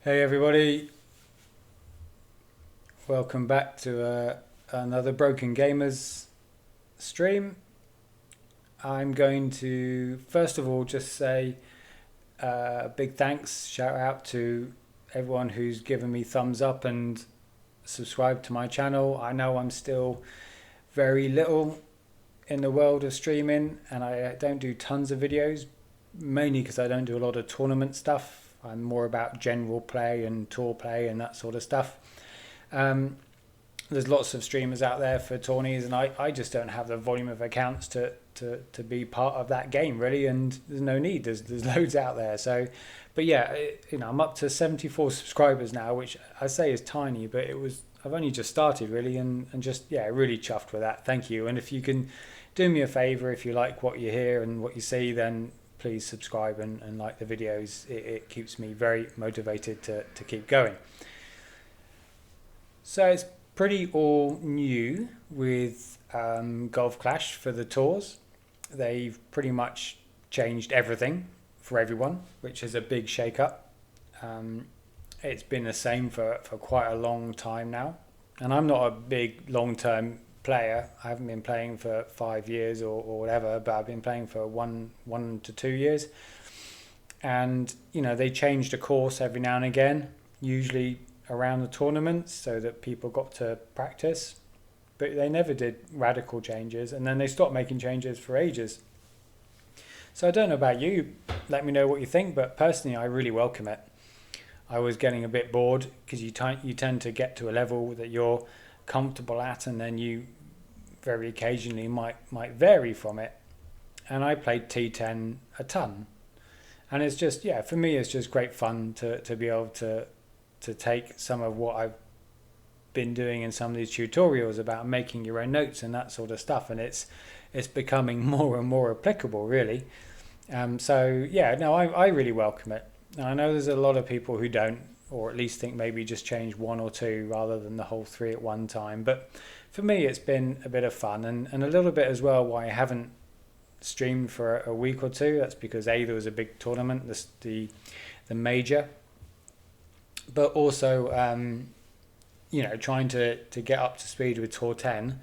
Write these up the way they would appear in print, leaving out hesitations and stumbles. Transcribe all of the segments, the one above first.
Hey everybody, welcome back to another Broken Gamers stream. I'm going to first of all just say a big thanks, shout out to everyone who's given me thumbs up and subscribed to my channel. I know I'm still very little in the world of streaming and I don't do tons of videos, mainly because I don't do a lot of tournament stuff. I'm more about general play and tour play and that sort of stuff. Um, there's lots of streamers out there for tourneys, and I just don't have the volume of accounts to be part of that game really, and there's no need. There's loads out there. So, but yeah, I'm up to 74 subscribers now, which I say is tiny, but I've only just started really, and just really chuffed with that. Thank you. And if you can do me a favor, if you like what you hear and what you see, then please subscribe and like the videos. It keeps me very motivated to keep going. So it's pretty all new with Golf Clash for the tours. They've pretty much changed everything for everyone, which is a big shake-up. It's been the same for quite a long time now. And I'm not a big long-term player. I haven't been playing for 5 years or whatever, but I've been playing for one to 2 years. And, they changed the course every now and again, usually around the tournaments so that people got to practice, but they never did radical changes, and then they stopped making changes for ages. So I don't know about you, let me know what you think, but personally I really welcome it. I was getting a bit bored because you tend to get to a level that you're comfortable at, and then you very occasionally might vary from it. And I played T10 a ton, and it's just for me it's just great fun to be able to take some of what I've been doing in some of these tutorials about making your own notes and that sort of stuff, and it's becoming more and more applicable really. I really welcome it. Now, I know there's a lot of people who don't, or at least think maybe just change one or two rather than the whole three at one time, but for me it's been a bit of fun, and a little bit as well why I haven't streamed for a week or two. That's because there was a big tournament, the major, but also trying to get up to speed with Tour 10,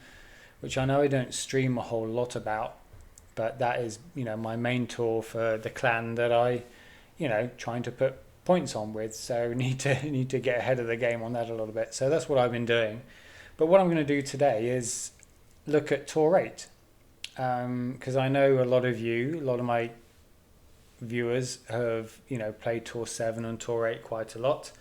which I know I don't stream a whole lot about, but that is my main tour for the clan that I trying to put points on with, so need to get ahead of the game on that a little bit. So that's what I've been doing. But what I'm going to do today is look at Tour 8, because I know a lot of my viewers have played Tour 7 and Tour 8 quite a lot,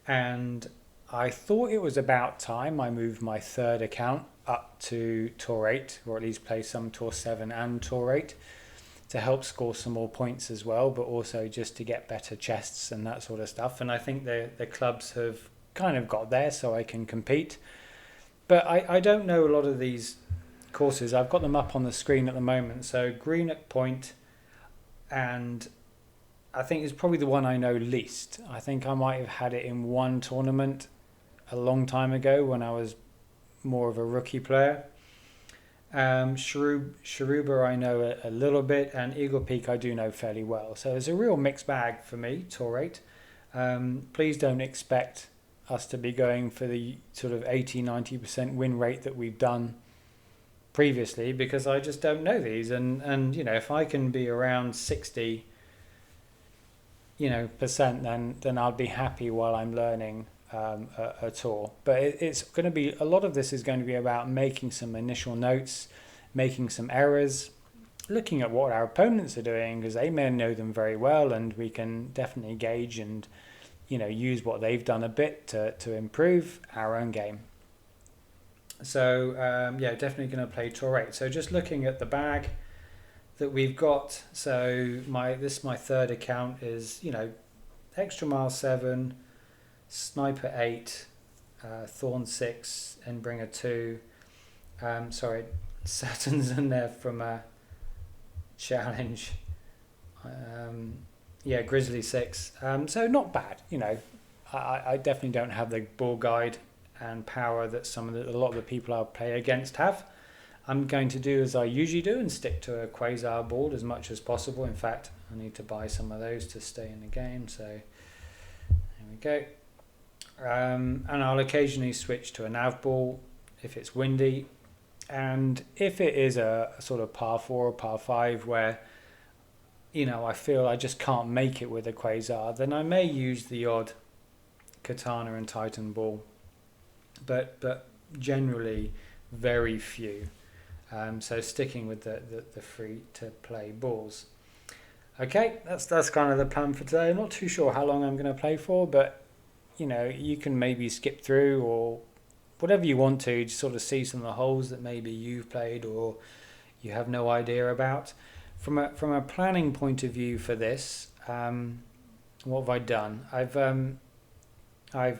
and I thought it was about time I moved my third account up to Tour 8, or at least play some Tour 7 and Tour 8 to help score some more points as well, but also just to get better chests and that sort of stuff. And I think the clubs have kind of got there so I can compete. But I don't know a lot of these courses. I've got them up on the screen at the moment. So Greenock Point, and I think it's probably the one I know least. I think I might have had it in one tournament a long time ago when I was more of a rookie player. Sharuba I know a little bit, and Eagle Peak I do know fairly well. So it's a real mixed bag for me, Tour 8. Please don't expect us to be going for the sort of 80-90% win rate that we've done previously, because I just don't know these. And if I can be around 60 percent, then I'll be happy while I'm learning a tour. But it's going to be, a lot of this is going to be about making some initial notes, making some errors, looking at what our opponents are doing, because they may know them very well, and we can definitely gauge and use what they've done a bit to improve our own game. So definitely going to play Tour 8. So just looking at the bag that we've got, so my third account is Extra Mile 7, Sniper 8, Thorn 6, and Bringer 2. Saturn's in there from a challenge. Grizzly 6. So not bad. I definitely don't have the ball guide and power that a lot of the people I play against have. I'm going to do as I usually do and stick to a Quasar board as much as possible. In fact, I need to buy some of those to stay in the game. So we go. And I'll occasionally switch to a nav ball if it's windy. And if it is a sort of par 4 or par 5 where, I feel I just can't make it with a quasar, then I may use the odd katana and titan ball. But generally very few. So sticking with the free to play balls. Okay, that's kind of the plan for today. I'm not too sure how long I'm going to play for, but you can maybe skip through or whatever you want to sort of see some of the holes that maybe you've played or you have no idea about. From a planning point of view for this, what have I done? I've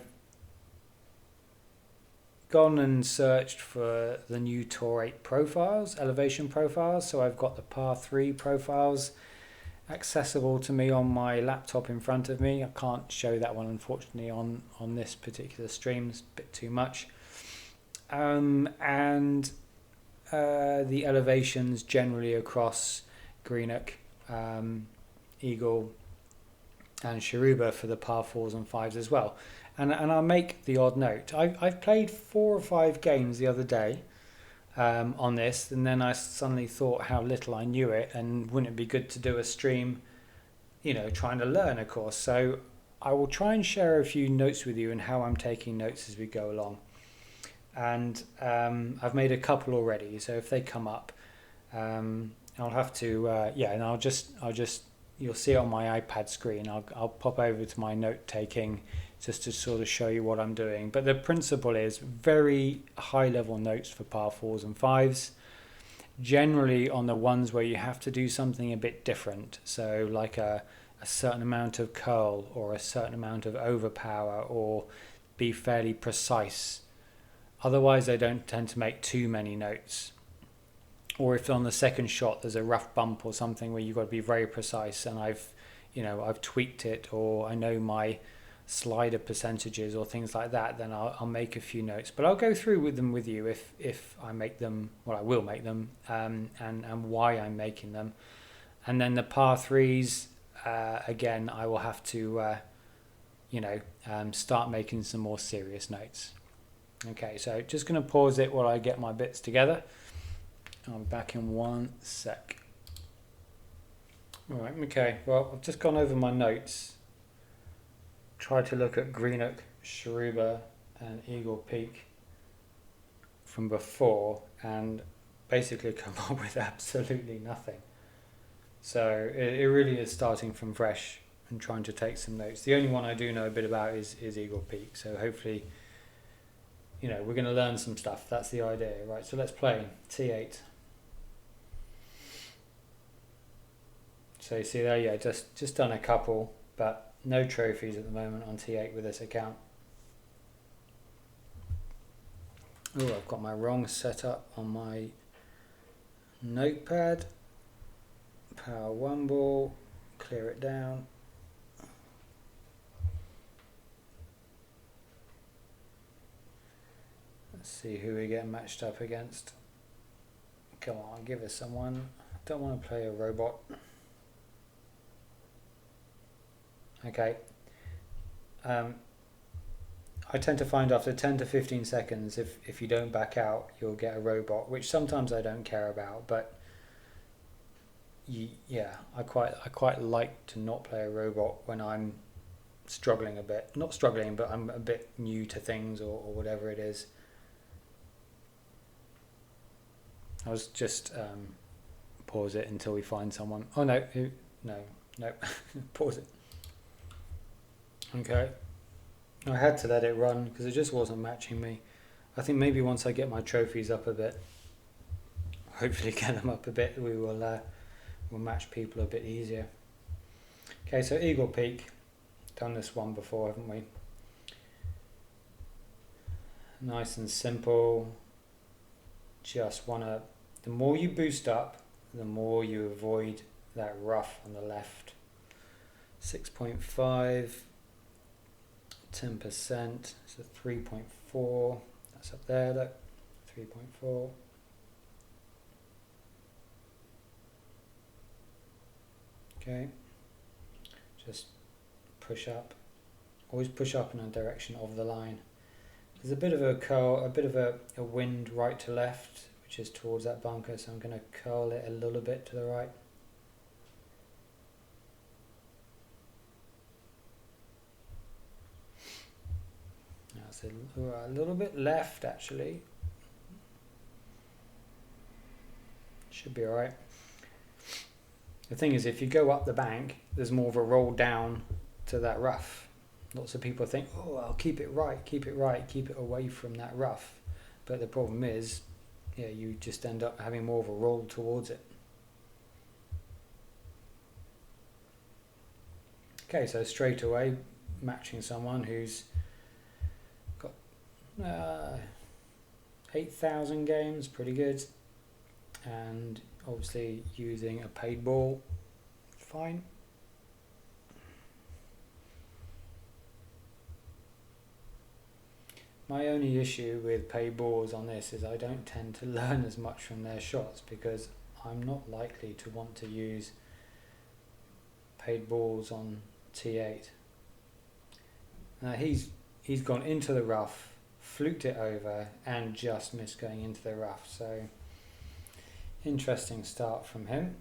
gone and searched for the new Tour 8 profiles, elevation profiles. So I've got the par 3 profiles accessible to me on my laptop in front of me. I can't show that one unfortunately on this particular stream, it's a bit too much. And the elevations generally across Greenock, Eagle and Sharuba for the par 4s and 5s as well. And I'll make the odd note. I've played 4 or 5 games the other day on this, and then I suddenly thought how little I knew it, and wouldn't it be good to do a stream, trying to learn, of course. So I will try and share a few notes with you and how I'm taking notes as we go along. And I've made a couple already, so if they come up, I'll have to, and I'll just you'll see it on my iPad screen. I'll pop over to my note taking just to sort of show you what I'm doing. But the principle is very high level notes for par 4s and 5s, generally on the ones where you have to do something a bit different. So like a certain amount of curl or a certain amount of overpower, or be fairly precise. Otherwise I don't tend to make too many notes. Or if on the second shot there's a rough bump or something where you've got to be very precise, and I've tweaked it, or I know my slider percentages or things like that, then I'll make a few notes. But I'll go through with them with you if I make them. Well, I will make them, and why I'm making them. And then the par 3s, again, I will have to start making some more serious notes. Okay, so just going to pause it while I get my bits together. I'll be back in 1 sec. Alright, okay, well, I've just gone over my notes. Tried to look at Greenock, Sharuba and Eagle Peak from before, and basically come up with absolutely nothing. So it really is starting from fresh and trying to take some notes. The only one I do know a bit about is Eagle Peak, so hopefully we're going to learn some stuff. That's the idea. Right, so let's play T8. So you see there, yeah, just done a couple, but no trophies at the moment on T8 with this account. Oh, I've got my wrong setup on my notepad. Power 1 ball, clear it down. Let's see who we get matched up against. Come on, give us someone. I don't want to play a robot. Okay. I tend to find after 10 to 15 seconds, if you don't back out, you'll get a robot, which sometimes I don't care about, but I quite like to not play a robot when I'm struggling a bit. Not struggling, but I'm a bit new to things or whatever it is. I was just pause it until we find someone. Oh no, no, pause it. Okay, I had to let it run because it just wasn't matching me. I think maybe once I get my trophies up a bit, hopefully get them up a bit, we'll match people a bit easier. Okay, so Eagle Peak, done this one before, haven't we? Nice and simple. Just wanna, the more you boost up, the more you avoid that rough on the left. 6.5, 10%, so 3.4, that's up there, look, 3.4. Okay, just push up Always push up in the direction of the line. There's a bit of a curl, a bit of a wind right to left, which is towards that bunker, so I'm going to curl it a little bit to the right. Now it's a little bit left actually. Should be alright. The thing is, if you go up the bank, there's more of a roll down to that rough. Lots of people think, oh, I'll keep it right, keep it away from that rough. But the problem is, yeah, you just end up having more of a roll towards it. Okay, so straight away, matching someone who's got 8,000 games, pretty good. And obviously using a paid ball, fine. My only issue with paid balls on this is I don't tend to learn as much from their shots because I'm not likely to want to use paid balls on T8. Now he's gone into the rough, fluked it over and just missed going into the rough, so interesting start from him.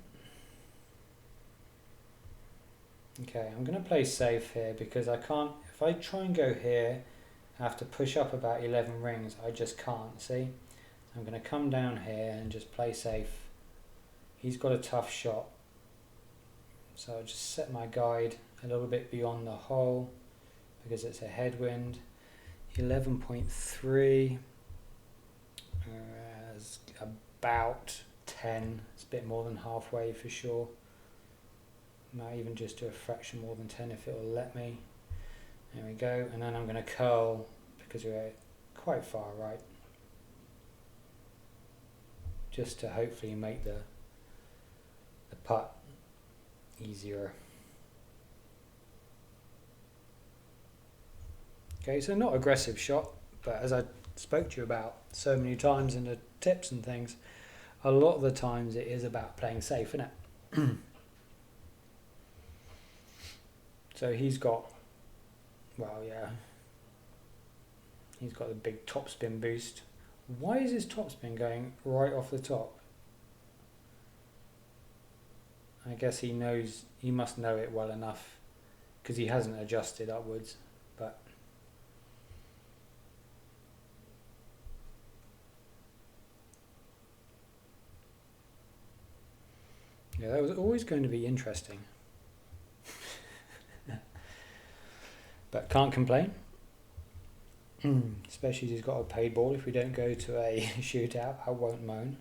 Okay, I'm going to play safe here because I can't, if I try and go here, I have to push up about 11 rings. I just can't, see? I'm going to come down here and just play safe. He's got a tough shot. So I'll just set my guide a little bit beyond the hole because it's a headwind. 11.3 is about 10. It's a bit more than halfway for sure. Might even just do a fraction more than 10 if it will let me. There we go, and then I'm going to curl because we're quite far right, just to hopefully make the putt easier. Okay, so not aggressive shot, but as I spoke to you about so many times in the tips and things, a lot of the times it is about playing safe, isn't it? So he's got, well, yeah, he's got the big topspin boost. Why is his topspin going right off the top? I guess he knows, he must know it well enough because he hasn't adjusted upwards, but yeah, that was always going to be interesting. But can't complain. Especially he's got a paid ball. If we don't go to a shootout, I won't moan.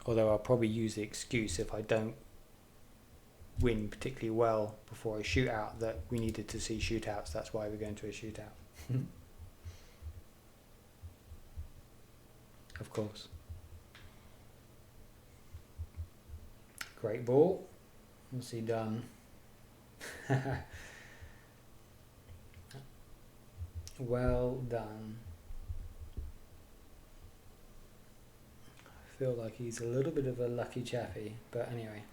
Although I'll probably use the excuse if I don't win particularly well before a shootout that we needed to see shootouts. That's why we're going to a shootout. Of course. Great ball. What's he done? Well done. I feel like he's a little bit of a lucky chappy, but anyway,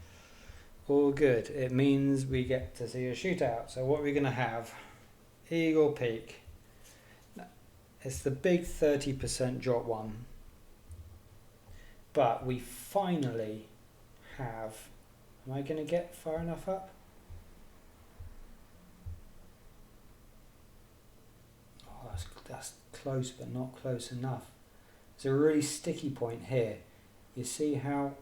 all good. It means we get to see a shootout. So what are we going to have? Eagle Peak. It's the big 30% drop one, but we finally have, am I going to get far enough up? Oh, that's close, but not close enough. It's a really sticky point here. You see how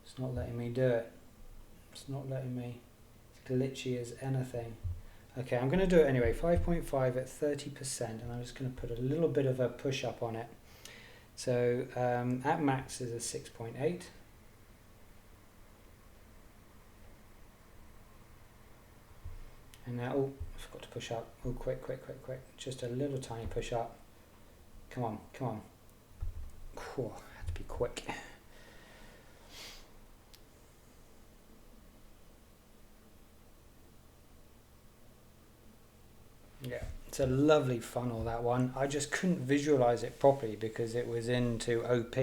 it's not letting me do it. It's not letting me. It's glitchy as anything. Okay, I'm going to do it anyway. 5.5 at 30%, and I'm just going to put a little bit of a push up on it. So at max is a 6.8. And now, oh, I forgot to push up. Oh, quick. Just a little tiny push up. Come on. Cool, had to be quick. Yeah, it's a lovely funnel, that one. I just couldn't visualize it properly because it was into OP.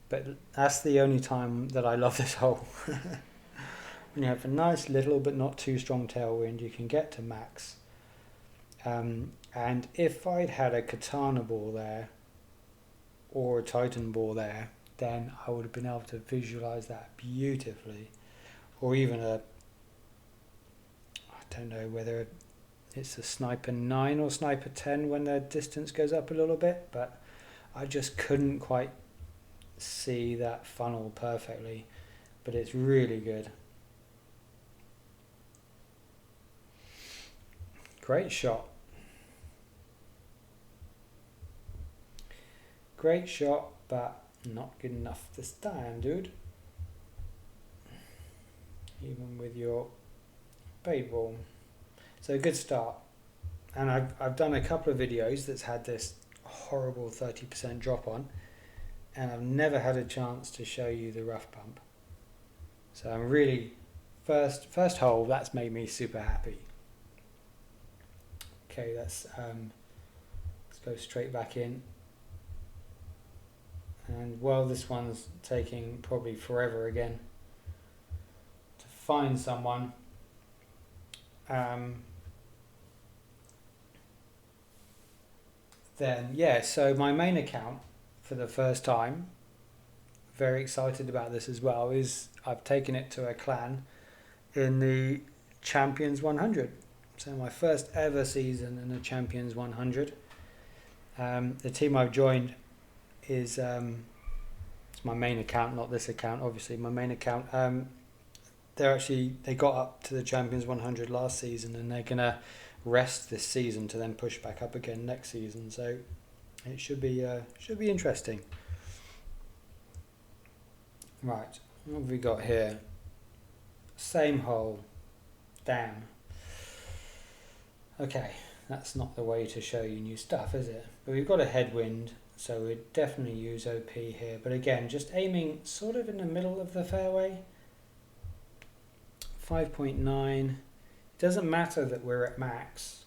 But that's the only time that I love this hole. When you have a nice little but not too strong tailwind, you can get to max. And if I'd had a katana ball there or a titan ball there, then I would have been able to visualize that beautifully. Or even I don't know whether it's a sniper 9 or sniper 10 when the distance goes up a little bit, but I just couldn't quite see that funnel perfectly, but it's really good. Great shot. Great shot, but not good enough this time, dude. Even with your bait ball. So good start. And I've done a couple of videos that's had this horrible 30% drop on, and I've never had a chance to show you the rough bump. So I'm really, first hole, that's made me super happy. Okay, let's go straight back in. And while this one's taking probably forever again to find someone, then yeah, so my main account for the first time, very excited about this as well, is I've taken it to a clan in the Champions 100. So my first ever season in the Champions 100. The team I've joined is it's my main account, not this account, obviously my main account. They got up to the Champions 100 last season, and they're gonna rest this season to then push back up again next season. So it should be interesting. Right, what have we got here? Same hole. Damn. Okay, that's not the way to show you new stuff, is it? But we've got a headwind, so we'd definitely use OP here. But again, just aiming sort of in the middle of the fairway. 5.9. It doesn't matter that we're at max,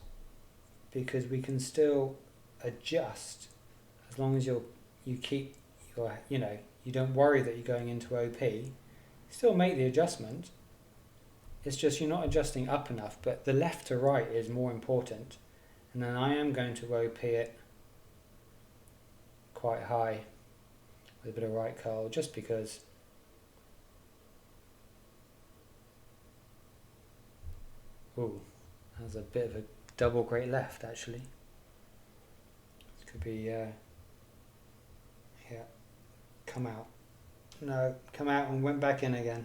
because we can still adjust as long as you keep your, you don't worry that you're going into OP. Still make the adjustment. It's just you're not adjusting up enough, but the left to right is more important. And then I am going to OP it quite high with a bit of right curl, just because. Ooh, that's a bit of a double great left actually. This could be, yeah, come out. No, come out and went back in again.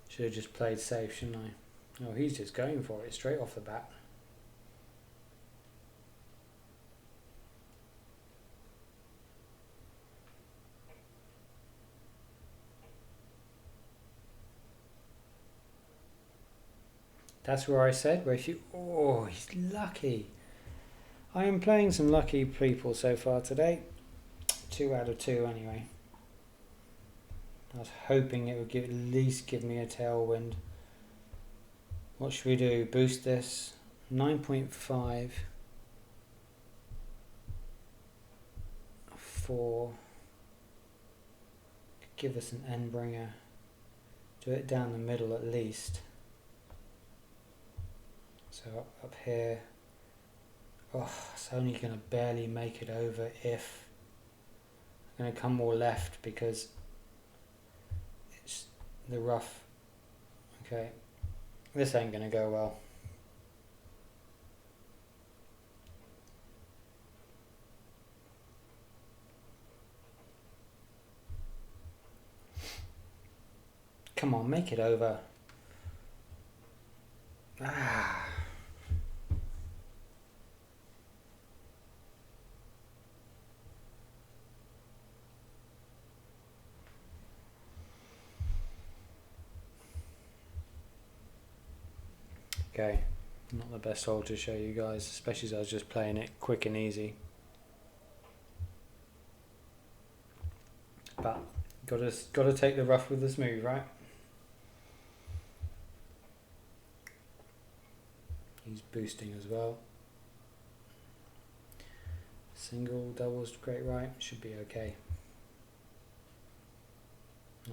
Should have just played safe, shouldn't I? Oh, he's just going for it straight off the bat. That's where I said, where if you, oh, he's lucky. I am playing some lucky people so far today. 2 out of 2 anyway. I was hoping it would at least give me a tailwind. What should we do? Boost this. 9.5. 4. Give us an end bringer. Do it down the middle at least. So up here. Oh, it's only going to barely make it over if I'm going to come more left because it's the rough. Okay, this ain't going to go well. Come on, make it over. Ah. Okay, not the best hole to show you guys, especially as I was just playing it quick and easy. But Got to take the rough with the smooth, right? He's boosting as well. Single, double, straight right, should be okay.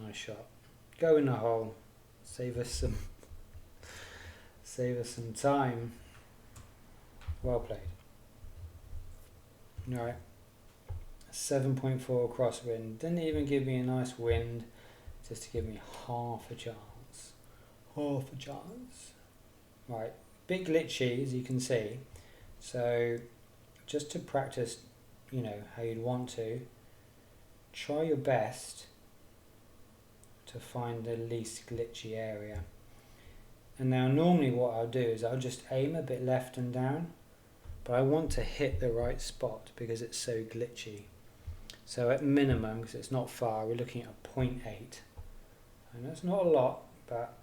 Nice shot. Go in the hole. Save us some time. Well played. Alright. 7.4 crosswind. Didn't even give me a nice wind, just to give me half a chance. Half a chance. Right. Bit glitchy, as you can see. So just to practice, you know, how you'd want to, try your best to find the least glitchy area. And now normally what I'll do is I'll just aim a bit left and down, but I want to hit the right spot because it's so glitchy. So at minimum, because it's not far, we're looking at 0.8. And that's not a lot, but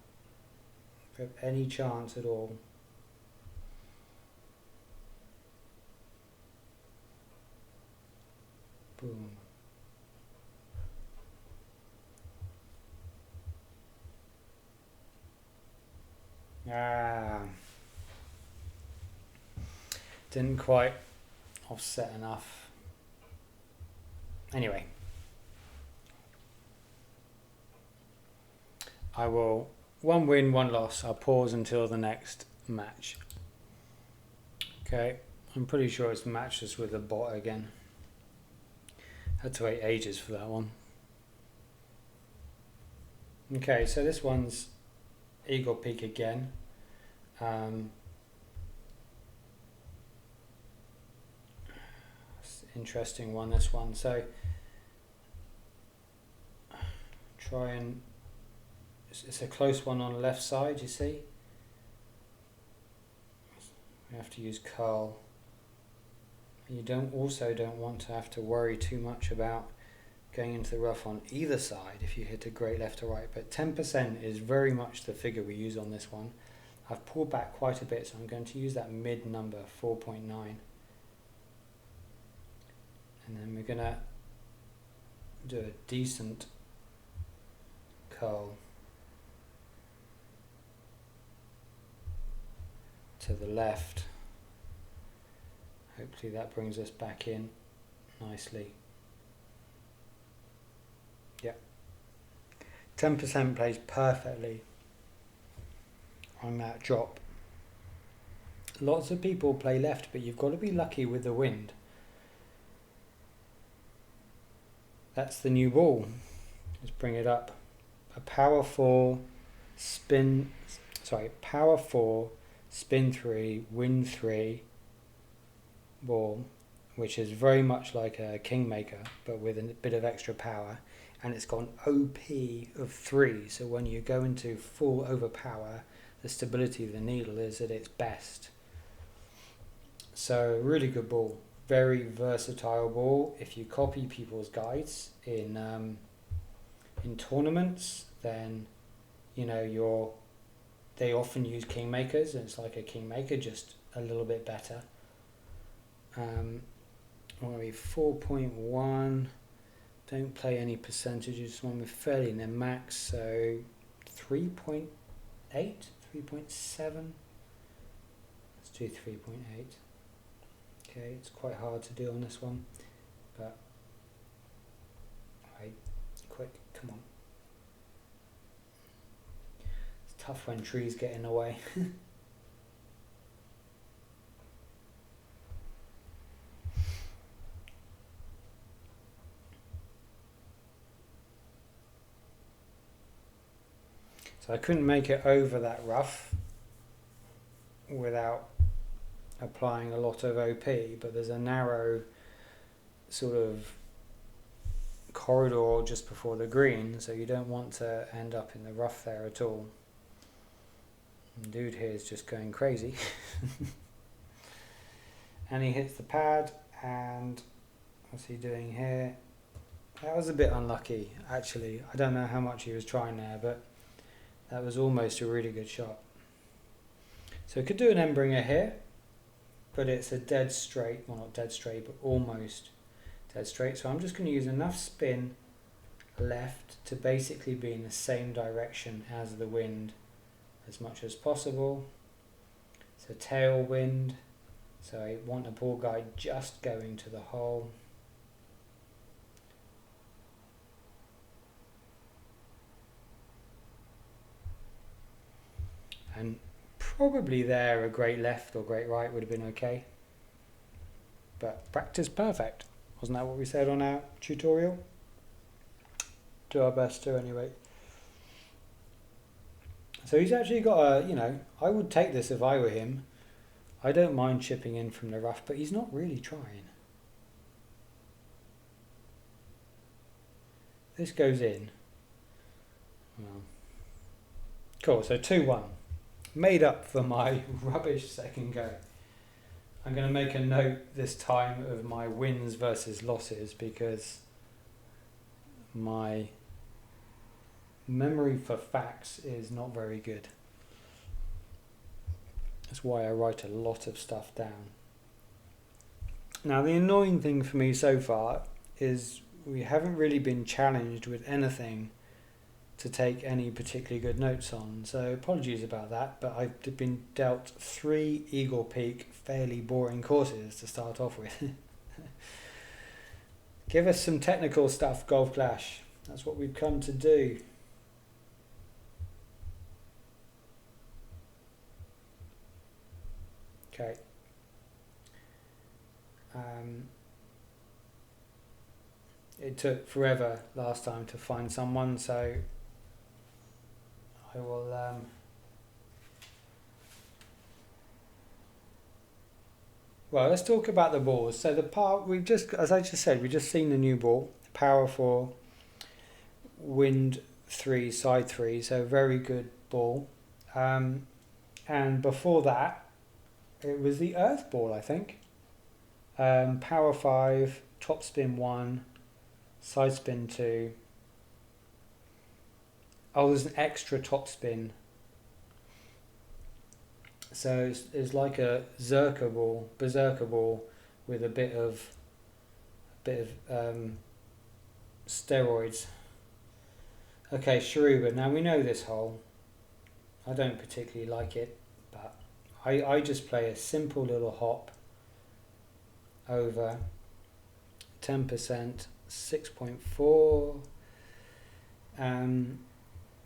for any chance at all. Boom. Didn't quite offset enough. Anyway, I will, one win, one loss. I'll pause until the next match. Okay, I'm pretty sure it's matches with the bot again. Had to wait ages for that one. Okay, so this one's Eagle Peak again. Interesting one, this one. So try and, it's a close one on the left side, you see. We have to use curl. You don't want to have to worry too much about going into the rough on either side if you hit a great left or right, but 10% is very much the figure we use on this one. I've pulled back quite a bit, so I'm going to use that mid number, 4.9. And then we're going to do a decent curl to the left. Hopefully that brings us back in nicely. Yeah. 10% plays perfectly on that drop. Lots of people play left, but you've got to be lucky with the wind. That's the new ball. Let's bring it up. A power 4, spin 3, wind 3 ball, which is very much like a Kingmaker, but with a bit of extra power. And it's got an OP of 3, so when you go into full overpower, the stability of the needle is at its best. So really good ball, very versatile ball. If you copy people's guides in tournaments, then you know they often use Kingmakers, and it's like a Kingmaker, just a little bit better. I'm going to be 4.1. Don't play any percentages when we're fairly near max, so 3.8, 3.7. Let's do 3.8. Okay, it's quite hard to do on this one, but right, quick, come on. It's tough when trees get in the way. So I couldn't make it over that rough without applying a lot of OP, but there's a narrow sort of corridor just before the green, so you don't want to end up in the rough there at all. And dude here is just going crazy. And he hits the pad, and what's he doing here? That was a bit unlucky, actually. I don't know how much he was trying there, but that was almost a really good shot. So we could do an end-bringer here, but it's a dead straight, well not dead straight, but almost dead straight. So I'm just going to use enough spin left to basically be in the same direction as the wind as much as possible. So tailwind, so I want a ball guide just going to the hole. And probably there a great left or great right would have been okay. But practice perfect. Wasn't that what we said on our tutorial? Do our best to anyway. So he's actually got a, you know, I would take this if I were him. I don't mind chipping in from the rough, but he's not really trying. This goes in. Well, cool, so 2-1. Made up for my rubbish second go. I'm going to make a note this time of my wins versus losses because my memory for facts is not very good. That's why I write a lot of stuff down. Now the annoying thing for me so far is we haven't really been challenged with anything to take any particularly good notes on, so apologies about that, but I've been dealt 3 Eagle Peak fairly boring courses to start off with. Give us some technical stuff, Golf Clash. That's what we've come to do. Okay. It took forever last time to find someone, so I will well, let's talk about the balls. So the par, we've just, as I just said, we've just seen the new ball, Power 4, Wind 3, Side 3, so very good ball. And before that, it was the Earth ball, I think. Power 5, Top Spin 1, Side Spin 2. Oh, there's an extra top spin. So it's like a berserker ball with a bit of steroids. Okay, Sharuba. Now we know this hole. I don't particularly like it, but I just play a simple little hop over 10%, 6.4.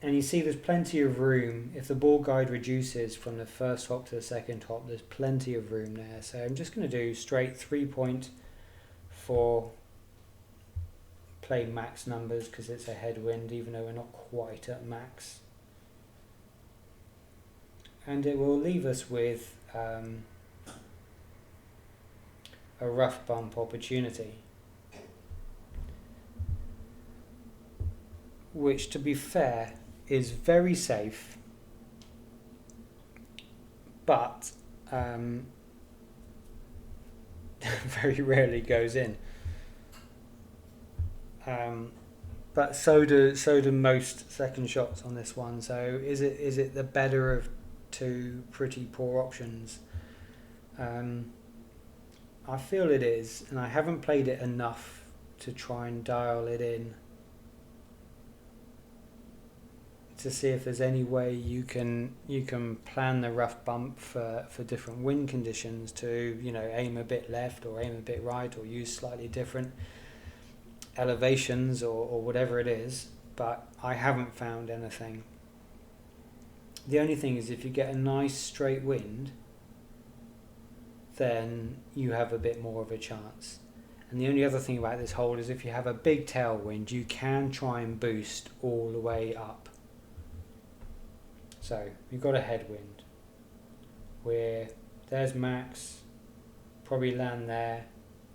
And you see there's plenty of room. If the ball guide reduces from the first hop to the second hop, there's plenty of room there. So I'm just going to do straight 3.4, play max numbers because it's a headwind, even though we're not quite at max. And it will leave us with a rough bump opportunity, which, to be fair, is very safe, but very rarely goes in. But so do most second shots on this one. So is it the better of 2 pretty poor options? I feel it is, and I haven't played it enough to try and dial it in to see if there's any way you can plan the rough bump for different wind conditions to, you know, aim a bit left or aim a bit right or use slightly different elevations or whatever it is, but I haven't found anything. The only thing is if you get a nice straight wind, then you have a bit more of a chance. And the only other thing about this hole is if you have a big tailwind, you can try and boost all the way up. So you've got a headwind where there's max, probably land there,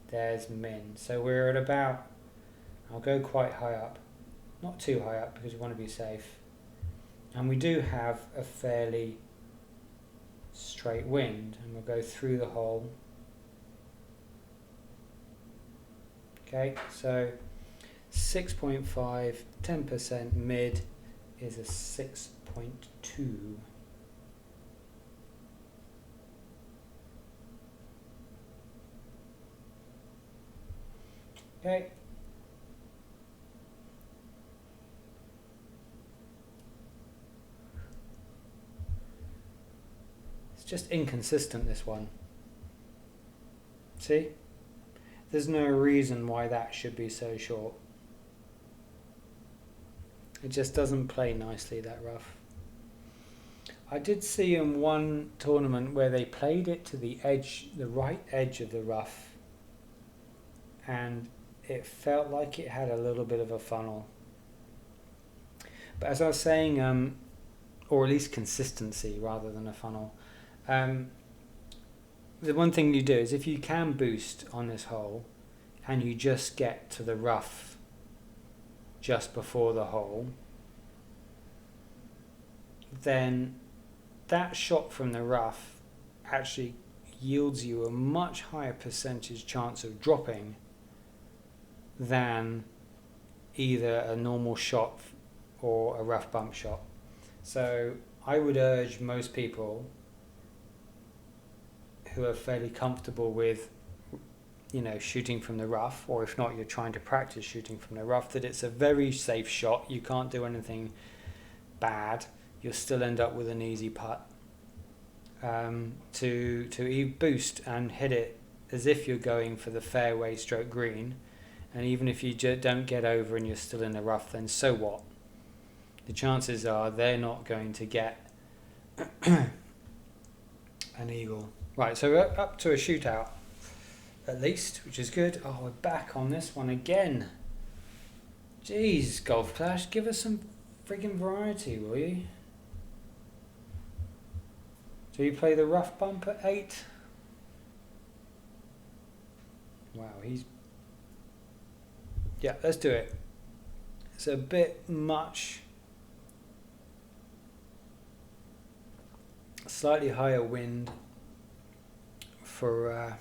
there's min. So we're at about, I'll go quite high up, not too high up because we want to be safe. And we do have a fairly straight wind, and we'll go through the hole. Okay, so 6.5, 10% mid is a 6.2. Okay. just inconsistent, this one. See? There's no reason why that should be so short. It just doesn't play nicely, that rough. I did see in one tournament where they played it to the edge, the right edge of the rough, and it felt like it had a little bit of a funnel. But as I was saying, or at least consistency rather than a funnel, the one thing you do is if you can boost on this hole and you just get to the rough just before the hole, then that shot from the rough actually yields you a much higher percentage chance of dropping than either a normal shot or a rough bump shot. So I would urge most people who are fairly comfortable with, you know, shooting from the rough, or if not, you're trying to practice shooting from the rough, that it's a very safe shot. You can't do anything bad. You'll still end up with an easy putt. To boost and hit it as if you're going for the fairway stroke green, and even if you don't get over and you're still in the rough, then so what? The chances are they're not going to get an eagle. Right, so we're up to a shootout at least, which is good. Oh, we're back on this one again. Jeez, Golf Clash, give us some friggin' variety, will you? Do you play the rough bump at 8? Wow, yeah, let's do it. It's a bit much. Slightly higher wind for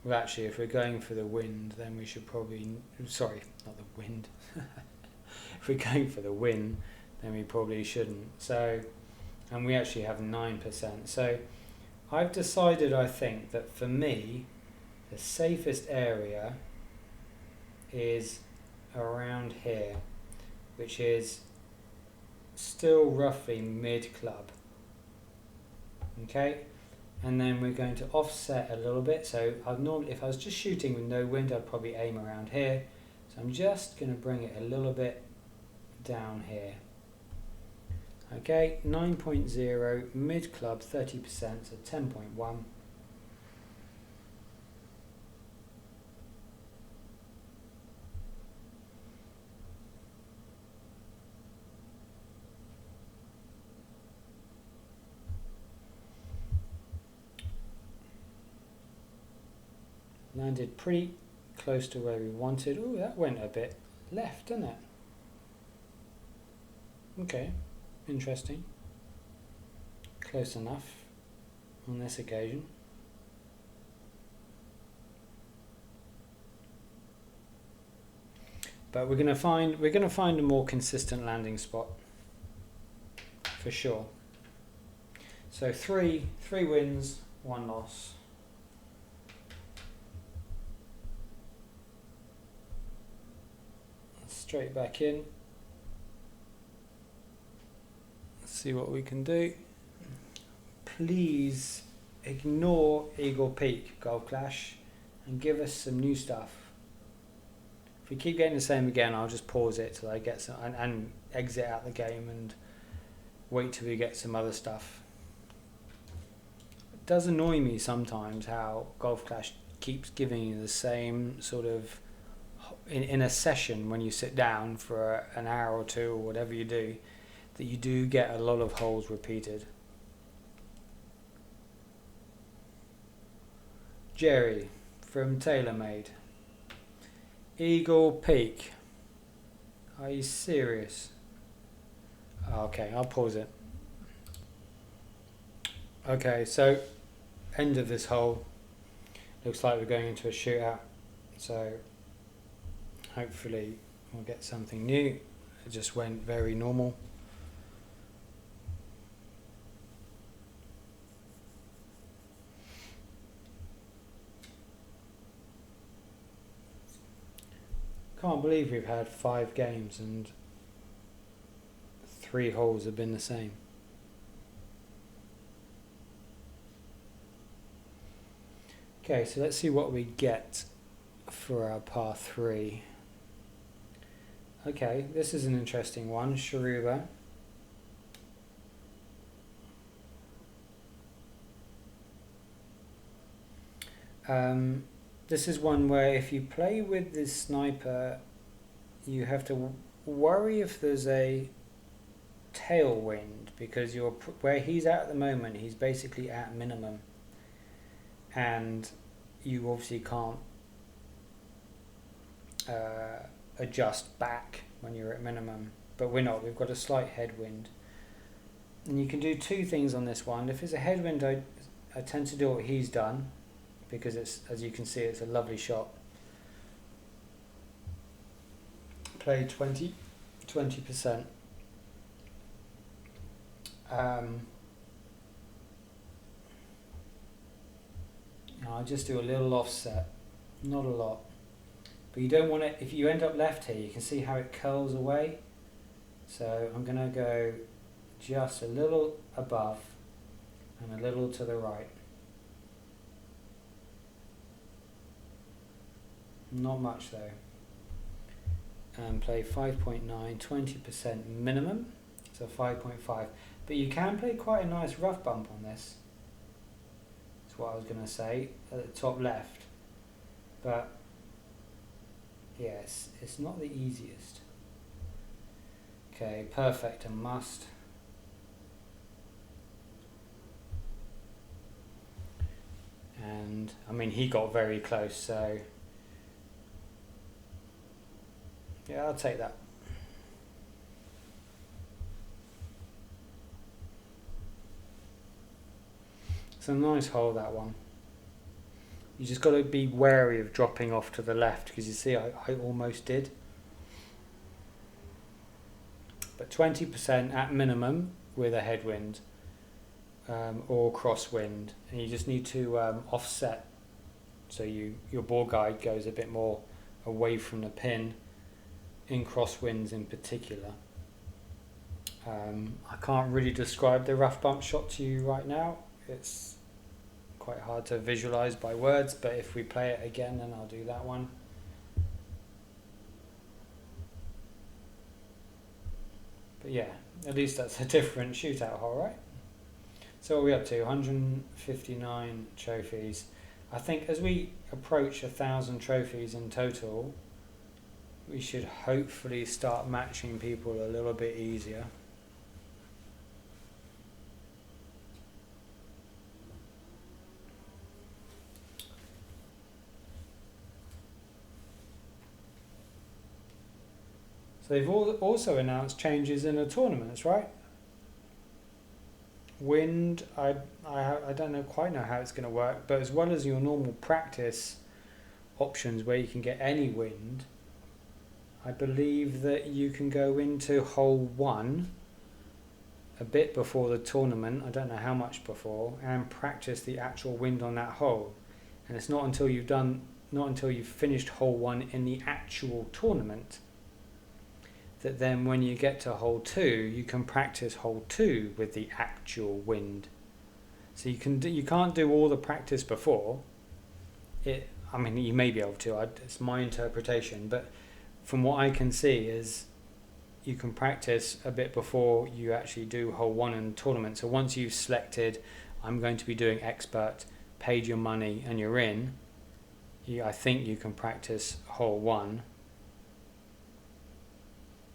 well, actually, if we're going for the wind, then we should probably, sorry, not the wind. If we're going for the win, then we probably shouldn't. So, and we actually have 9%. So I've decided, I think, that for me, the safest area is around here, which is still roughly mid-club. Okay, and then we're going to offset a little bit. So I'd normally, if I was just shooting with no wind, I'd probably aim around here. So I'm just going to bring it a little bit down here. Okay, 9.0, mid-club 30%, so 10.1. Landed pretty close to where we wanted. Oh, that went a bit left, didn't it? Okay, interesting. Close enough on this occasion. But we're gonna find a more consistent landing spot for sure. So three wins, 1 loss. Straight back in. Let's see what we can do. Please ignore Eagle Peak, Golf Clash, and give us some new stuff. If we keep getting the same again, I'll just pause it till I get some and exit out the game and wait till we get some other stuff. It does annoy me sometimes how Golf Clash keeps giving you the same sort of in a session when you sit down for an hour or two or whatever you do, that you do get a lot of holes repeated. Jerry from TaylorMade. Eagle Peak. Are you serious? Okay, I'll pause it. Okay, so end of this hole. Looks like we're going into a shootout. So hopefully we'll get something new. It just went very normal. Can't believe we've had 5 games and 3 holes have been the same. Okay, so let's see what we get for our par 3. Okay, this is an interesting one, Sharuba. This is one where if you play with this sniper, you have to worry if there's a tailwind, because where he's at the moment, he's basically at minimum, and you obviously can't adjust back when you're at minimum, but we're not. We've got a slight headwind, and you can do two things on this one. If it's a headwind, I tend to do what he's done, because it's, as you can see, it's a lovely shot. Play 20%. I'll just do a little offset, not a lot. But you don't want it, if you end up left here, you can see how it curls away. So I'm going to go just a little above and a little to the right. Not much though. And play 5.9, 20% minimum, so 5.5. But you can play quite a nice rough bump on this. That's what I was going to say, at the top left. But yes, it's not the easiest. Okay, perfect and must. And I mean, he got very close, so yeah, I'll take that. It's a nice hole, that one. You just got to be wary of dropping off to the left, because you see I almost did. But 20% at minimum with a headwind or crosswind, and you just need to offset, so your ball guide goes a bit more away from the pin in crosswinds in particular. I can't really describe the rough bump shot to you right now. It's quite hard to visualize by words, but if we play it again, then I'll do that one. But yeah, at least that's a different shootout hole, right? So what are we up to? 159 trophies. I think as we approach 1,000 trophies in total, we should hopefully start matching people a little bit easier. So they've also announced changes in the tournaments, right? Wind, I don't quite know how it's going to work, but as well as your normal practice options where you can get any wind, I believe that you can go into hole 1 a bit before the tournament, I don't know how much before, and practice the actual wind on that hole. And it's not until you've finished hole 1 in the actual tournament that then when you get to hole 2, you can practice hole 2 with the actual wind. So you can't do all the practice before. I mean, you may be able to, it's my interpretation, but from what I can see is you can practice a bit before you actually do hole 1 in the tournament. So once you've selected, I'm going to be doing expert, paid your money and you're in, I think you can practice hole 1.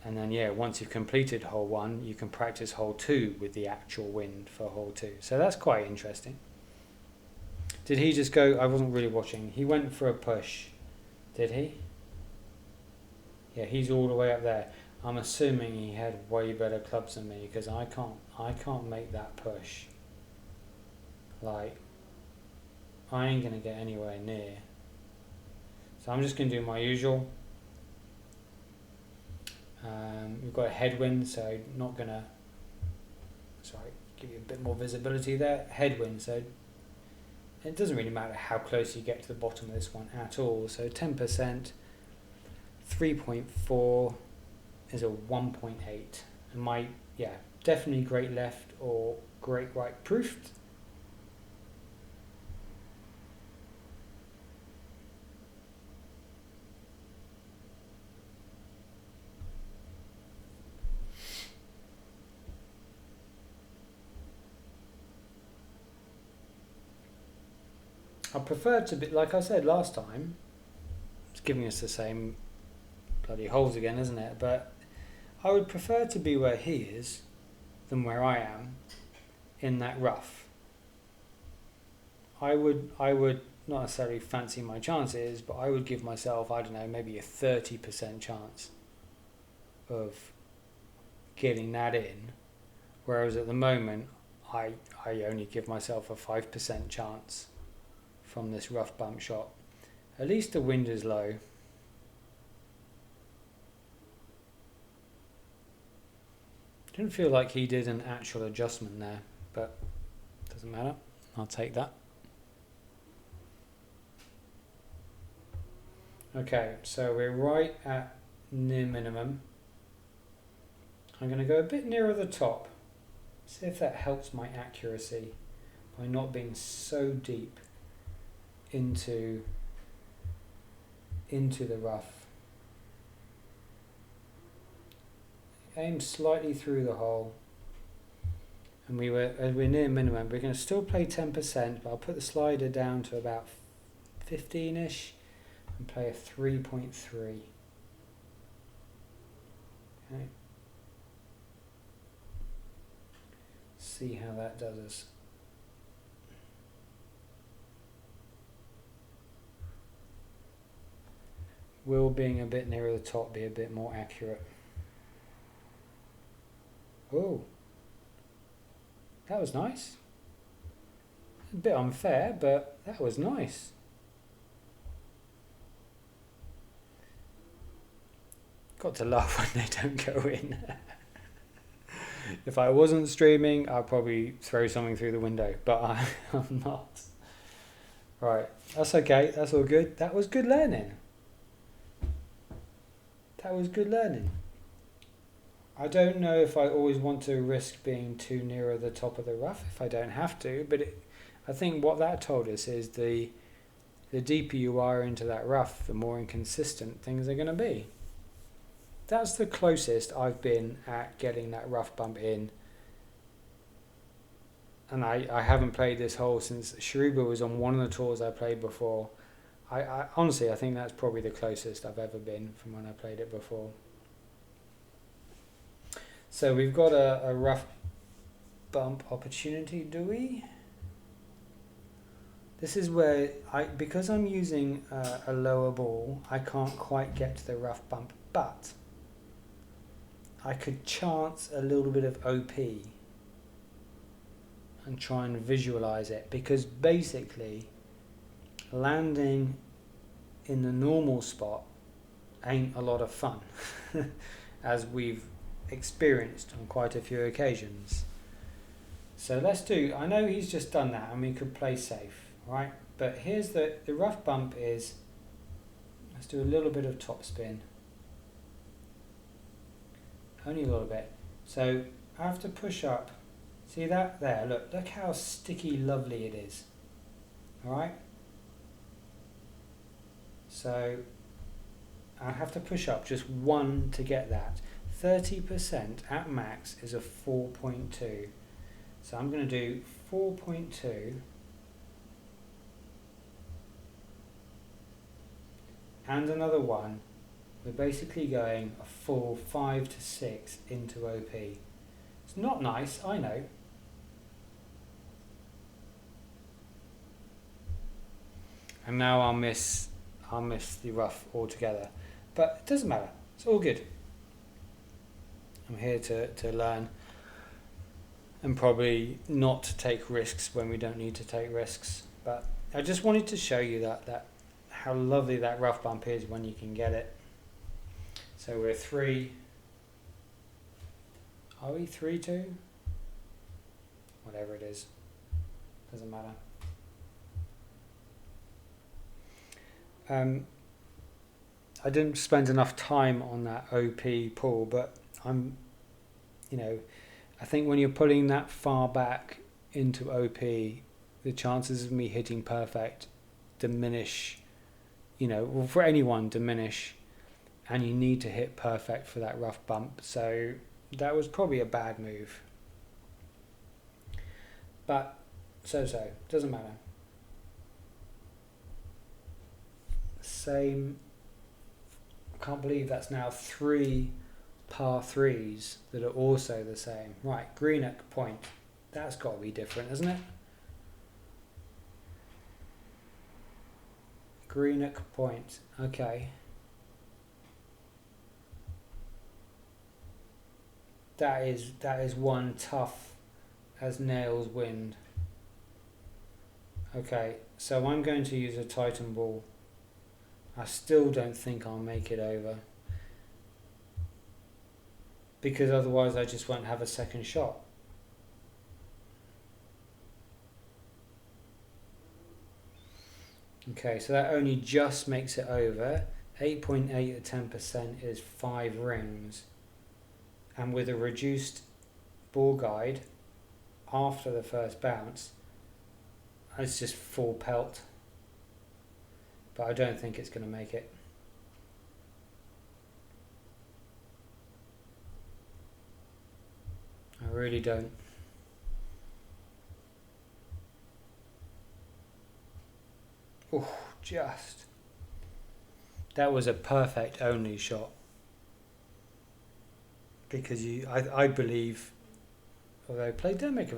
And then yeah, once you've completed hole 1, you can practice hole 2 with the actual wind for hole 2. So that's quite interesting. Did he just go, I wasn't really watching, he went for a push, did he? Yeah, he's all the way up there. I'm assuming he had way better clubs than me, because I can't make that push. Like, I ain't going to get anywhere near. So I'm just going to do my usual. We've got a headwind, so not going to, give you a bit more visibility there. Headwind, so it doesn't really matter how close you get to the bottom of this one at all. So 10%, 3.4 is a 1.8. And definitely great left or great right proofed. I prefer to be, like I said last time, it's giving us the same bloody holes again, isn't it? But I would prefer to be where he is than where I am in that rough. I would not necessarily fancy my chances, but I would give myself, I don't know, maybe a 30% chance of getting that in, whereas at the moment I only give myself a 5% chance from this rough bump shot. At least the wind is low. Didn't feel like he did an actual adjustment there, but doesn't matter. I'll take that. Okay, so we're right at near minimum. I'm going to go a bit nearer the top. See if that helps my accuracy by not being so deep into the rough. Aim slightly through the hole, and we're near minimum. We're going to still play 10%, but I'll put the slider down to about 15ish and play a 3.3. Okay. See how that does us. Will being a bit nearer the top be a bit more accurate? Oh, that was nice. A bit unfair, but that was nice. Got to laugh when they don't go in. If I wasn't streaming, I'd probably throw something through the window, but I'm not. Right, that's okay, that's all good. That was good learning. That was good learning. I don't know if I always want to risk being too near the top of the rough if I don't have to, but I think what that told us is the deeper you are into that rough, the more inconsistent things are going to be. That's the closest I've been at getting that rough bump in. And I haven't played this hole since Sharuba was on one of the tours I played before. I honestly, I think that's probably the closest I've ever been from when I played it before. So we've got a rough bump opportunity, do we? This is where, because I'm using a lower ball, I can't quite get to the rough bump, but I could chance a little bit of OP and try and visualize it, because basically landing in the normal spot ain't a lot of fun, as we've experienced on quite a few occasions. So let's do, I know he's just done that and we could play safe, right? But here's the rough bump is, let's do a little bit of top spin. Only a little bit. So I have to push up. See that? There, look how sticky lovely it is. Alright? So I have to push up just one to get that. 30% at max is a 4.2. So I'm going to do 4.2 and another one. We're basically going a full 5 to 6 into OP. It's not nice, I know. And now I'll miss the rough altogether. But it doesn't matter. It's all good. I'm here to learn and probably not to take risks when we don't need to take risks. But I just wanted to show you that how lovely that rough bump is when you can get it. So we're 3. Are we 3-2? Whatever it is. Doesn't matter. I didn't spend enough time on that OP pull, but I think when you're pulling that far back into OP, the chances of me hitting perfect diminish, well, for anyone diminish, and you need to hit perfect for that rough bump. So that was probably a bad move. But so, doesn't matter. Same. I can't believe that's now 3 par 3s that are also the same. Right, Greenock Point. That's got to be different, isn't it? Greenock Point. Okay. That is one tough as nails wind. Okay, so I'm going to use a Titan ball. I still don't think I'll make it over, because otherwise I just won't have a second shot. Okay, so that only just makes it over. 8.8 at 10% is 5 rings. And with a reduced ball guide after the first bounce, it's just full pelt. But I don't think it's going to make it. I really don't. Oh, just. That was a perfect only shot. Because I believe, although Playdemic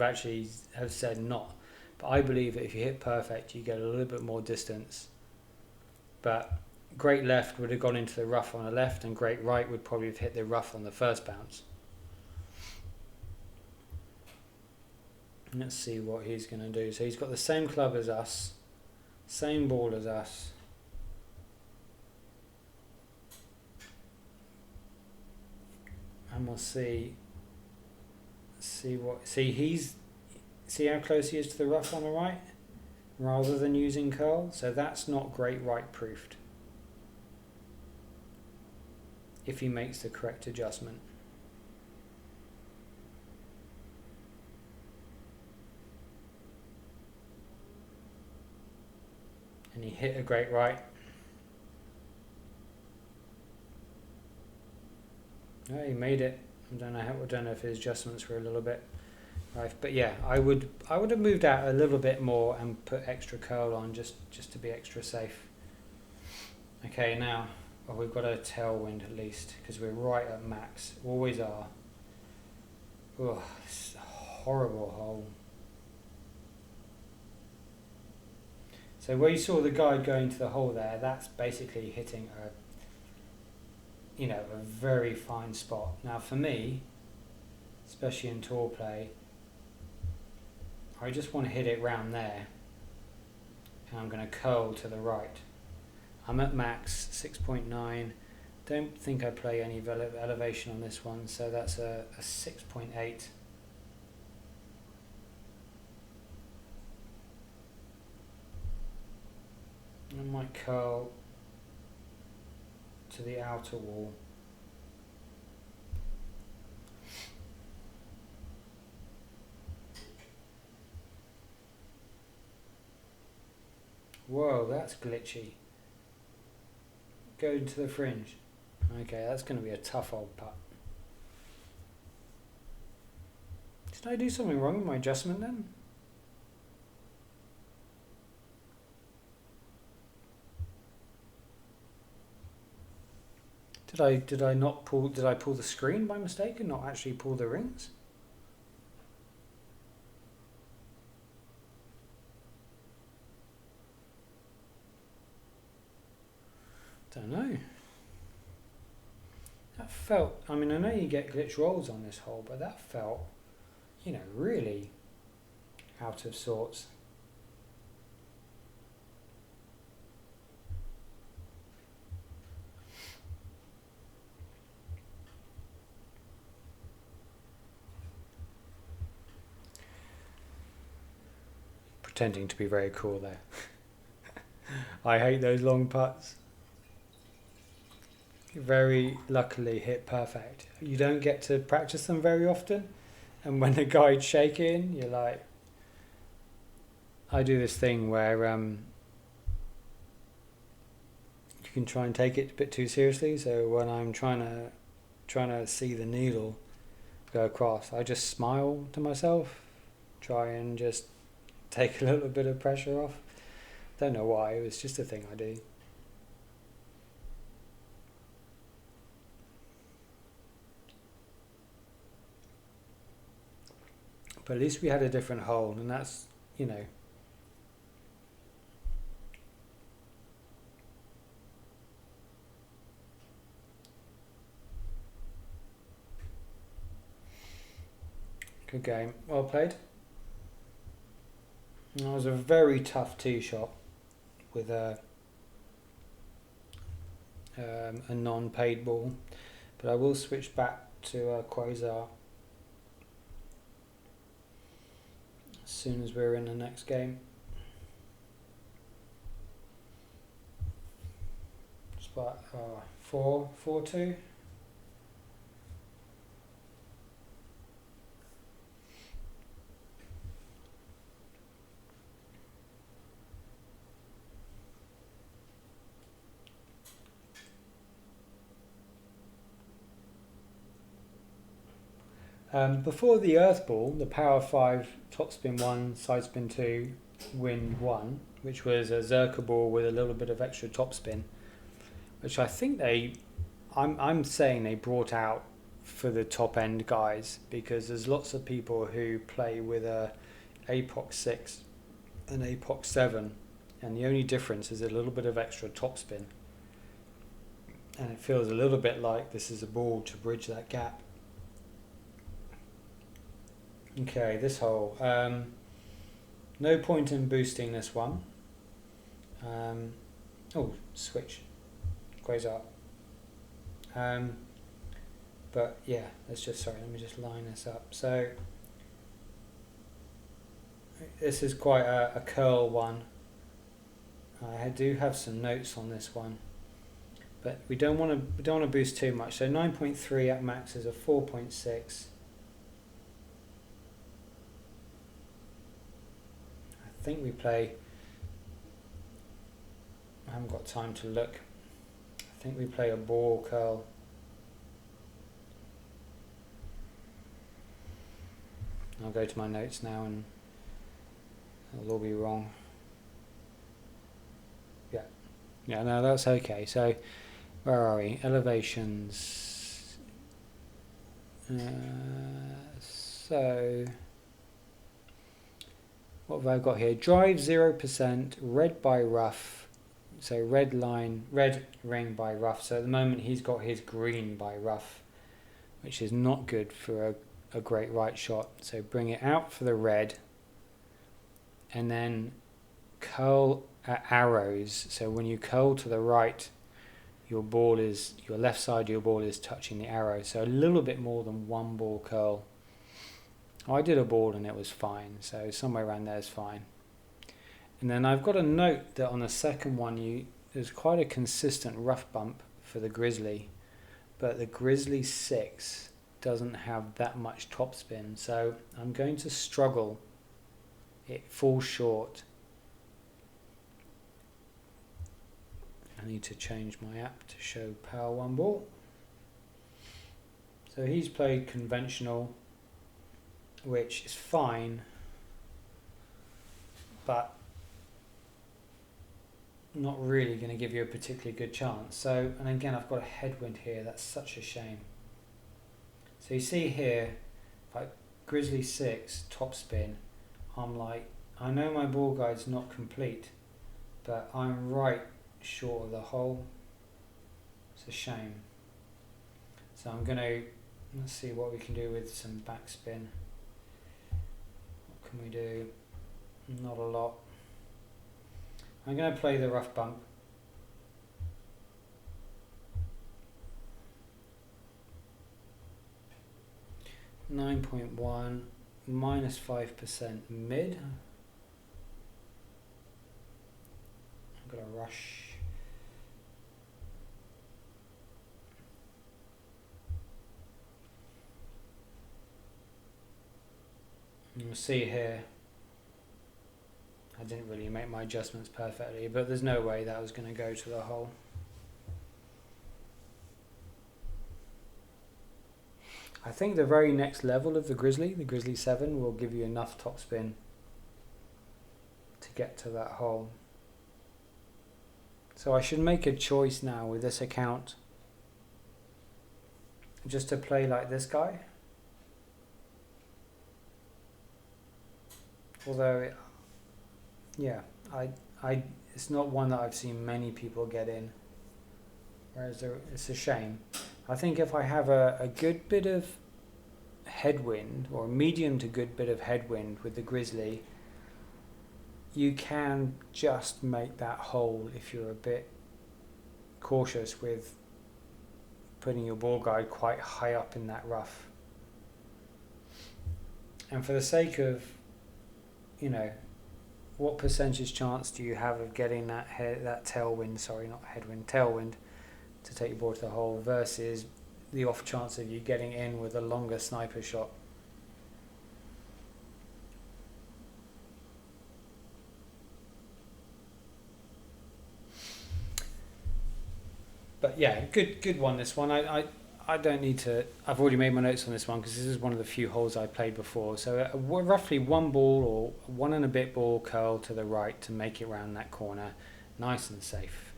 have said not, but I believe that if you hit perfect, you get a little bit more distance. But great left would have gone into the rough on the left, and great right would probably have hit the rough on the first bounce. Let's see what he's going to do. So he's got the same club as us, same ball as us. And we'll see how close he is to the rough on the right, rather than using curl. So that's not great right proofed if he makes the correct adjustment. And he hit a great right. Oh, he made it. I don't know if his adjustments were a little bit right, but yeah, I would have moved out a little bit more and put extra curl on just to be extra safe. Okay, now we've got a tailwind at least, because we're right at max. Always are. Oh, it's a horrible hole. So where you saw the guide going to the hole there, that's basically hitting a very fine spot. Now for me, especially in tour play, I just want to hit it round there, and I'm going to curl to the right. I'm at max 6.9. Don't think I play any elevation on this one, so that's a 6.8. I might curl to the outer wall. Whoa, that's glitchy. Go to the fringe. Okay, that's going to be a tough old putt. Did I do something wrong with my adjustment then? Did I pull the screen by mistake and not actually pull the rings? Don't know. That felt, I mean, I know you get glitch rolls on this hole, but that felt, really out of sorts. Pretending to be very cool there. I hate those long putts. Very luckily hit perfect. You don't get to practice them very often, and when the guide's shaking, you're like, I do this thing where you can try and take it a bit too seriously. So when I'm trying to see the needle go across, I just smile to myself, try and just take a little bit of pressure off. Don't know why, it was just a thing I do. But at least we had a different hole, and that's, you know. Good game. Well played. That was a very tough tee shot with a non-paid ball. But I will switch back to Quasar as soon as we're in the next game. Spot 4-4-2. Before the Earth Ball, the Power 5, Topspin 1, Sidespin 2, Wind 1, which was a Zerka ball with a little bit of extra topspin, which I think I'm saying they brought out for the top end guys, because there's lots of people who play with a APOC 6 and APOC 7, and the only difference is a little bit of extra topspin. And it feels a little bit like this is a ball to bridge that gap. Okay, this hole. No point in boosting this one. Switch. Quasar. But yeah, let me just line this up. So this is quite a curl one. I do have some notes on this one, but we don't want to boost too much. So 9.3 at max is a 4.6. I think we play, I haven't got time to look, I think we play a ball curl. I'll go to my notes now and it'll all be wrong. Yeah, no, that's okay. So where are we? Elevations. So what have I got here? Drive 0%, red by rough. So red ring by rough. So at the moment he's got his green by rough, which is not good for a great right shot. So bring it out for the red, and then curl at arrows. So when you curl to the right, your left side of your ball is touching the arrow. So a little bit more than one ball curl. I did a ball and it was fine, so somewhere around there is fine. And then I've got a note that on the second one there's quite a consistent rough bump for the Grizzly, but the Grizzly 6 doesn't have that much topspin, so I'm going to struggle. It falls short. I need to change my app to show Power 1 ball. So he's played conventional, which is fine, but not really going to give you a particularly good chance. So, and again, I've got a headwind here. That's such a shame. So you see here, like Grizzly 6 topspin, I'm like, I know my ball guide's not complete, but I'm right short of the hole. It's a shame. So I'm going to, let's see what we can do with some backspin. What can we do? Not a lot. I'm going to play the rough bump. -9.1, -5% mid. I'm going to rush. You'll see here, I didn't really make my adjustments perfectly, but there's no way that was going to go to the hole. I think the very next level of the Grizzly 7, will give you enough topspin to get to that hole. So I should make a choice now with this account, just to play like this guy. Although, yeah, I, it's not one that I've seen many people get in. Whereas it's a shame. I think if I have a good bit of headwind, or a medium to good bit of headwind with the grizzly, you can just make that hole if you're a bit cautious with putting your ball guide quite high up in that rough. And for the sake of, you know, what percentage chance do you have of getting that tailwind, sorry, not headwind, tailwind, to take your ball to the hole versus the off chance of you getting in with a longer sniper shot? But yeah, good one, this one. I don't need to, I've already made my notes on this one because this is one of the few holes I played before. So roughly one ball or one and a bit ball curl to the right to make it round that corner, nice and safe.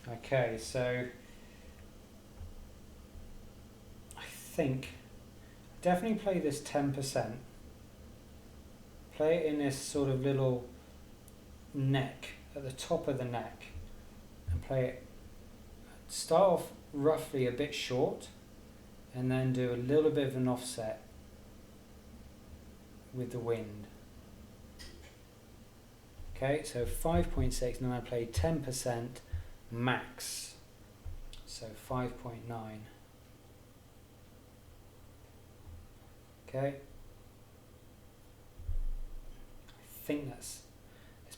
Okay, so I think definitely play this 10%. Play it in this sort of little neck, at the top of the neck, and play it. Start off roughly a bit short and then do a little bit of an offset with the wind. Okay, so 5.6, and then I play 10% max, so 5.9. Okay, I think it's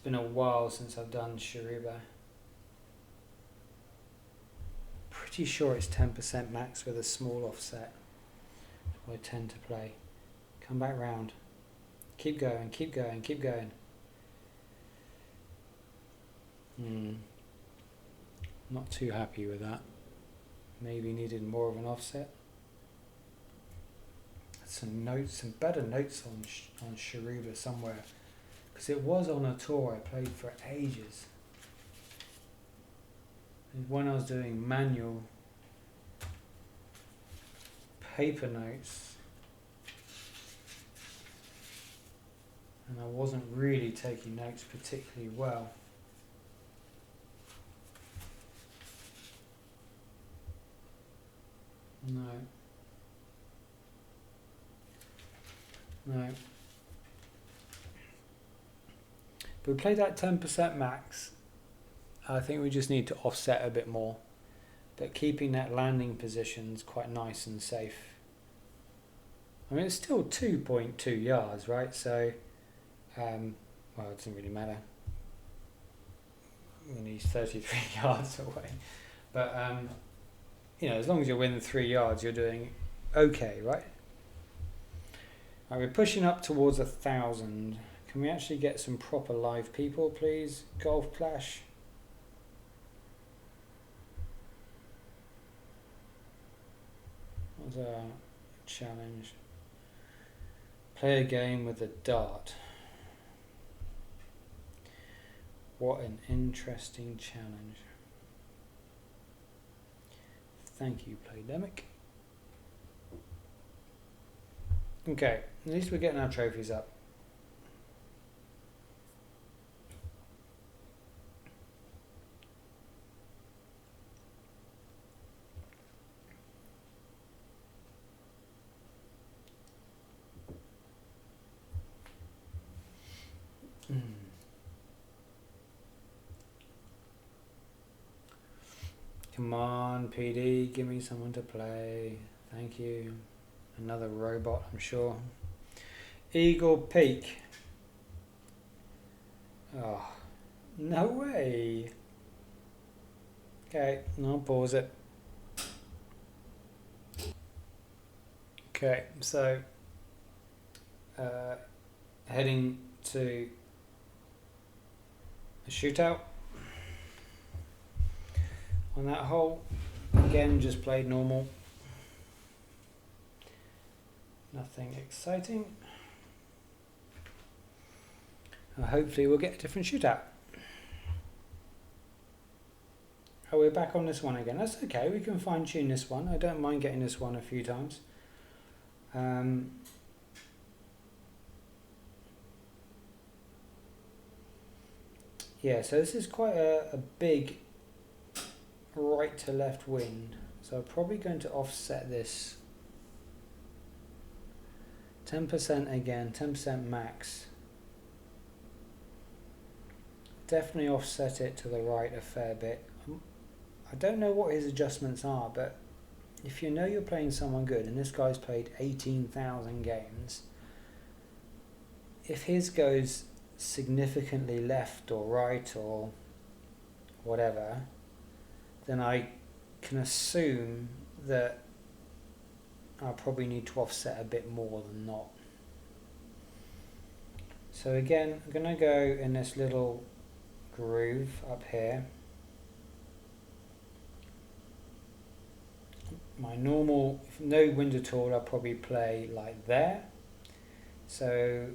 been a while since I've done Sharuba. Pretty sure it's 10% max with a small offset. I tend to play. Come back round. Keep going, keep going, keep going. Not too happy with that. Maybe needed more of an offset. Some notes, some better notes on Sharuba somewhere, because it was on a tour I played for ages. And when I was doing manual paper notes, and I wasn't really taking notes particularly well. No. But we played that 10% max. I think we just need to offset a bit more, but keeping that landing position's quite nice and safe. I mean, it's still 2.2 yards, right? So, well, it doesn't really matter when he's 33 yards away. But, you know, as long as you're within 3 yards, you're doing okay, right? Right, we're pushing up towards 1,000. Can we actually get some proper live people, please? Golf Clash. What's our challenge? Play a game with a dart. What an interesting challenge. Thank you, Playdemic. Okay, at least we're getting our trophies up. Come on, PD, give me someone to play. Thank you. Another robot, I'm sure. Eagle Peak. Oh, no way. Okay, I'll pause it. Okay, so heading to a shootout on that hole. Again, just played normal. Nothing exciting. Hopefully we'll get a different shootout. Oh, we're back on this one again. That's okay, we can fine tune this one. I don't mind getting this one a few times. Yeah, so this is quite a big right to left wind. So I'm probably going to offset this 10% again, 10% max. Definitely offset it to the right a fair bit. I don't know what his adjustments are, but if you know you're playing someone good, and this guy's played 18,000 games, if his goes significantly left or right or whatever, then I can assume that I'll probably need to offset a bit more than not. So again, I'm going to go in this little groove up here. My normal, if no wind at all, I'll probably play like there. So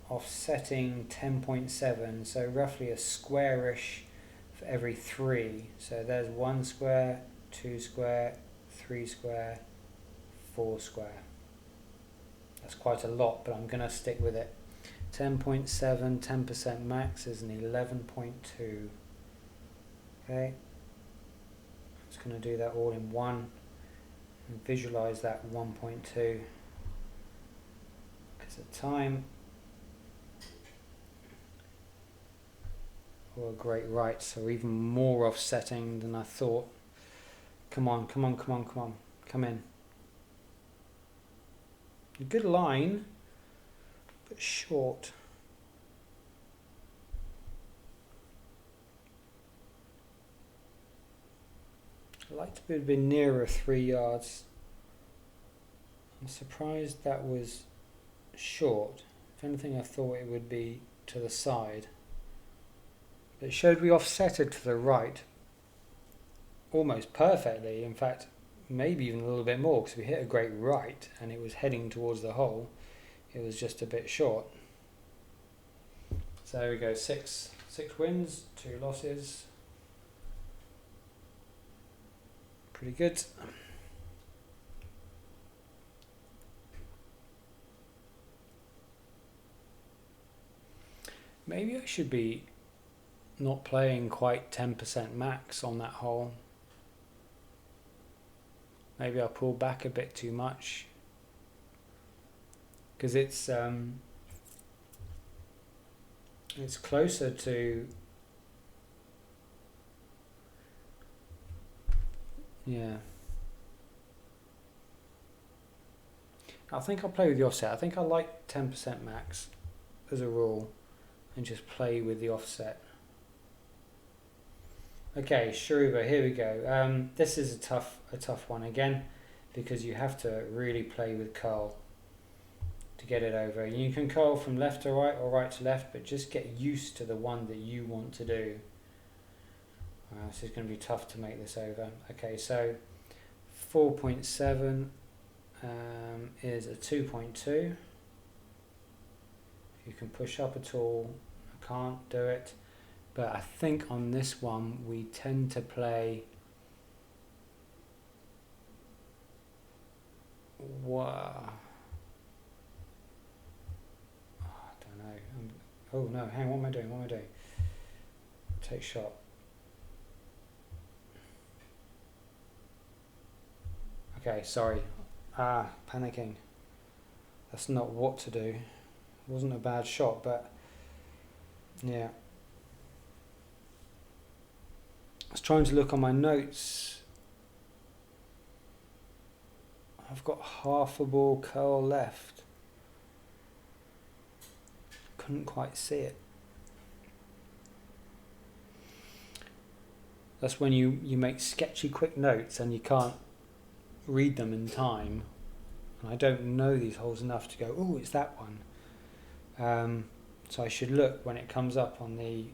offsetting 10.7, so roughly a squarish for every 3. So there's 1 square, 2 square, 3 square, 4 square. That's quite a lot, but I'm going to stick with it. 10.7, 10% max is an 11.2. Okay, just going to do that all in one and visualize that 1.2 because of time. Or great right, so even more offsetting than I thought. Come on, come on, come on, come on, come in. A good line, but short. I'd like to be nearer 3 yards. I'm surprised that was short. If anything, I thought it would be to the side. But it showed we offset it to the right almost perfectly. In fact, maybe even a little bit more, because we hit a great right and it was heading towards the hole. It was just a bit short. So there we go, six wins, 2 losses. Pretty good. Maybe I should be not playing quite 10% max on that hole. Maybe I'll pull back a bit too much, because it's closer to, yeah. I think I'll play with the offset. I think I like 10% max as a rule and just play with the offset. Okay, Sharuba, here we go. This is a tough one again, because you have to really play with curl to get it over. You can curl from left to right or right to left, but just get used to the one that you want to do. This is going to be tough to make this over. Okay, so 4.7 is a 2.2. If you can push up at all, I can't do it. But I think on this one we tend to play, wow, oh, I don't know. Oh no, hang on, what am I doing? Take shot. Okay, sorry. Panicking. That's not what to do. It wasn't a bad shot, but yeah. I was trying to look on my notes. I've got half a ball curl left. Couldn't quite see it. That's when you make sketchy quick notes and you can't read them in time. And I don't know these holes enough to go, oh, it's that one. So I should look when it comes up on the,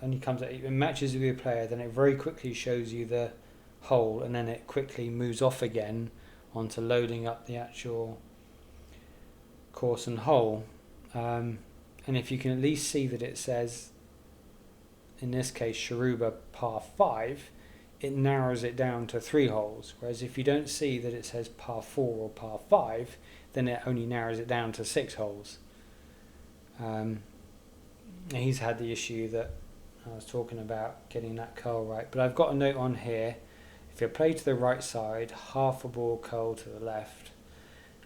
only comes up, it matches with your player, then it very quickly shows you the hole, and then it quickly moves off again onto loading up the actual course and hole. And if you can at least see that it says, in this case, Sharuba par 5, it narrows it down to 3 holes. Whereas if you don't see that it says par 4 or par 5, then it only narrows it down to 6 holes. He's had the issue that I was talking about, getting that curl right. But I've got a note on here. If you play to the right side, half a ball curl to the left.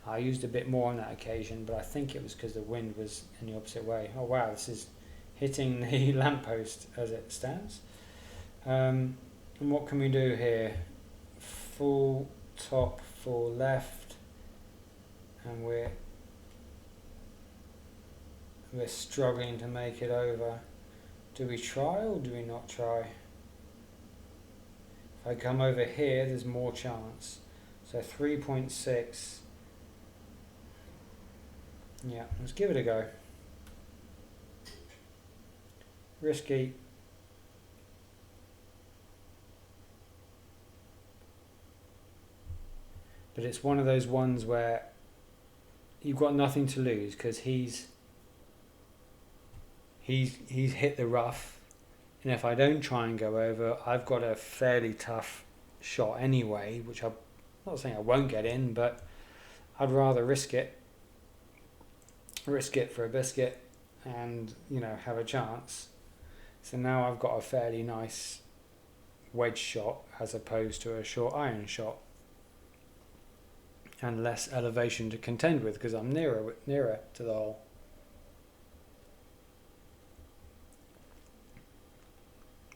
I used a bit more on that occasion, but I think it was because the wind was in the opposite way. Oh wow, this is hitting the lamppost as it stands. And what can we do here? Full top, full left, and we're struggling to make it over. Do we try or do we not try? If I come over here, there's more chance. So 3.6. Yeah, let's give it a go. Risky. But it's one of those ones where you've got nothing to lose, because he's hit the rough, and if I don't try and go over, I've got a fairly tough shot anyway, which I'm not saying I won't get in, but I'd rather risk it for a biscuit and, you know, have a chance. So now I've got a fairly nice wedge shot as opposed to a short iron shot, and less elevation to contend with because I'm nearer to the hole.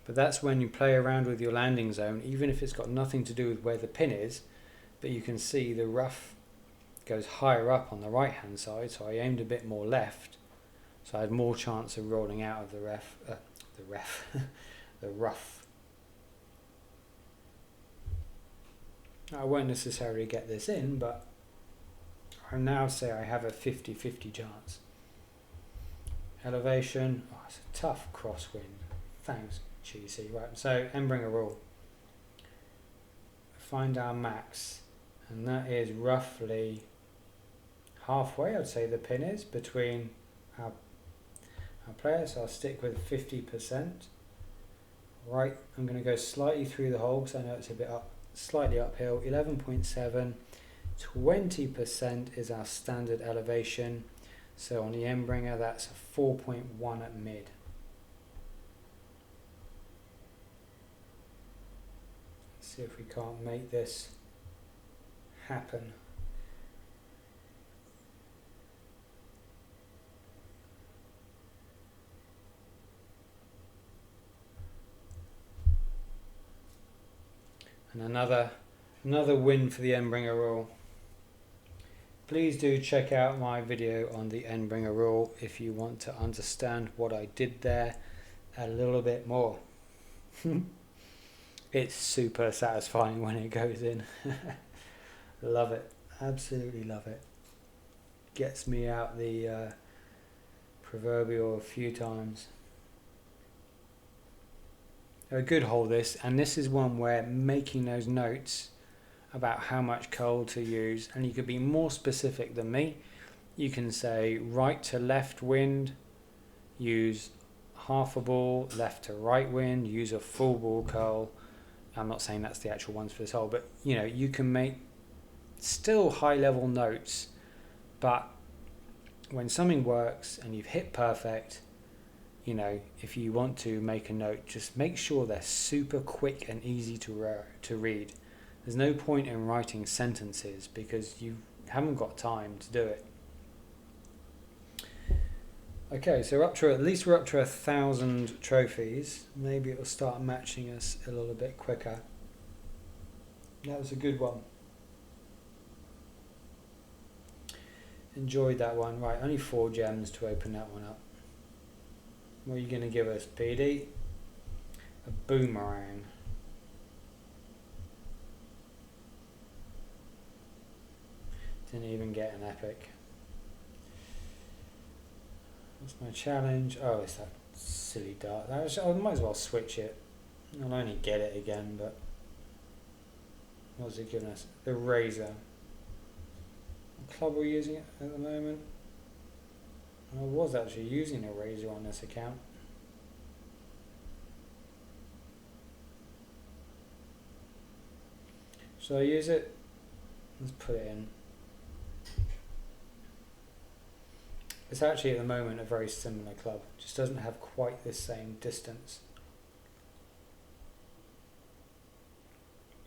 But that's when you play around with your landing zone, even if it's got nothing to do with where the pin is, but you can see the rough goes higher up on the right hand side, so I aimed a bit more left, so I had more chance of rolling out of the rough. I won't necessarily get this in, but I now say I have a 50-50 chance. Elevation, oh, it's a tough crosswind. Thanks, Cheesy. Right, so Embringer rule. Find our max, and that is roughly halfway, I'd say the pin is, between our players, so I'll stick with 50%. Right, I'm going to go slightly through the hole because I know it's a bit up, slightly uphill. 11.7, 20% is our standard elevation, so on the Embringer that's a 4.1 at mid. Let's see if we can't make this happen. And another win for the Embringer rule. Please do check out my video on the Embringer rule if you want to understand what I did there a little bit more. It's super satisfying when it goes in. Love it, absolutely love it. Gets me out the proverbial a few times. A good hole this, and this is one where making those notes about how much coal to use, and you could be more specific than me. You can say right to left wind, use half a ball, left to right wind, use a full ball coal. I'm not saying that's the actual ones for this hole, but you know, you can make still high level notes, but when something works and you've hit perfect, you know, if you want to make a note, just make sure they're super quick and easy to read. There's no point in writing sentences because you haven't got time to do it. Okay, so at least we're up to 1,000 trophies. Maybe it'll start matching us a little bit quicker. That was a good one. Enjoyed that one. Right, only 4 gems to open that one up. What are you going to give us, PD? A boomerang. Didn't even get an epic. What's my challenge? Oh, it's that silly dart. I might as well switch it. I'll only get it again, but what's it giving us? The razor. What club are we using it at the moment? I was actually using a razor on this account. Shall I use it? Let's put it in. It's actually at the moment a very similar club, just doesn't have quite the same distance.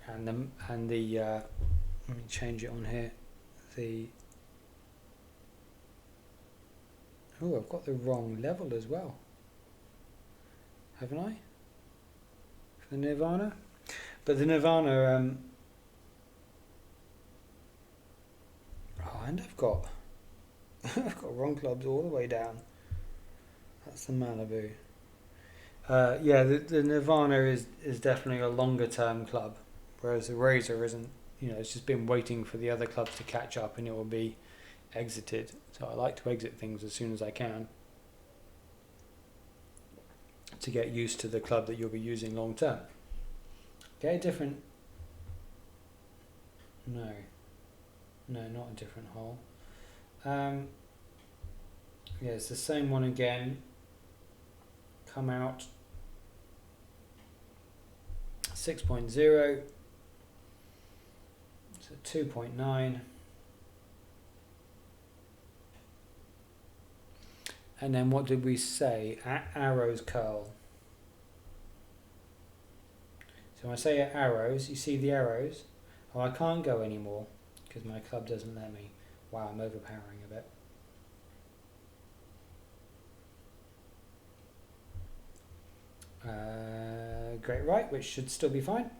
And the let me change it on here. I've got the wrong level as well, haven't I? For the Nirvana, but the Nirvana. And I've got I've got wrong clubs all the way down. That's the Malibu. Yeah, the Nirvana is definitely a longer term club, whereas the Razor isn't. It's just been waiting for the other clubs to catch up, and it will be exited. So I like to exit things as soon as I can to get used to the club that you'll be using long term. Okay, different. No, not a different hole. Yeah, it's the same one again. Come out 6.0. So 2.9. And then what did we say? At arrows curl. So when I say at arrows, you see the arrows. Oh, I can't go anymore because my club doesn't let me. Wow, I'm overpowering a bit. Great right, which should still be fine.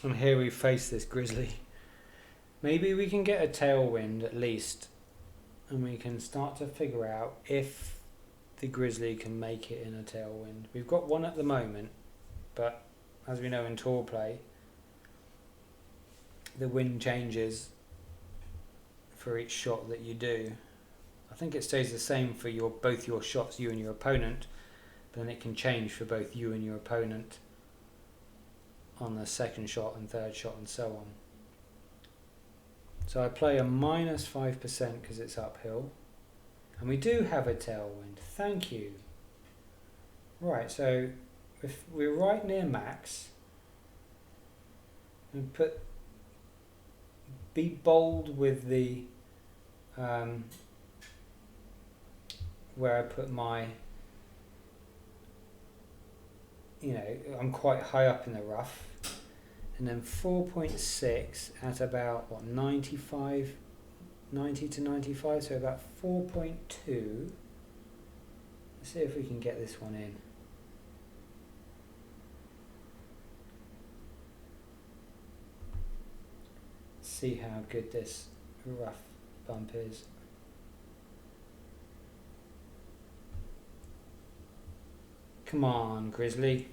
And here we face this grizzly. Maybe we can get a tailwind at least, and we can start to figure out if the grizzly can make it in a tailwind. We've got one at the moment, but as we know in tour play, the wind changes for each shot that you do. I think it stays the same for both your shots, you and your opponent, but then it can change for both you and your opponent on the second shot and third shot and so on. So I play a -5% because it's uphill, and we do have a tailwind. Thank you. Right, so if we're right near max, and be bold with the where I put my, I'm quite high up in the rough, and then 4.6 at about 90 to 95, so about 4.2. Let's see if we can get this one in. See how good this rough bump is. Come on, Grizzly.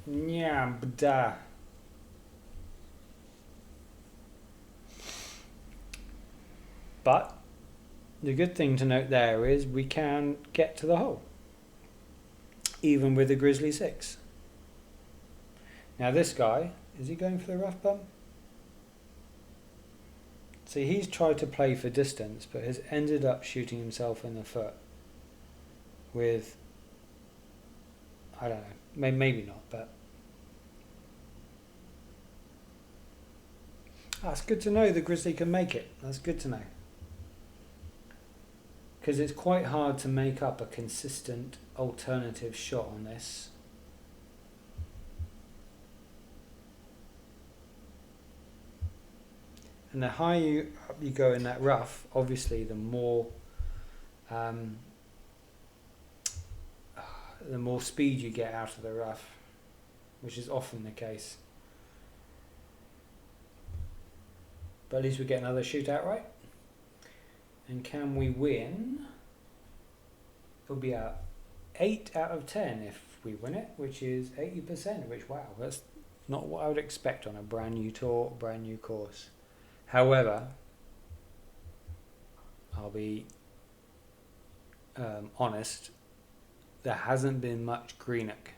Nyabda. But the good thing to note there is we can get to the hole, even with the Grizzly 6. Now this guy, is he going for the rough bump? See, he's tried to play for distance, but has ended up shooting himself in the foot with, I don't know, maybe not, but that's good to know the Grizzly can make it. That's good to know. Because it's quite hard to make up a consistent alternative shot on this. And the higher you go in that rough, obviously the more speed you get out of the rough, which is often the case. But at least we get another shootout right. And can we win? It'll be a 8 out of 10 if we win it, which is 80%, which, wow, that's not what I would expect on a brand new tour, brand new course. However, I'll be honest, there hasn't been much Greenock,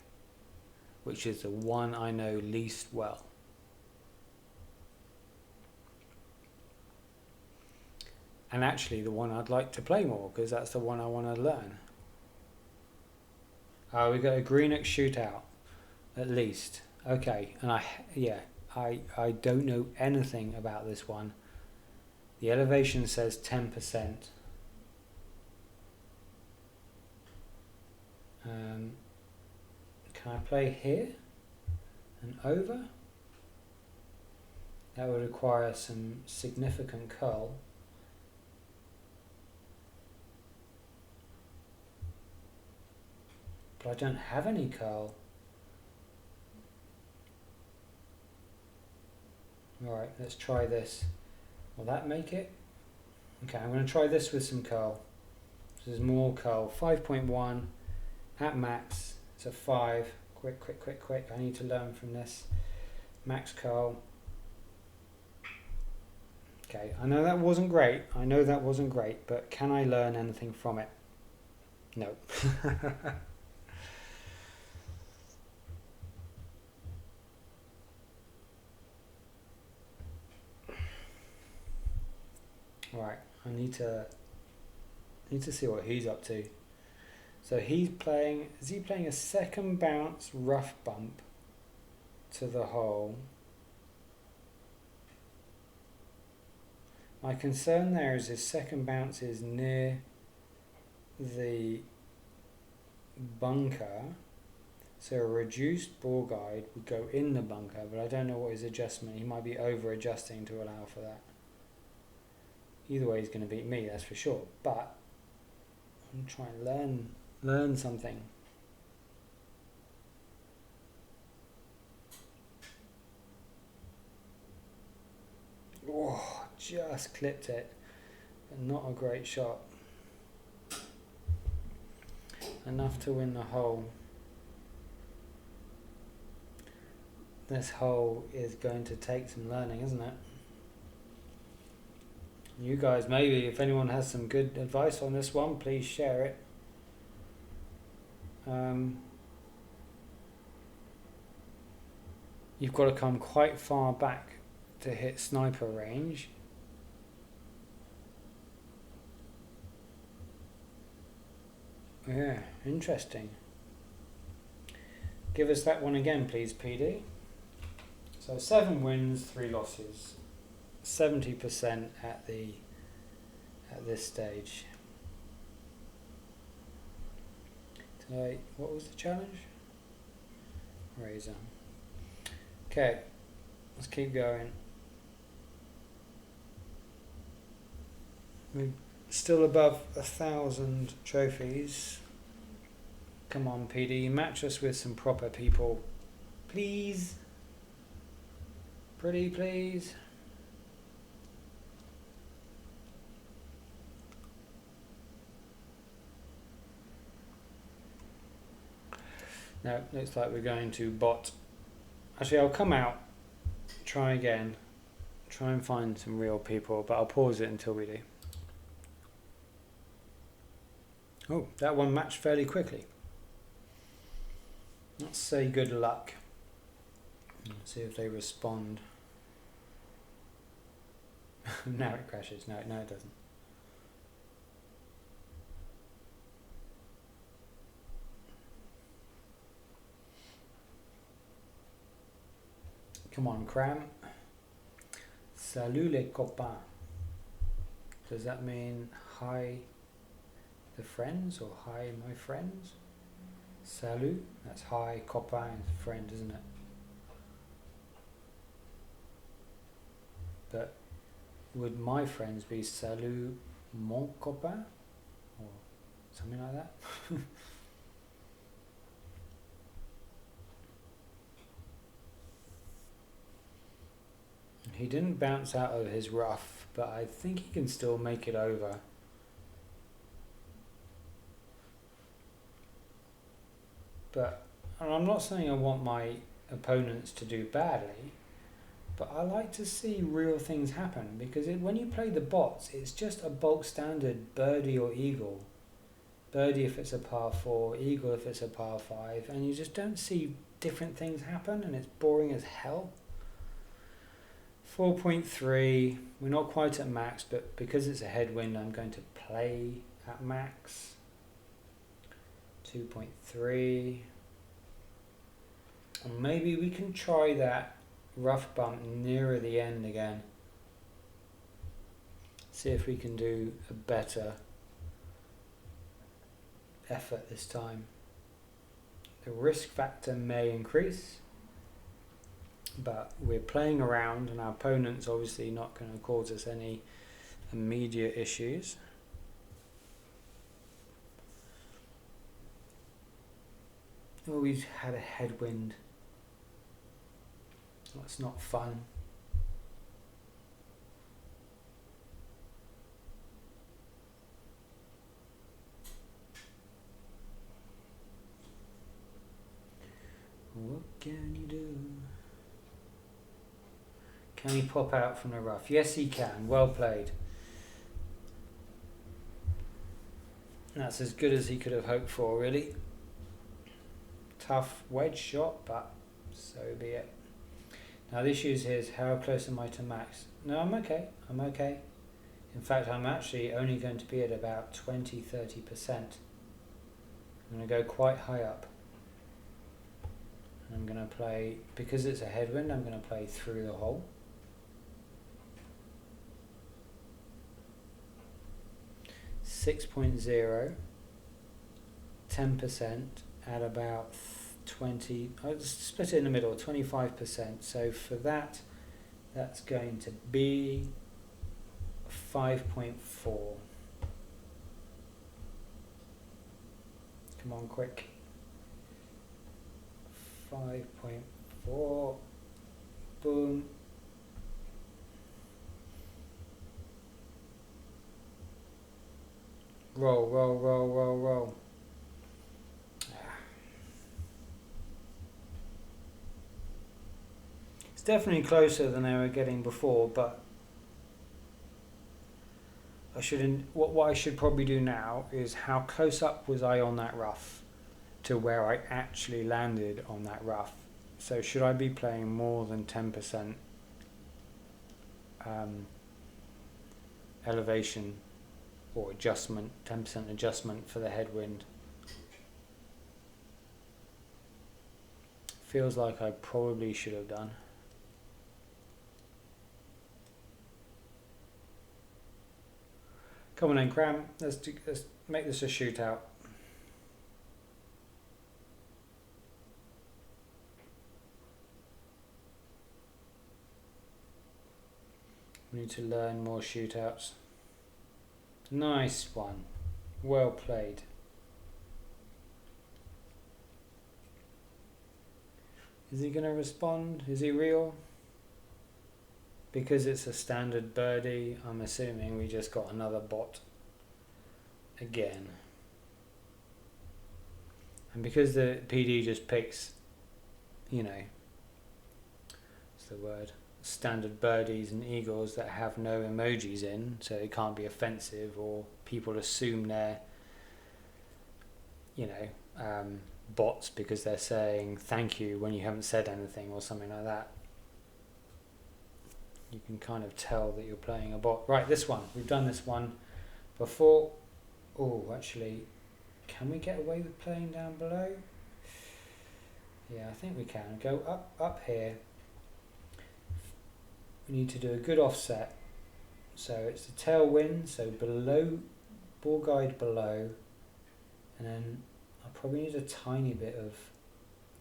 which is the one I know least well. and actually the one I'd like to play more because that's the one I want to learn. We got a Greenock shootout, at least. Okay, and I don't know anything about this one. The elevation says 10%. Can I play here and over? That would require some significant curl. But I don't have any curl. Alright, let's try this. Will that make it? Okay, I'm going to try this with some curl. This is more curl. 5.1 at max. It's a 5. Quick. I need to learn from this. Max curl. Okay, I know that wasn't great. But can I learn anything from it? No. Right, I need to see what he's up to. So is he playing a second bounce rough bump to the hole? My concern there is his second bounce is near the bunker, so a reduced ball guide would go in the bunker, but I don't know what his adjustment, he might be over adjusting to allow for that. Either way he's going to beat me, that's for sure, but I'm trying to learn something. Oh, just clipped it, but not a great shot. Enough to win the hole. This hole is going to take some learning, isn't it? You guys, maybe if anyone has some good advice on this one, please share it. You've got to come quite far back to hit sniper range. Yeah, interesting. Give us that one again, please, PD. So 7 wins, 3 losses. 70% at this stage. What was the challenge? Razor. Okay, let's keep going. We're still above 1,000 trophies. Come on, PD, match us with some proper people, please. Pretty please. No, looks like we're going to bot. Actually, I'll come out, try again, try and find some real people, but I'll pause it until we do. Oh, that one matched fairly quickly. Let's say good luck. Let's see if they respond. Now it crashes. No, it doesn't. Come on, Cram. Salut les copains. Does that mean hi the friends or hi my friends? Salut, that's hi, copain, friend, isn't it? But would my friends be salut mon copain? Or something like that? He didn't bounce out of his rough, but I think he can still make it over. But, and I'm not saying I want my opponents to do badly, but I like to see real things happen, because when you play the bots, it's just a bulk standard birdie or eagle. Birdie if it's a par 4, eagle if it's a par 5, and you just don't see different things happen, and it's boring as hell. 4.3, we're not quite at max, but because it's a headwind, I'm going to play at max. 2.3. And maybe we can try that rough bump nearer the end again. See if we can do a better effort this time. The risk factor may increase, but we're playing around and our opponent's obviously not going to cause us any immediate issues. Oh, we've had a headwind. That's not fun. What can you do? Can he pop out from the rough? Yes, he can. Well played. That's as good as he could have hoped for, really. Tough wedge shot, but so be it. Now the issue is how close am I to max? No, I'm okay. I'm okay. In fact, I'm actually only going to be at about 20-30%. I'm going to go quite high up. I'm going to play, because it's a headwind, I'm going to play through the hole. .0, 10% at about 20, I'll just split it in the middle, 25%. So for that, that's going to be 5.4. Come on, quick. 5.4. Boom. Roll, roll, roll, roll, roll. It's definitely closer than they were getting before, but I shouldn't. What I should probably do now is how close up was I on that rough to where I actually landed on that rough. So should I be playing more than 10% elevation or adjustment, 10% adjustment for the headwind? Feels like I probably should have done. Come on then, Cram. Let's make this a shootout. We need to learn more shootouts. Nice one. Well played. Is he going to respond? Is he real? Because it's a standard birdie, I'm assuming we just got another bot again. And because the PD just picks, you know, what's the word? Standard birdies and eagles that have no emojis in, so it can't be offensive, or people assume they're, you know, bots because they're saying thank you when you haven't said anything or something like that. You can kind of tell that you're playing a bot. Right, this one. We've done this one before. Oh, actually, can we get away with playing down below? Yeah, I think we can. Go up here. We need to do a good offset. So it's the tailwind, so below, ball guide below, and then I probably need a tiny bit of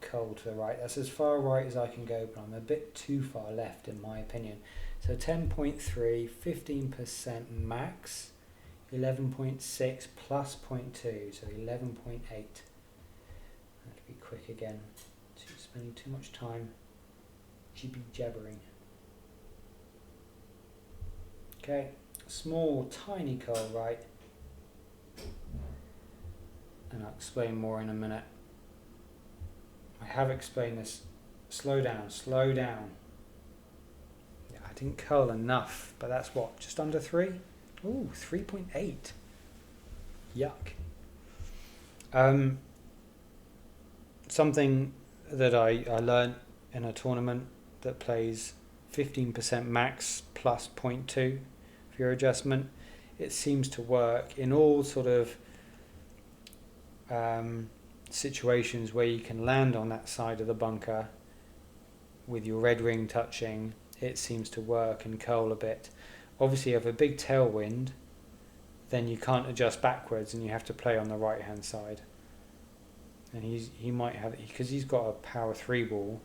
curl to the right. That's as far right as I can go, but I'm a bit too far left in my opinion. So 10.3, 15% max, 11.6 plus 0.2, so 11.8. I have to be quick again, spending too much time jibby jabbering. Okay, small, tiny curl right, and I'll explain more in a minute. I have explained this. Slow down, slow down. Yeah, I didn't curl enough, but that's what, just under 3? Ooh, 3.8. Yuck. Something that I learned in a tournament that plays 15% max plus 0.2 for your adjustment. It seems to work in all sort of situations where you can land on that side of the bunker with your red ring touching. It seems to work and curl a bit. Obviously, you have a big tailwind, then you can't adjust backwards and you have to play on the right hand side. And he might have, because he's got a power 3 ball,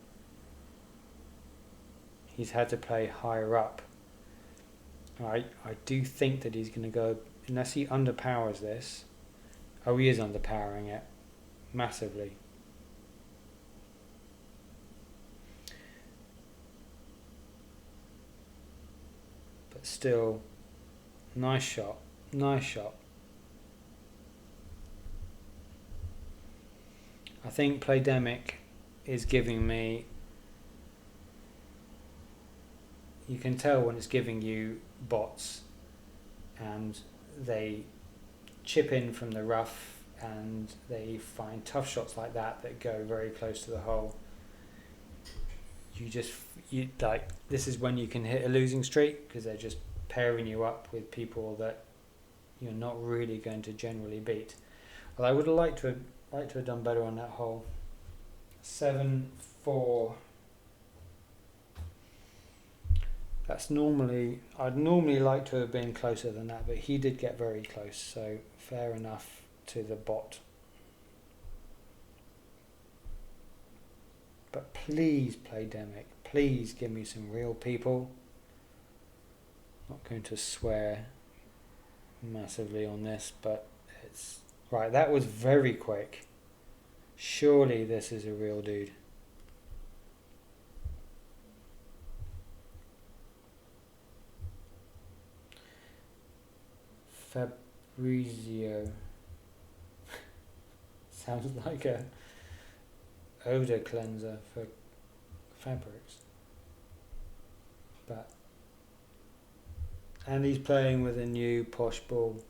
he's had to play higher up. I do think that he's going to go, unless he underpowers this. Oh, he is underpowering it massively. But still, nice shot, nice shot. I think Playdemic is giving me, you can tell when it's giving you bots and they chip in from the rough and they find tough shots like that go very close to the hole. You like, this is when you can hit a losing streak, because they're just pairing you up with people that you're not really going to generally beat. Well, I would have liked to have done better on that hole. 7-4. I'd normally like to have been closer than that, but he did get very close, so fair enough to the bot. But please, Playdemic, please give me some real people. Not going to swear massively on this, but it's right. That was very quick. Surely this is a real dude. Fabrizio. Sounds like a odor cleanser for fabrics. But and he's playing with a new posh ball.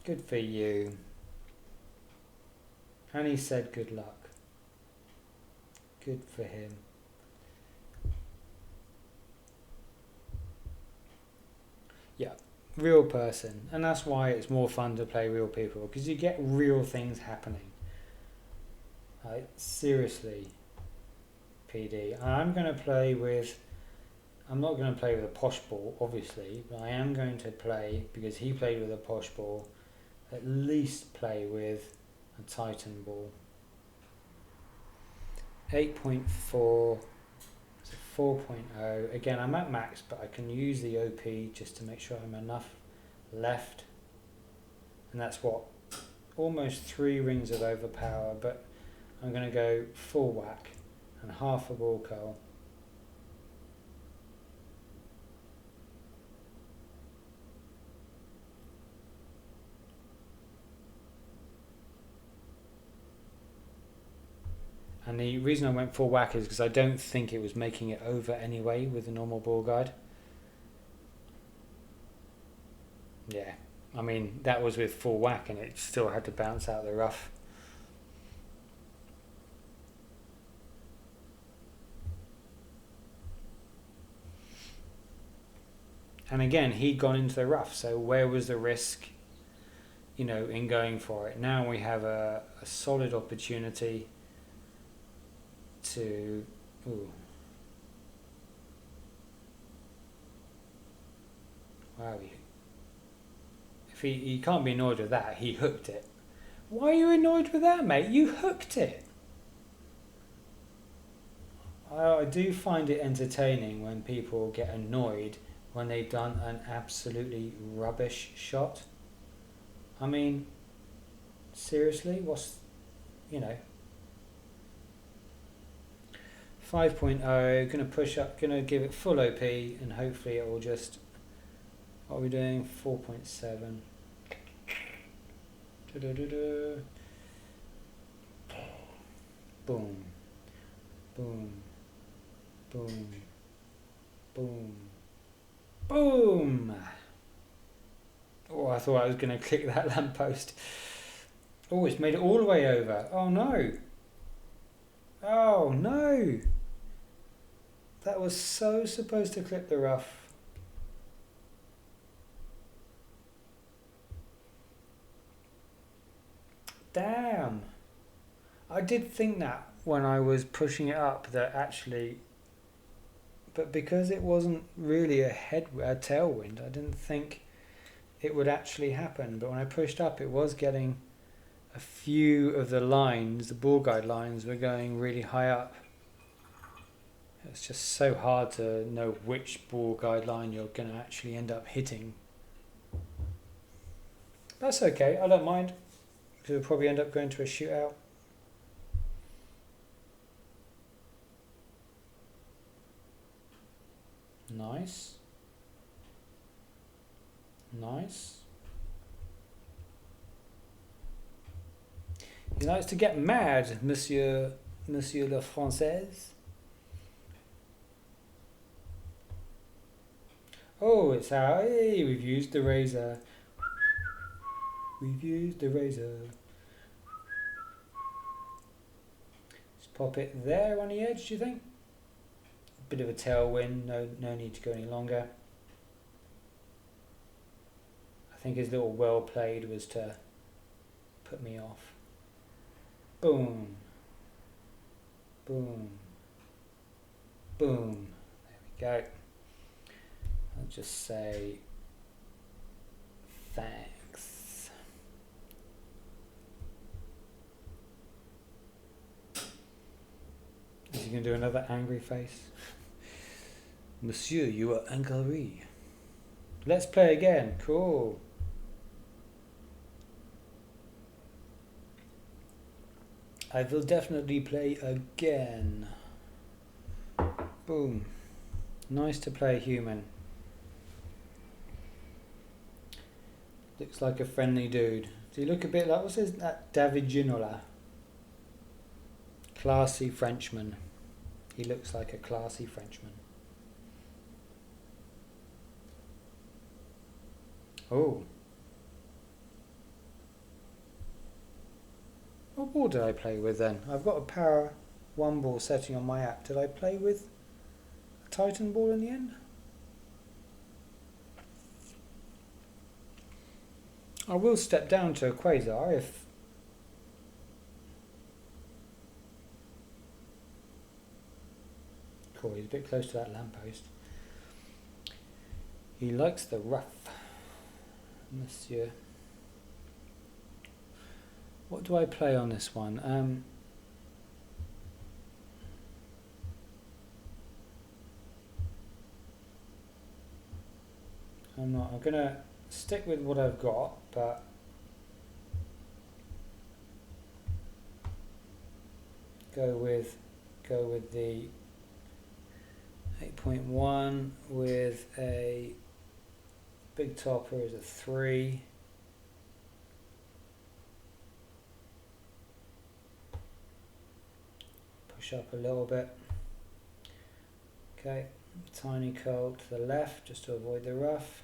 Good for you. And he said good luck. Good for him. Yeah, real person. And that's why it's more fun to play real people, because you get real things happening. Like, seriously, PD. I'm not going to play with a posh ball, obviously, but I am going to play, because he played with a posh ball, at least play with a Titan ball. 8.4, so 4.0. Again, I'm at max, but I can use the OP just to make sure I'm enough left. And that's what? Almost 3 rings of overpower, but I'm going to go full whack and half a ball curl. And the reason I went full whack is because I don't think it was making it over anyway with the normal ball guide. Yeah, I mean, that was with full whack and it still had to bounce out the rough. And again, he'd gone into the rough, so where was the risk, in going for it? Now we have a solid opportunity to... Ooh. Wow, if he can't be annoyed with that, he hooked it. Why are you annoyed with that, mate? You hooked it. I do find it entertaining when people get annoyed when they've done an absolutely rubbish shot. I mean, seriously, what's, 5.0, gonna push up, gonna give it full OP, and hopefully it will just, what are we doing, 4.7. Boom, boom, boom, boom, boom. Oh, I thought I was going to click that lamppost. Oh, it's made it all the way over. Oh no. Oh no. That was so supposed to clip the rough. Damn. I did think that when I was pushing it up, that actually, but because it wasn't really a tailwind, I didn't think it would actually happen. But when I pushed up, it was getting a few of the lines, the ball guide lines, were going really high up. It's just so hard to know which ball guide line you're going to actually end up hitting. That's okay, I don't mind, because we'll probably end up going to a shootout. Nice. Nice. He likes to get mad, Monsieur le Français. Oh, it's how, hey, we've used the razor. We've used the razor. Just pop it there on the edge, do you think? Bit of a tailwind, no need to go any longer. I think his little well played was to put me off. Boom. Boom. Boom. There we go. I'll just say thanks. Is he going to do another angry face? Monsieur, you are angry. Let's play again. Cool. I will definitely play again. Boom. Nice to play human. Looks like a friendly dude. Does he look a bit like, what's his, that David Ginola? Classy Frenchman. He looks like a classy Frenchman. Oh. What ball did I play with then? I've got a power 1 ball setting on my app. Did I play with a Titan ball in the end? I will step down to a Quasar if... Cool, he's a bit close to that lamppost. He likes the rough, Monsieur. What do I play on this one? I'm gonna stick with what I've got, but go with the 8.1 with a big topper as a 3. Push up a little bit. Okay, tiny curl to the left just to avoid the rough.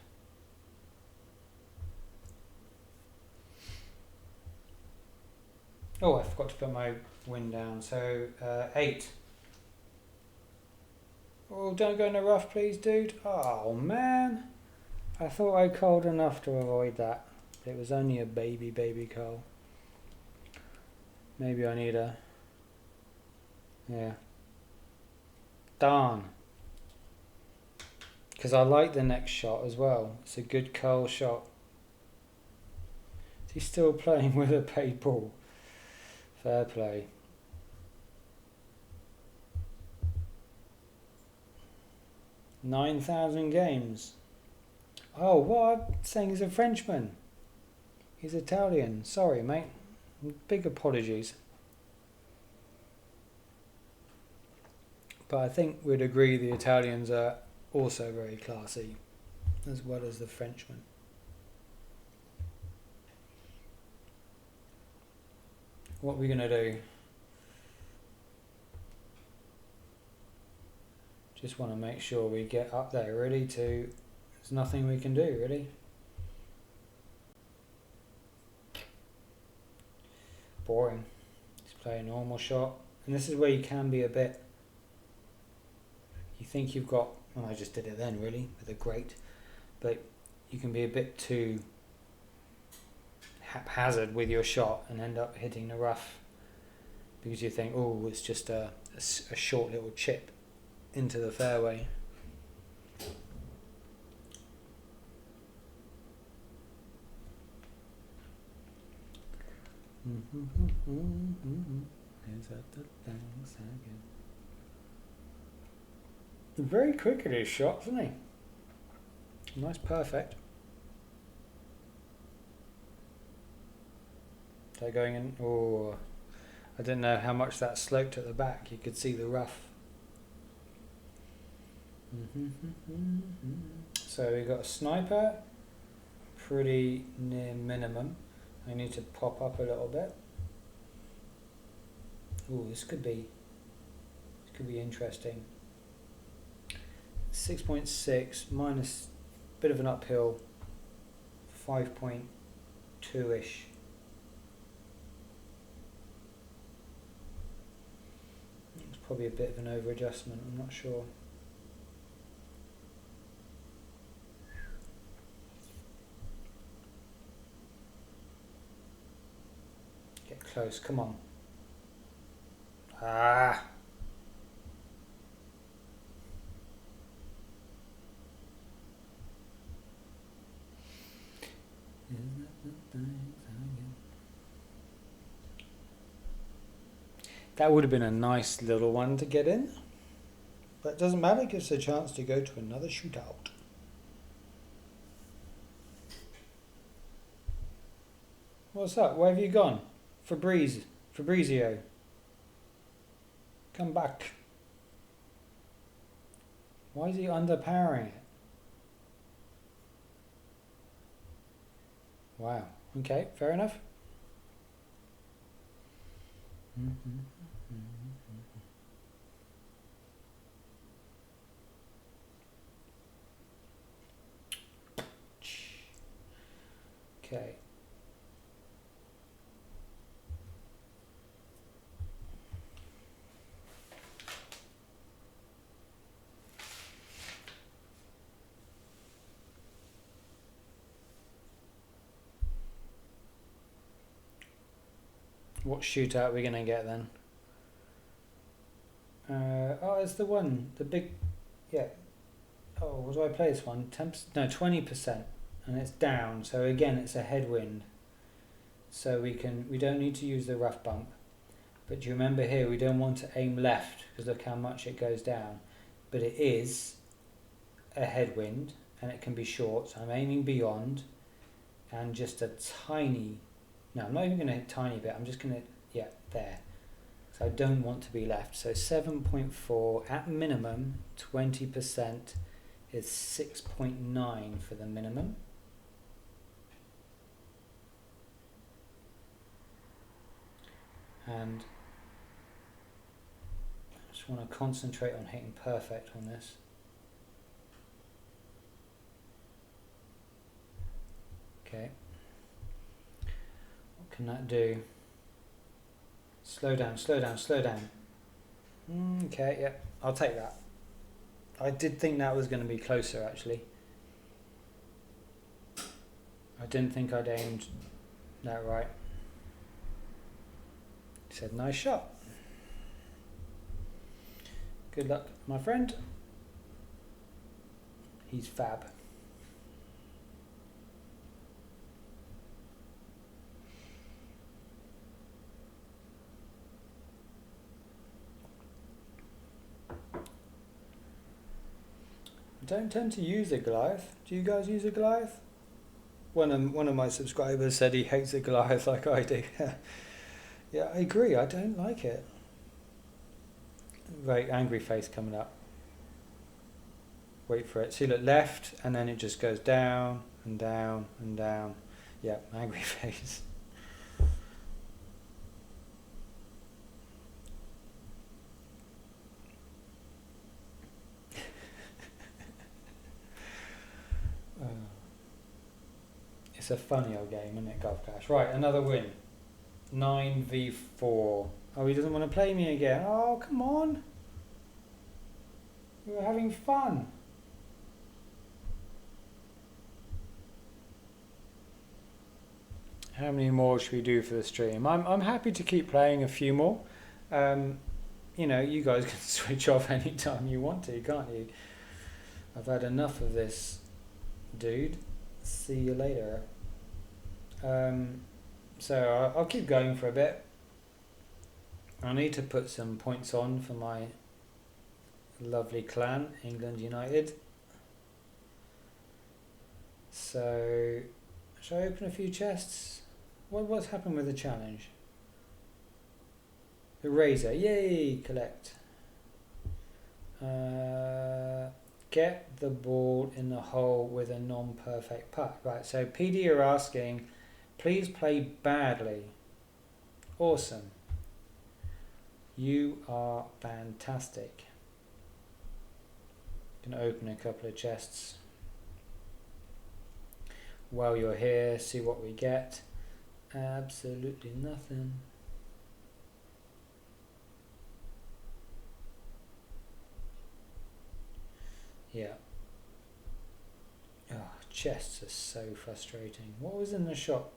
Oh, I forgot to put my wind down, so 8. Oh, don't go in the rough, please, dude. Oh, man. I thought I curled enough to avoid that. It was only a baby curl. Maybe I need a... Yeah. Darn. Because I like the next shot as well. It's a good curl shot. He's still playing with a paid ball. Fair play. $9,000 games. Oh, what? I'm saying he's a Frenchman. He's Italian. Sorry, mate. Big apologies. But I think we'd agree the Italians are also very classy, as well as the Frenchmen. What are we going to do? Just want to make sure we get up there ready to... There's nothing we can do, really. Boring. Just play a normal shot. And this is where you can be a bit... you think you've got, well, I just did it then really with a grate, but you can be a bit too haphazard with your shot and end up hitting the rough because you think, oh, it's just a short little chip into the fairway. Very quick at his shot, isn't he? Nice, perfect. So going in, oh, I didn't know how much that sloped at the back. You could see the rough. So we got a sniper, pretty near minimum. I need to pop up a little bit. Ooh, this could be interesting. 6.6 minus a bit of an uphill, 5.2-ish. It's probably a bit of an over adjustment, I'm not sure. Get close, come on. Ah! That would have been a nice little one to get in, but it doesn't matter, it gives us a chance to go to another shootout. What's up? Where have you gone? Fabrizio. Come back. Why is he underpowering it? Wow. Okay, fair enough. Okay. What shootout are we going to get then? Oh, it's the one, the big, yeah. Oh, what do I play this one? 10%, no, 20%, and it's down. So again, it's a headwind. So we don't need to use the rough bump. But do you remember here, we don't want to aim left because look how much it goes down. But it is a headwind and it can be short. So I'm aiming beyond and just a tiny, no, I'm not even going to hit tiny bit. I'm just going to, yeah, there. So I don't want to be left. So 7.4 at minimum, 20% is 6.9 for the minimum. And I just want to concentrate on hitting perfect on this. Okay. What can that do? Slow down, slow down, slow down. Okay, yeah, I'll take that. I did think that was going to be closer actually. I didn't think I'd aimed that right. He said, nice shot. Good luck, my friend. He's fab. I don't tend to use a Goliath. Do you guys use a Goliath? One of my subscribers said he hates a Goliath like I do. Yeah, I agree. I don't like it. Very angry face coming up. Wait for it. See, look, left, and then it just goes down and down and down. Yeah, angry face. It's a funny old game, isn't it, Golf Clash? Right, another win. 9v4. Oh, he doesn't want to play me again. Oh, come on. We were having fun. How many more should we do for the stream? I'm happy to keep playing a few more. Um, you know, you guys can switch off anytime you want to, can't you? I've had enough of this, dude. See you later. So I'll keep going for a bit. I need to put some points on for my lovely clan, England United. So, shall I open a few chests? What's happened with the challenge? The razor, yay! Collect. Get the ball in the hole with a non-perfect putt. Right. So PD are asking, please play badly. Awesome. You are fantastic. Gonna open a couple of chests while you're here, see what we get. Absolutely nothing. Yeah. Oh, chests are so frustrating. What was in the shop?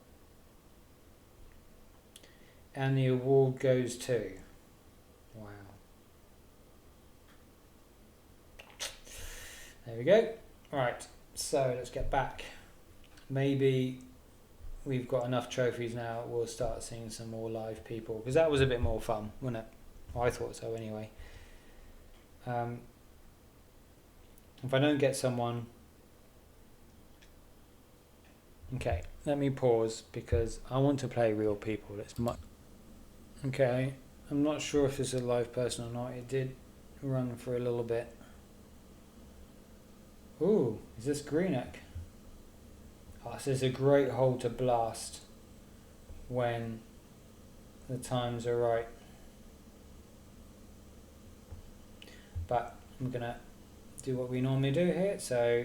And the award goes to. Wow. There we go. Right, so let's get back. Maybe we've got enough trophies now, we'll start seeing some more live people, because that was a bit more fun, wasn't it? Well, I thought so anyway. If I don't get someone... Okay, let me pause, because I want to play real people. It's much... Okay, I'm not sure if it's a live person or not. It did run for a little bit. Ooh, is this Greenock? Oh, this is a great hole to blast when the times are right. But I'm gonna do what we normally do here. So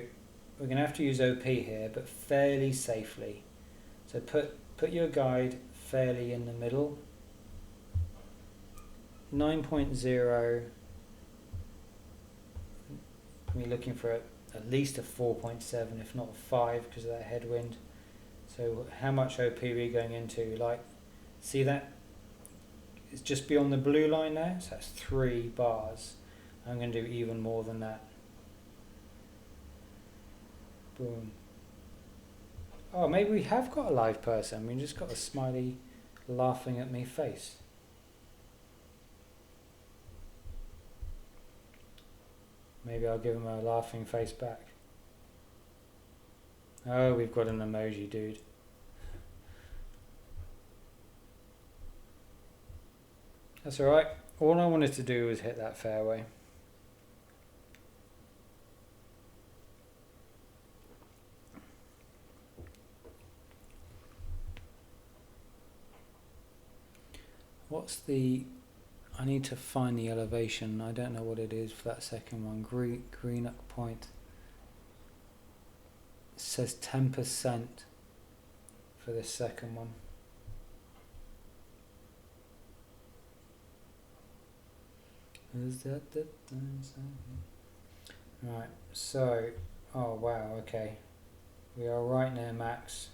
we're gonna have to use OP here, but fairly safely. So put your guide fairly in the middle. 9.0. We're looking for at least a 4.7, if not 5, because of that headwind. So how much OP are we going into? Like, see that? It's just beyond the blue line there, so that's 3 bars. I'm going to do even more than that. Boom. Oh, maybe we have got a live person. We just got a smiley laughing at me face. Maybe I'll give him a laughing face back. Oh, we've got an emoji, dude. That's alright. All I wanted to do was hit that fairway. What's the... I need to find the elevation. I don't know what it is for that second one. Greenock Point. It says 10% for the second one. Is that the right? So, oh wow, okay. We are right near max.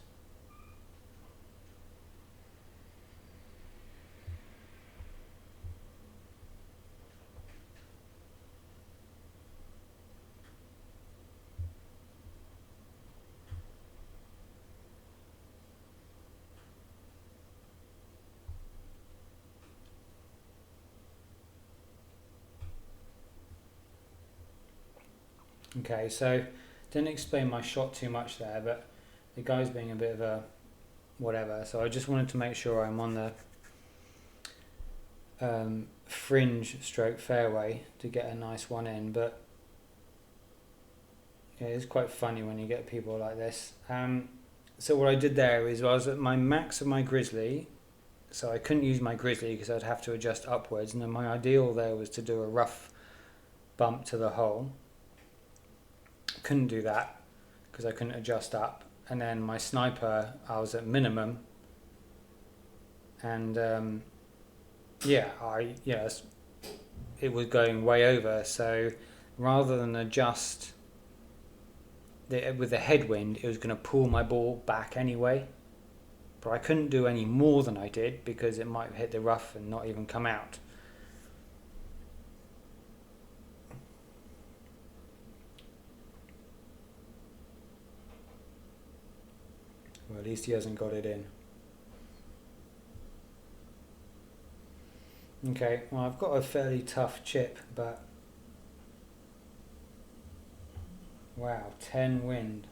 Okay, so didn't explain my shot too much there, but the guy's being a bit of a whatever, so I just wanted to make sure I'm on the fringe stroke fairway to get a nice one in, but yeah, it's quite funny when you get people like this. So what I did there is I was at my max of my grizzly, so I couldn't use my grizzly because I'd have to adjust upwards, and then my ideal there was to do a rough bump to the hole. Couldn't do that because I couldn't adjust up, and then my sniper I was at minimum, and it was going way over, so rather than adjust with the headwind, it was going to pull my ball back anyway. But I couldn't do any more than I did because it might hit the rough and not even come out. Well, at least he hasn't got it in. Okay, well, I've got a fairly tough chip, but wow, 10 wind.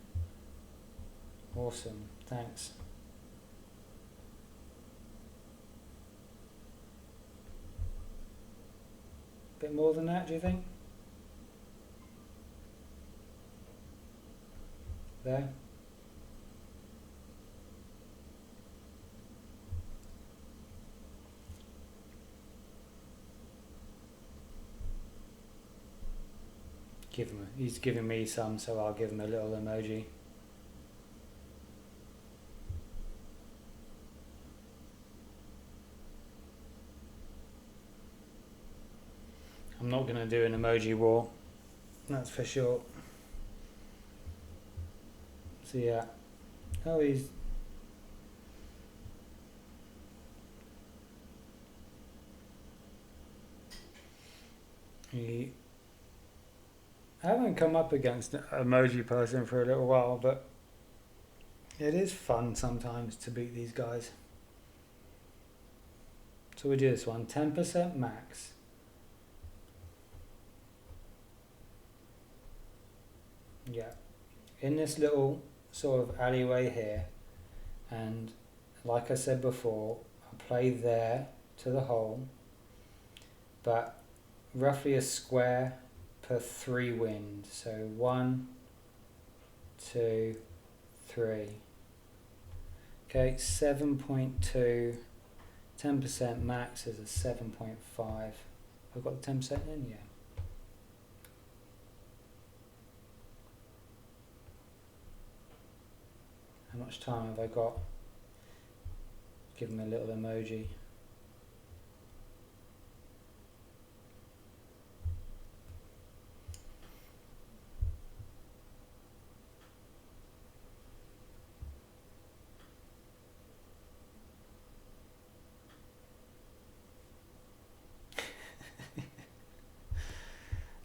Awesome, thanks. Bit more than that, do you think? There. He's giving me some, so I'll give him a little emoji. I'm not going to do an emoji war, that's for sure. So yeah. Oh, I haven't come up against an emoji person for a little while, but it is fun sometimes to beat these guys. So we do this one, 10% max. Yeah, in this little sort of alleyway here, and like I said before, I play there to the hole, but roughly a square per 3 wind. So 1, 2, 3. Okay, 7.2. 10% max is a 7.5. I've got the 10% in, yeah. How much time have I got? Give him a little emoji.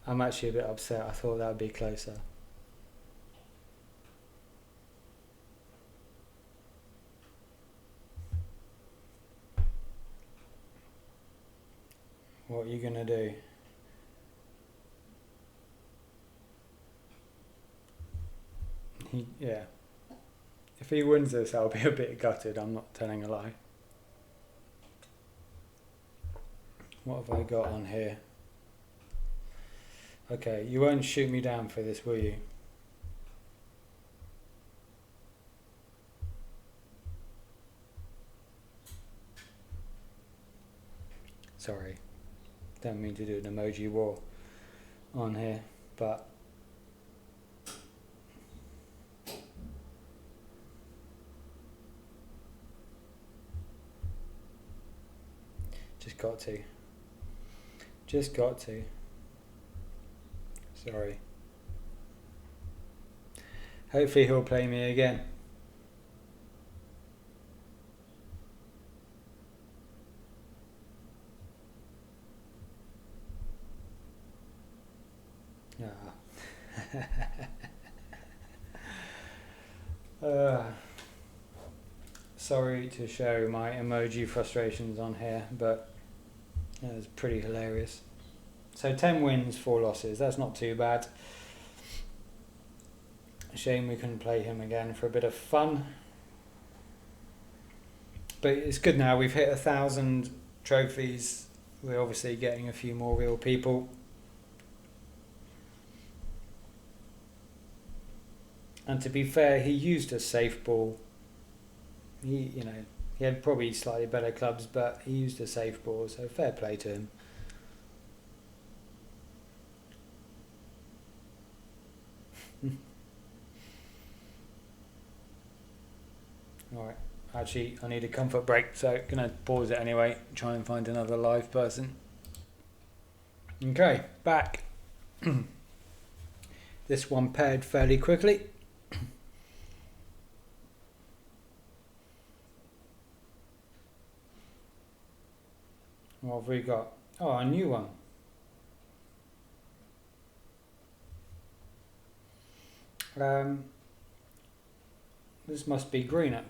I'm actually a bit upset. I thought that would be closer. What are you gonna do? Yeah. If he wins this, I'll be a bit gutted. I'm not telling a lie. What have I got on here? Okay, you won't shoot me down for this, will you? Sorry, don't mean to do an emoji war on here, but just got to. Sorry. Hopefully he'll play me again. Sorry to show my emoji frustrations on here, but it was pretty hilarious. So 10 wins, 4 losses. That's not too bad. Shame we couldn't play him again for a bit of fun. But it's good now. We've hit 1,000 trophies. We're obviously getting a few more real people. And to be fair, he used a safe ball. He had probably slightly better clubs, but he used a safe ball, so fair play to him. Alright, actually I need a comfort break, so gonna pause it anyway, try and find another live person. Okay, back. this one paired fairly quickly. What have we got? Oh, a new one. This must be Greenock.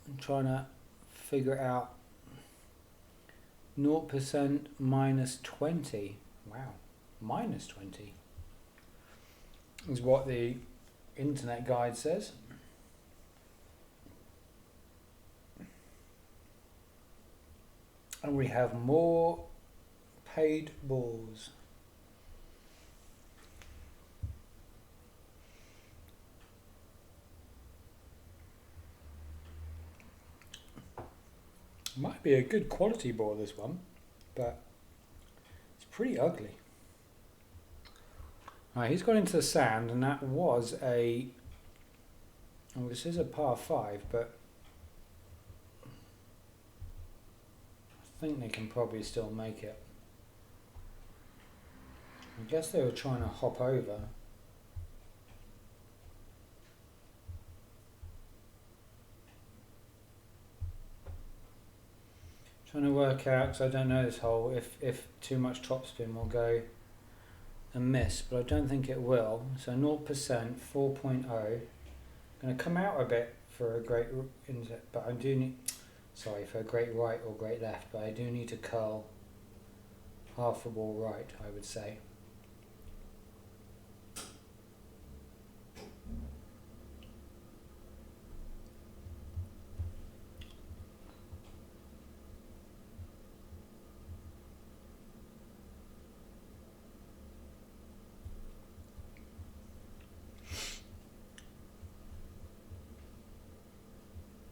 I'm trying to figure it out. 0% minus 20. Wow, minus 20 is what the internet guide says. And we have more paid balls. Might be a good quality ball, this one, but it's pretty ugly. Right, he's got into the sand, and that was a... Oh, this is a par 5, but I think they can probably still make it. I guess they were trying to hop over. Trying to work out, because I don't know this hole, if too much topspin will go and miss, but I don't think it will. So 0%, 4.0. Going to come out a bit for a great, but I do need, sorry, for a great right or great left, but I do need to curl half a ball right, I would say.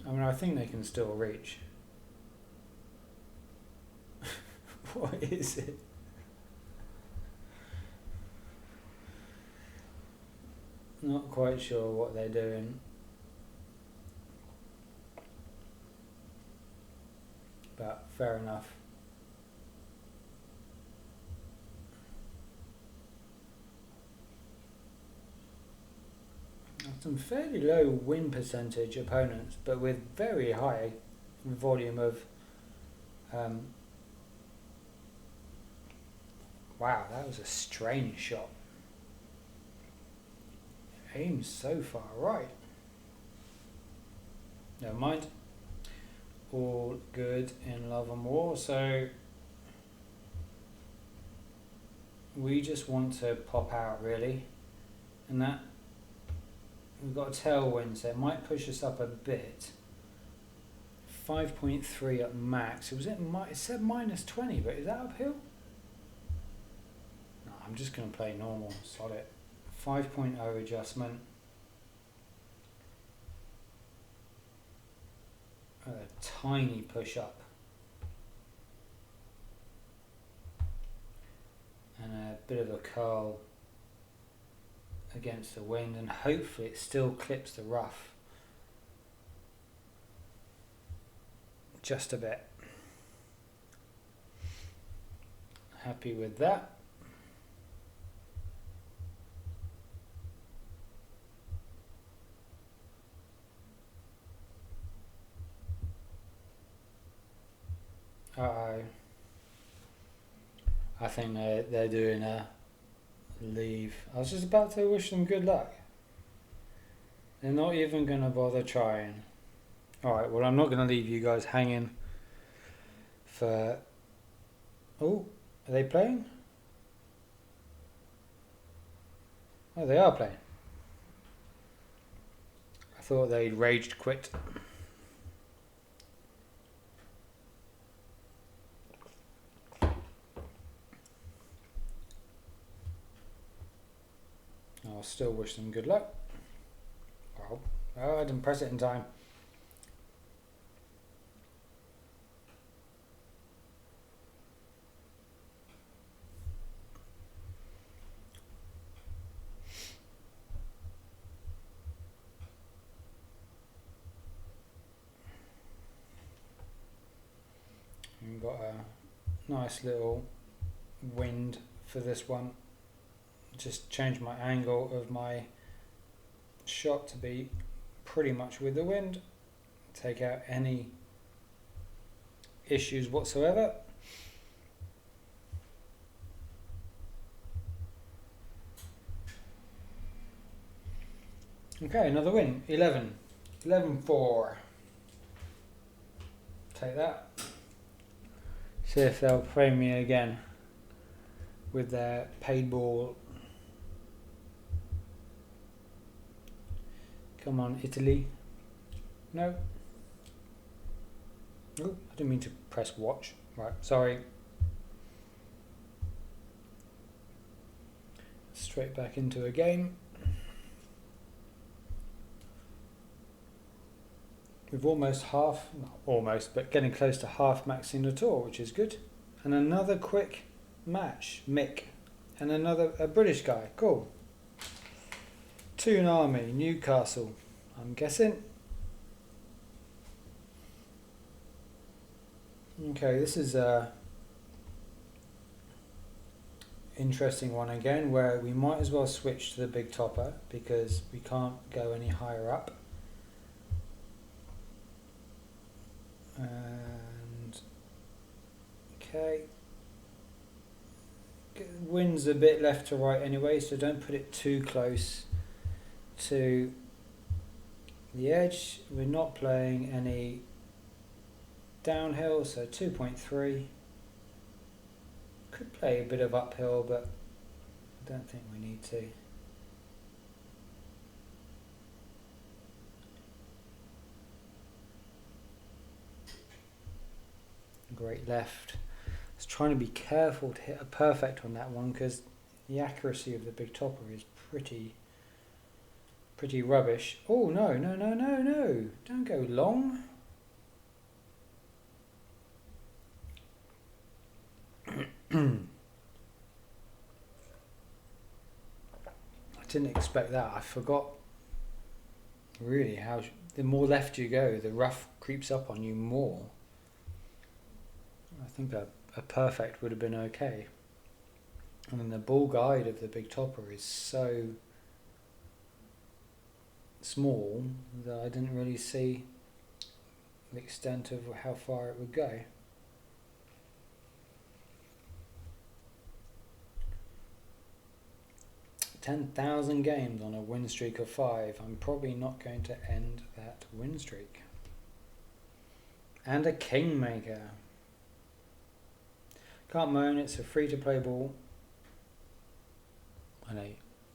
I mean, I think they can still reach. What is it? Not quite sure what they're doing. But fair enough. Some fairly low win percentage opponents, but with very high volume of wow, that was a strange shot. Aims so far right. Never mind. All good in love and war. So we just want to pop out really, and that we've got a tailwind, so it might push us up a bit. 5.3 at max. It said minus 20, but is that uphill? No, I'm just going to play normal, solid. 5.0 adjustment. A tiny push up. And a bit of a curl against the wind, and hopefully it still clips the rough just a bit. Happy with that. Uh-oh. I think they're doing a leave. I was just about to wish them good luck. They're not even going to bother trying. Alright, well, I'm not going to leave you guys hanging for... Oh, are they playing? Oh, they are playing. I thought they'd raged quit. I'll still wish them good luck. Oh, I didn't press it in time. We've got a nice little wind for this one. Just change my angle of my shot to be pretty much with the wind. Take out any issues whatsoever. Okay, another win. 11. 11-4. Take that. See if they'll play me again with their paid ball. Come on, Italy. No. Oh, I didn't mean to press watch. Right, sorry. Straight back into a game. We've almost half, not almost, but getting close to half maxing the tour, which is good. And another quick match, Mick. And a British guy, cool. Toon Army, Newcastle, I'm guessing. Okay, this is a interesting one again, where we might as well switch to the big topper because we can't go any higher up. And okay, wind's a bit left to right anyway, so don't put it too close to the edge. We're not playing any downhill, so 2.3. Could play a bit of uphill, but I don't think we need to. Great left. I was trying to be careful to hit a perfect on that one because the accuracy of the big topper is pretty rubbish. Oh no, no, no, no, no. Don't go long. I didn't expect that. I forgot really how the more left you go, the rough creeps up on you more. I think a perfect would have been okay. And then the ball guide of the big topper is so small that I didn't really see the extent of how far it would go. "10,000 games on a win streak of 5. I'm probably not going to end that win streak. And a kingmaker. Can't moan, it's a free-to-play ball. I know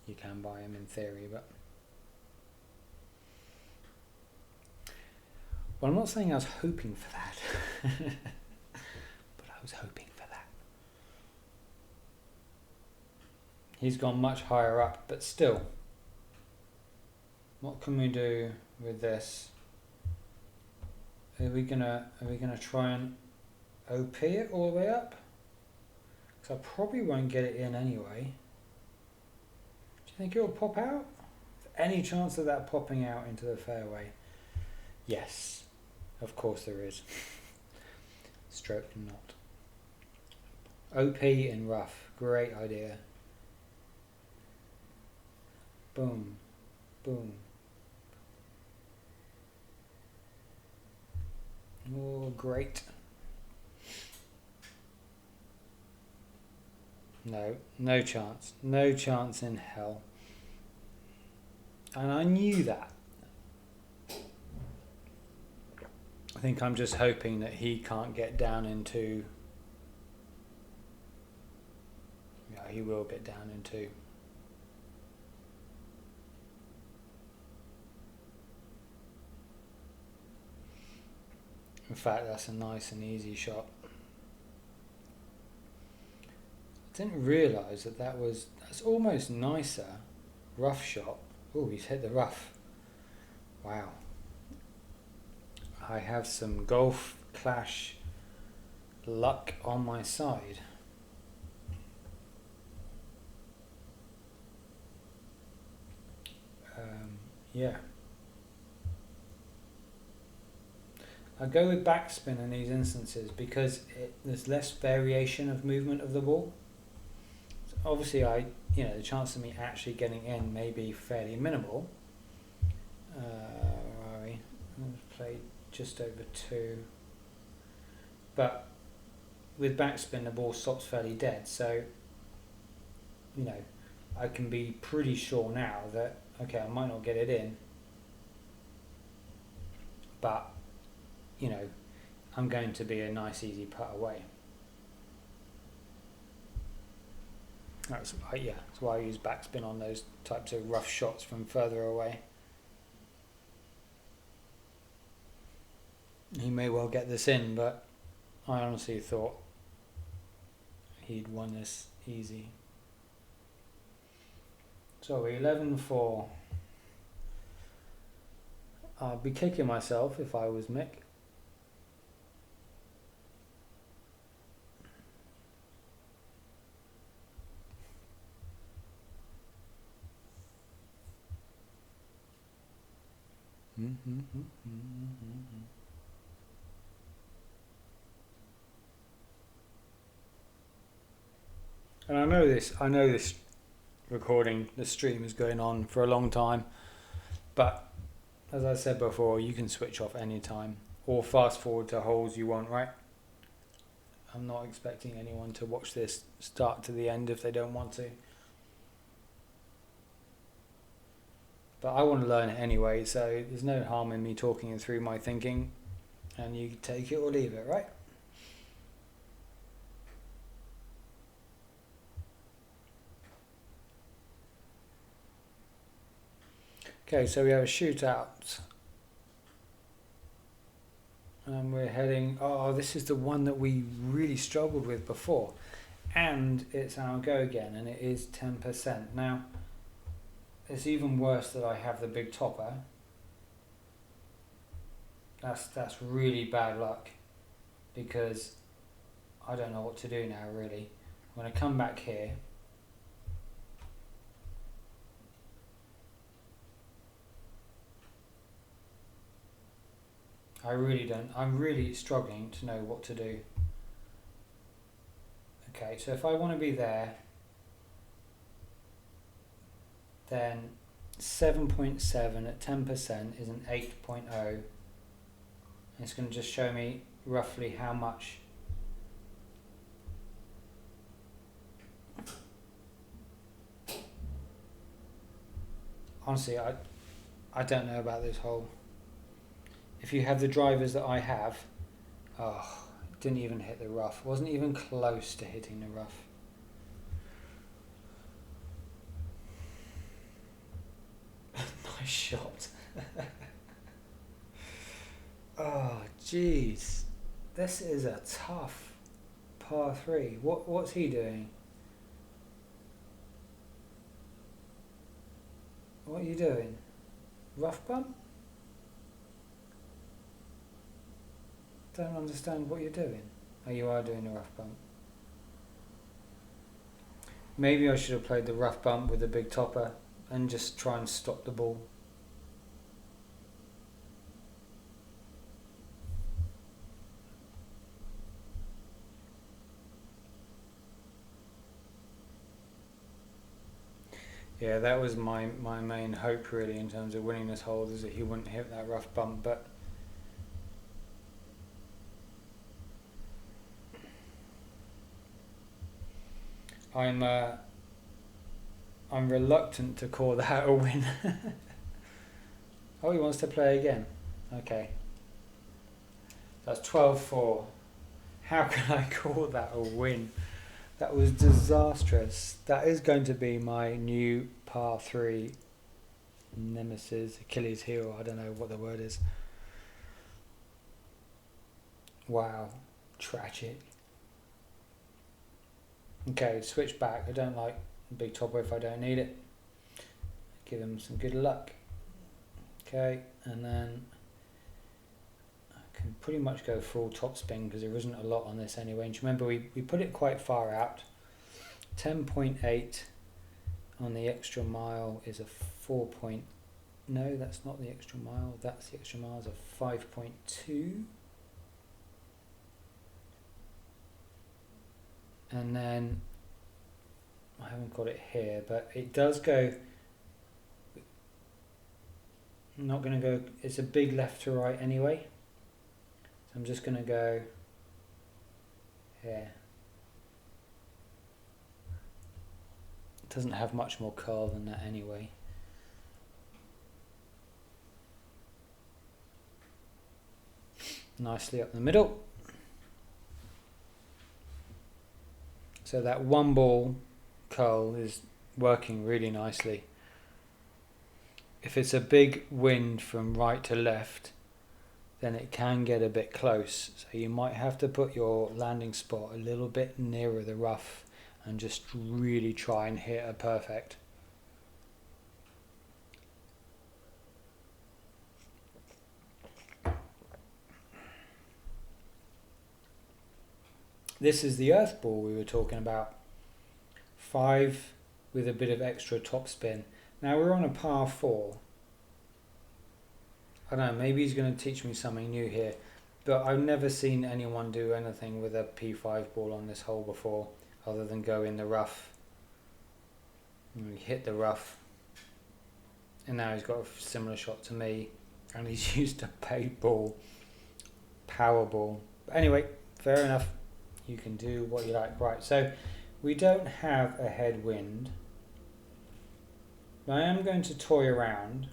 you can buy them in theory, but... Well, I'm not saying I was hoping for that. But I was hoping for that. He's gone much higher up, but still. What can we do with this? Are we gonna try and OP it all the way up? Because I probably won't get it in anyway. Do you think it will pop out? Any chance of that popping out into the fairway? Yes, of course there is. Stroke not. OP in rough, great idea. Boom, boom. Oh, great. No, no chance. No chance in hell. And I knew that. I think I'm just hoping that he can't get down into... Yeah, he will get down into... In fact, that's a nice and easy shot. I didn't realise that's almost nicer. Rough shot. Oh, he's hit the rough. Wow. I have some golf clash luck on my side. Yeah. I go with backspin in these instances because there's less variation of movement of the ball. obviously the chance of me actually getting in may be fairly minimal. Where are we? I've played just over 2. But with backspin, the ball stops fairly dead. So, I can be pretty sure now that, okay, I might not get it in, but, I'm going to be a nice easy putt away. That's why I use backspin on those types of rough shots from further away. He may well get this in, but I honestly thought he'd won this easy. So 11-4. I'd be kicking myself if I was Mick. And I know this recording, the stream is going on for a long time, but as I said before, you can switch off anytime or fast forward to holes you want, right? I'm not expecting anyone to watch this start to the end if they don't want to. But I want to learn it anyway, so there's no harm in me talking it through my thinking, and you take it or leave it, right? Okay, so we have a shootout. And we're heading, this is the one that we really struggled with before. And it's our go again, and it is 10%. Now, it's even worse that I have the big topper. That's really bad luck, because I don't know what to do now, really. I'm going to come back here. I'm really struggling to know what to do. Okay, so if I want to be there, then 7.7 at 10% is an 8.0. It's going to just show me roughly how much honestly I don't know about this hole. If you have the drivers that I have, didn't even hit the rough. Wasn't even close to hitting the rough. Nice shot. Oh, jeez. This is a tough par 3. What's he doing? What are you doing? Rough bump? Don't understand what you're doing. Oh, you are doing a rough bump. Maybe I should have played the rough bump with the big topper and just try and stop the ball. Yeah, that was my main hope really in terms of winning this hole, is that he wouldn't hit that rough bump, but I'm reluctant to call that a win. Oh, he wants to play again. Okay. That's 12-4. How can I call that a win? That was disastrous. That is going to be my new par 3 nemesis, Achilles heel. I don't know what the word is. Wow. Tragic. Okay, switch back. I don't like a big topper if I don't need it. Give him some good luck. Okay, and then I can pretty much go full topspin because there isn't a lot on this anyway. And remember, we put it quite far out. 10.8 on the extra mile is a 4. No, that's not the extra mile. That's the extra mile is a 5.2. And then I haven't got it here, but it does go. I'm not going to go. It's a big left to right anyway. So I'm just going to go here. It doesn't have much more curl than that anyway. Nicely up the middle. So that one ball curl is working really nicely. If it's a big wind from right to left, then it can get a bit close. So you might have to put your landing spot a little bit nearer the rough and just really try and hit a perfect. This is the earth ball we were talking about. 5 with a bit of extra topspin. Now we're on a par 4. I don't know, maybe he's going to teach me something new here, but I've never seen anyone do anything with a P5 ball on this hole before, other than go in the rough. And hit the rough. And now he's got a similar shot to me, and he's used a paid ball, power ball. But anyway, fair enough. You can do what you like. Right, so we don't have a headwind. I am going to toy around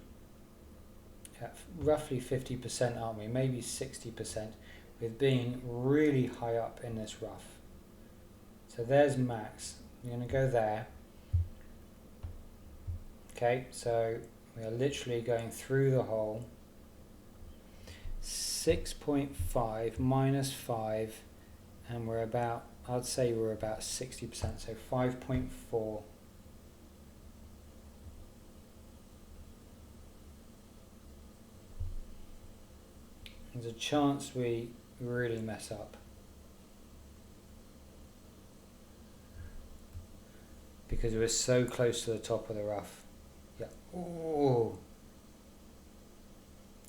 at roughly 50%, aren't we? Maybe 60%, with being really high up in this rough. So there's max. We're going to go there. Okay, so we are literally going through the hole. 6.5 minus 5, and we're about, I'd say we're about 60%, so 5.4. There's a chance we really mess up. Because we're so close to the top of the rough. Yeah. Oh.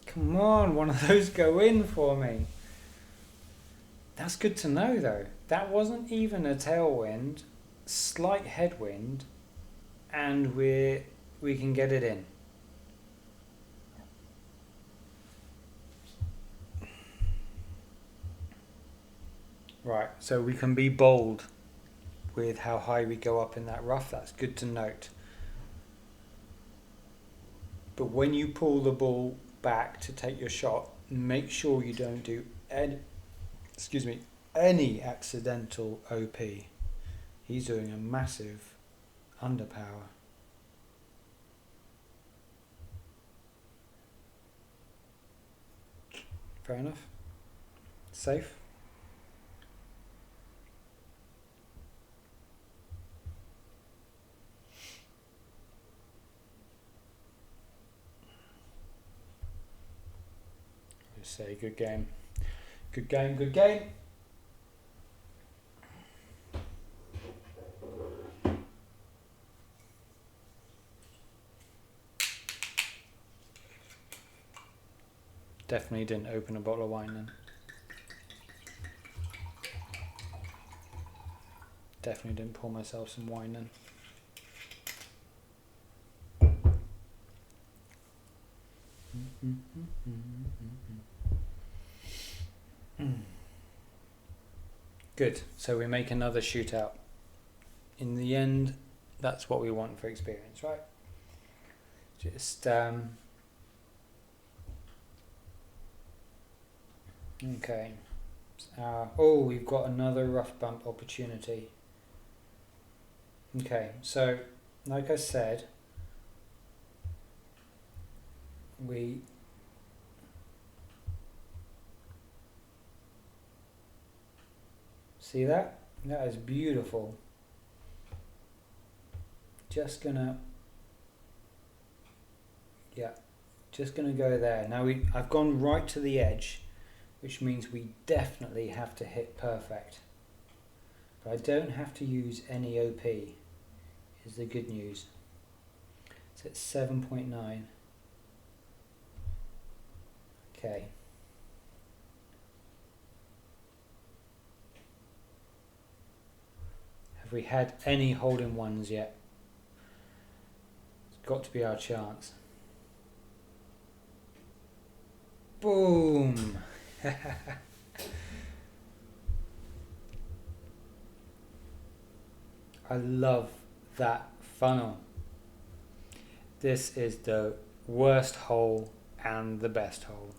Come on, one of those go in for me. That's good to know though. That wasn't even a tailwind, slight headwind, and we can get it in. Right, so we can be bold with how high we go up in that rough. That's good to note. But when you pull the ball back to take your shot, make sure you don't do any accidental OP. He's doing a massive underpower. Fair enough. Safe. Just say good game. Good game, good game. Definitely didn't open a bottle of wine then. Definitely didn't pour myself some wine then. Good, so we make another shootout. In the end, that's what we want for experience, right? Just okay. Oh, we've got another rough bump opportunity. Okay, so like I said, we see that? That is beautiful. Just gonna go there. Now I've gone right to the edge, which means we definitely have to hit perfect. But I don't have to use any OP, is the good news. So it's 7.9. Okay. Have we had any hole-in-ones yet? It's got to be our chance. Boom! I love that funnel. This is the worst hole and the best hole.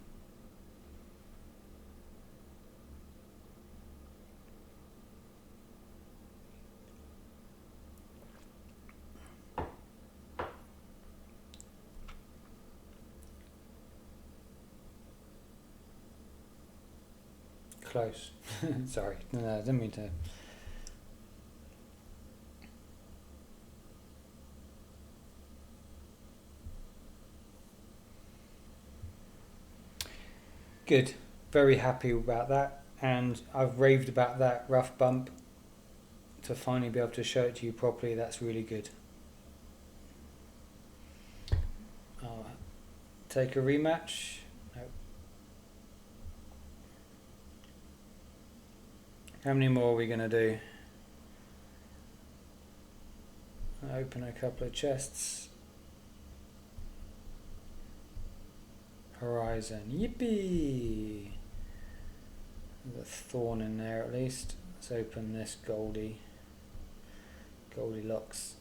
Close. Sorry, no, I didn't mean to. Good. Very happy about that, and I've raved about that rough bump. To finally be able to show it to you properly, that's really good. I'll take a rematch. No. How many more are we going to do? Open a couple of chests. Horizon. Yippee! There's a thorn in there at least. Let's open this Goldilocks.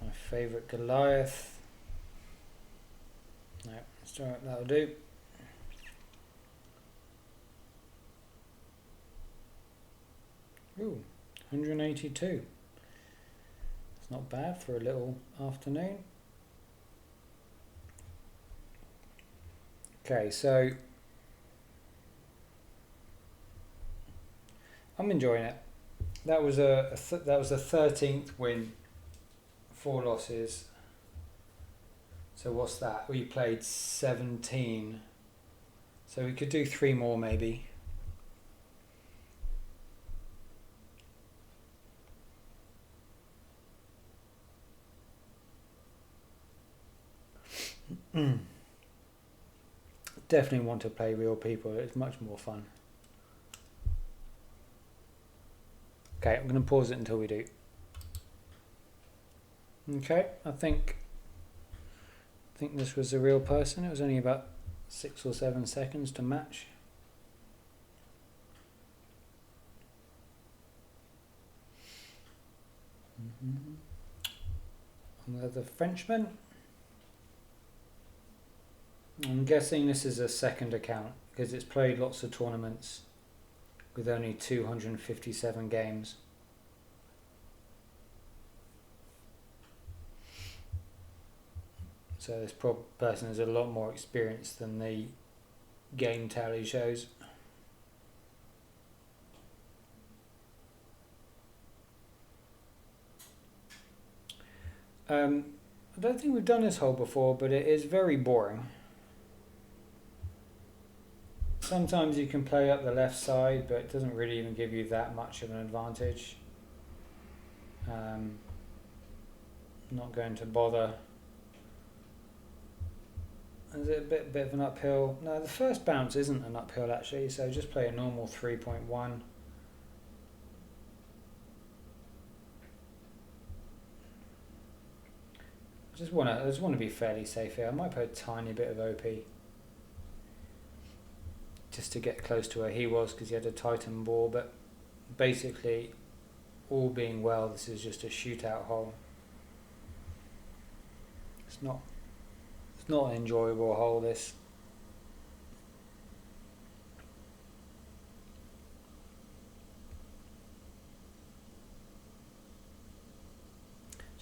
My favourite Goliath. No, let's try it, that'll do. Ooh, 182. It's not bad for a little afternoon. Okay, so I'm enjoying it. That was a 13th win, 4 losses. So what's that? We played 17. So we could do 3 more maybe. Definitely want to play real people. It's much more fun. Okay, I'm going to pause it until we do. Okay, I think this was a real person. It was only about 6 or 7 seconds to match. Another Frenchman. I'm guessing this is a second account because it's played lots of tournaments with only 257 games. So this person has a lot more experience than the game tally shows. I don't think we've done this hole before, but it is very boring. Sometimes you can play up the left side, but it doesn't really even give you that much of an advantage. Not going to bother. Is it a bit of an uphill? No, the first bounce isn't an uphill actually, so just play a normal 3.1. I just want to be fairly safe here. I might put a tiny bit of OP. Just to get close to where he was because he had a Titan ball, but basically all being well, this is just a shootout hole. It's not an enjoyable hole, this.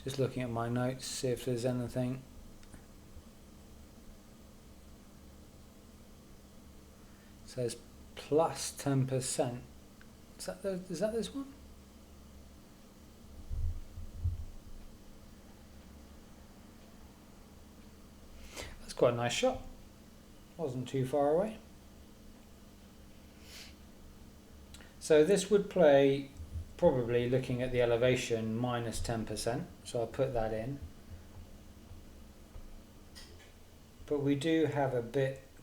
Just looking at my notes, see if there's anything. It says plus 10%. Is that this one? That's quite a nice shot. Wasn't too far away. So this would play, probably looking at the elevation, minus 10%. So I'll put that in. But we do have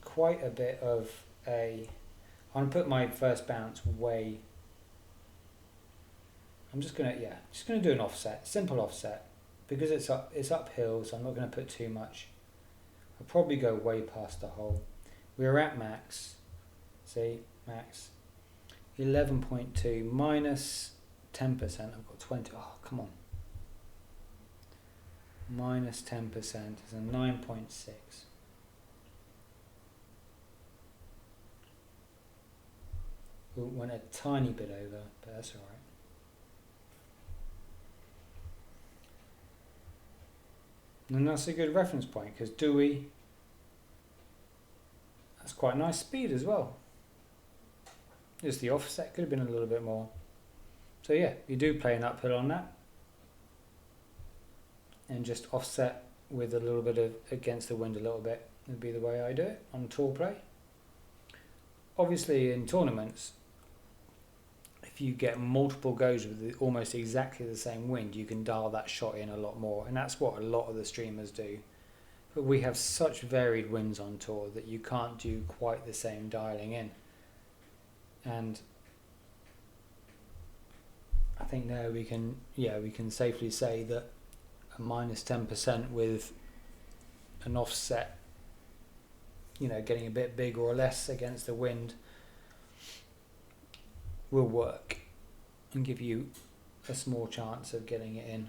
quite a bit of a I'm going to put my first bounce way... I'm just going to do an offset, simple offset. Because it's uphill, so I'm not going to put too much. I'll probably go way past the hole. We're at max. See, max. 11.2 minus 10%. I've got 20. Oh, come on. Minus 10% is a 9.6. Went a tiny bit over, but that's alright. And that's a good reference point because Dewey, that's quite a nice speed as well. Just the offset could have been a little bit more. So yeah, you do play an uphill on that. And just offset with a little bit of against the wind a little bit would be the way I do it on tour play. Obviously in tournaments, if you get multiple goes with almost exactly the same wind, you can dial that shot in a lot more, and that's what a lot of the streamers do. But we have such varied winds on tour that you can't do quite the same dialing in. And I think there we can safely say that a minus 10% with an offset, getting a bit big or less against the wind will work and give you a small chance of getting it in.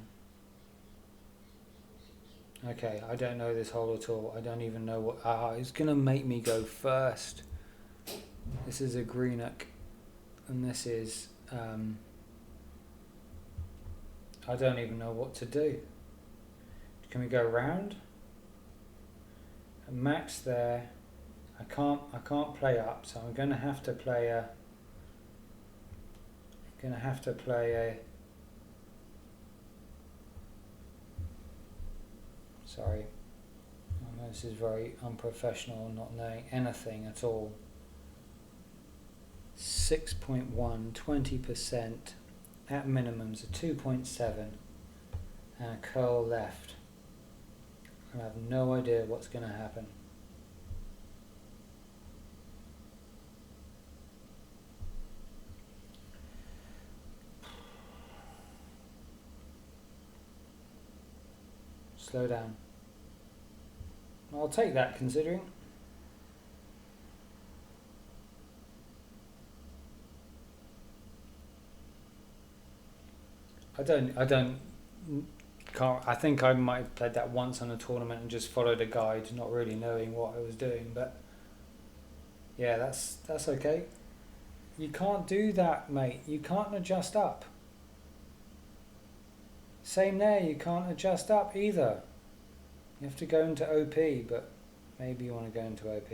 Okay, I don't know this hole at all. I don't even know what... it's going to make me go first. This is a Greenock, and this is... I don't even know what to do. Can we go round? Max there. I can't play up, so I'm going to have to play a... Sorry, I know this is very unprofessional, not knowing anything at all. 6.1, 20% at minimums, a 2.7 and a curl left. I have no idea what's going to happen. Slow down. I'll take that considering. I think I might have played that once on a tournament and just followed a guide, not really knowing what I was doing, but yeah, that's okay. You can't do that, mate. You can't adjust up. Same there, you can't adjust up either. You have to go into OP, but maybe you want to go into OP.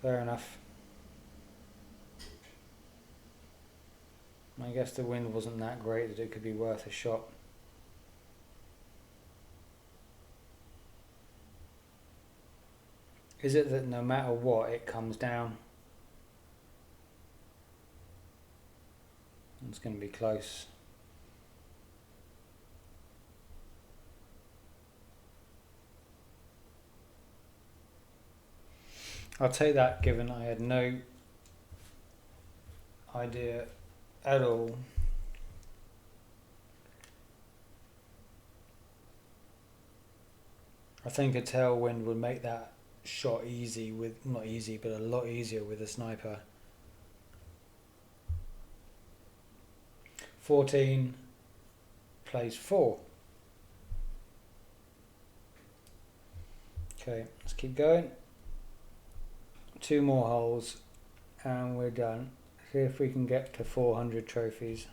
Fair enough. I guess the wind wasn't that great that it could be worth a shot. Is it that no matter what, it comes down? It's going to be close. I'll take that, given I had no idea at all. I think a tailwind would make that shot easy with, not easy, but a lot easier with a sniper. 14 plays 4. Okay, let's keep going. 2 more holes and we're done. See if we can get to 400 trophies.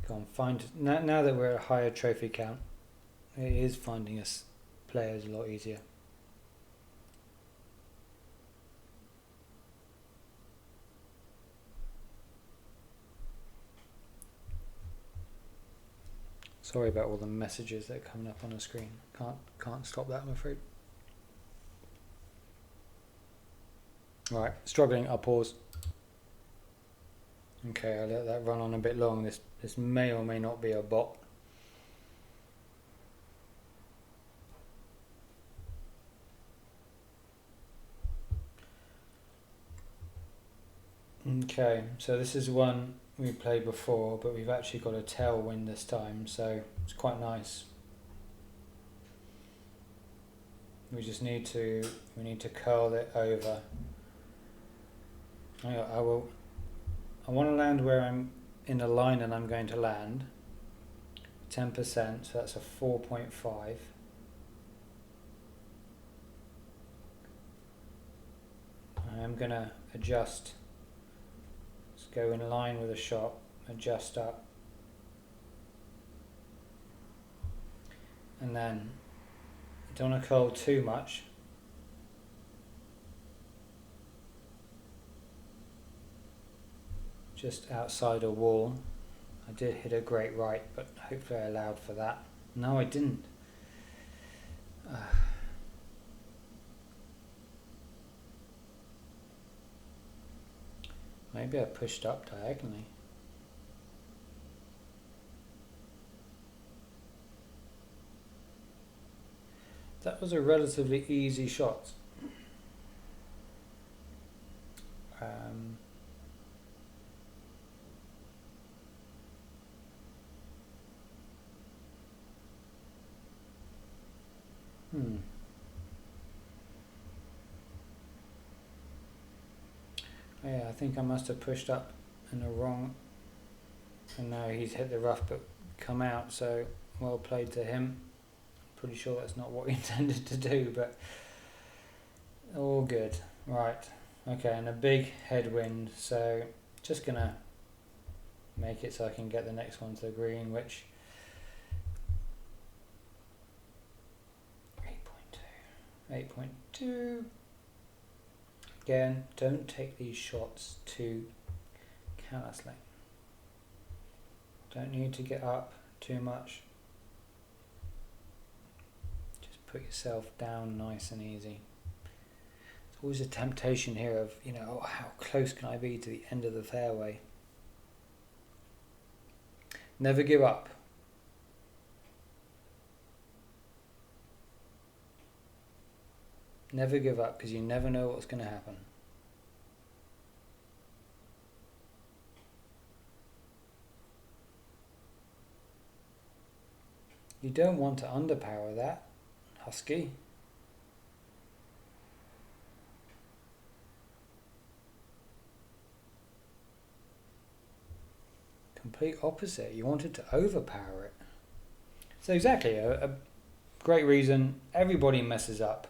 Go on, find now that we're at a higher trophy count, it is finding us players a lot easier. Sorry about all the messages that are coming up on the screen. Can't stop that, I'm afraid. Right, struggling, I'll pause. Okay, I'll let that run on a bit long. This may or may not be a bot. Okay, so this is one we played before, but we've actually got a tailwind this time, so it's quite nice. We need to curl it over. I want to land where I'm in a line and I'm going to land. 10%, so that's a 4.5. I'm going to adjust. Let's go in line with a shot, adjust up. And then, don't want to curl too much. Just outside a wall. I did hit a great right, but hopefully I allowed for that. No, I didn't. Maybe I pushed up diagonally. That was a relatively easy shot. Yeah, I think I must have pushed up in the wrong, and now he's hit the rough but come out, so well played to him. Pretty sure that's not what he intended to do, but all good. Right, okay, and a big headwind, so just gonna make it so I can get the next one to the green, which 8.2. Again, don't take these shots too carelessly. Don't need to get up too much. Just put yourself down nice and easy. There's always a temptation here of, oh, how close can I be to the end of the fairway? Never give up. Never give up, because you never know what's going to happen. You don't want to underpower that, Husky. Complete opposite. You wanted to overpower it. So exactly, a great reason. Everybody messes up.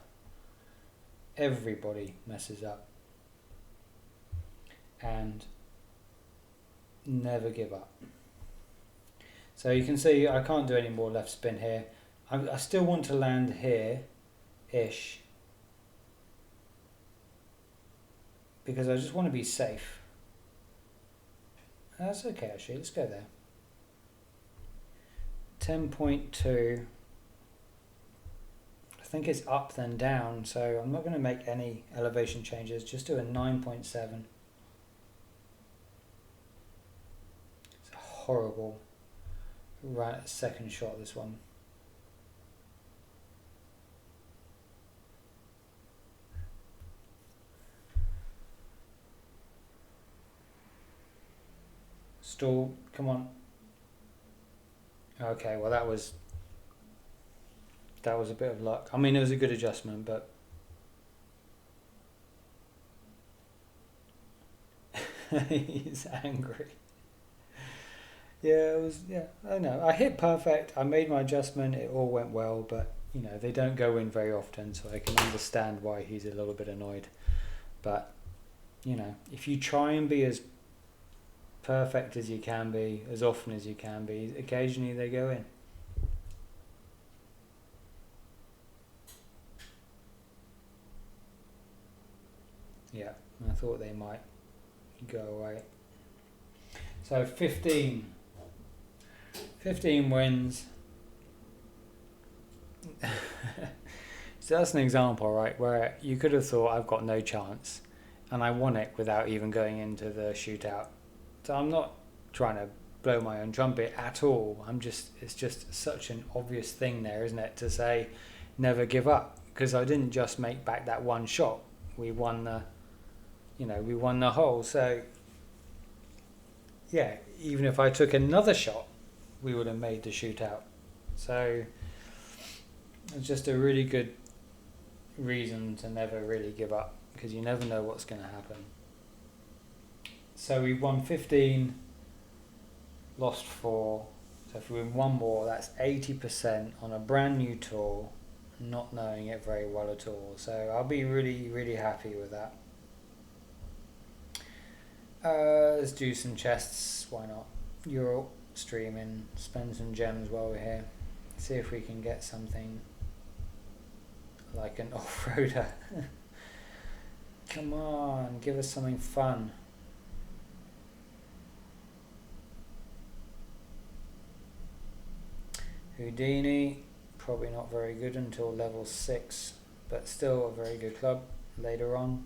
Everybody messes up. And never give up. So you can see I can't do any more left spin here. I still want to land here-ish. Because I just want to be safe. That's okay actually, let's go there. 10.2. I think it's up then down, so I'm not going to make any elevation changes, just do a 9.7. It's a horrible right second shot, this one. Stall, come on. Okay, well that was a bit of luck. I mean, it was a good adjustment, but he's angry. Yeah, I know. I hit perfect. I made my adjustment. It all went well, but they don't go in very often, so I can understand why he's a little bit annoyed. But if you try and be as perfect as you can be, as often as you can be, occasionally they go in. Yeah, I thought they might go away. So 15 wins. So that's an example, right, where you could have thought I've got no chance, and I won it without even going into the shootout. So I'm not trying to blow my own trumpet at all. It's just such an obvious thing there, isn't it, to say never give up, because I didn't just make back that one shot. We won the hole. So yeah, even if I took another shot, we would have made the shootout. So it's just a really good reason to never really give up, because you never know what's going to happen. So we've won 15, lost 4. So if we win one more, that's 80% on a brand new tour, not knowing it very well at all. So I'll be really, really happy with that. Let's do some chests, why not? You're all streaming, spend some gems while we're here. See if we can get something like an off-roader. Come on, give us something fun. Houdini, probably not very good until level 6, but still a very good club later on.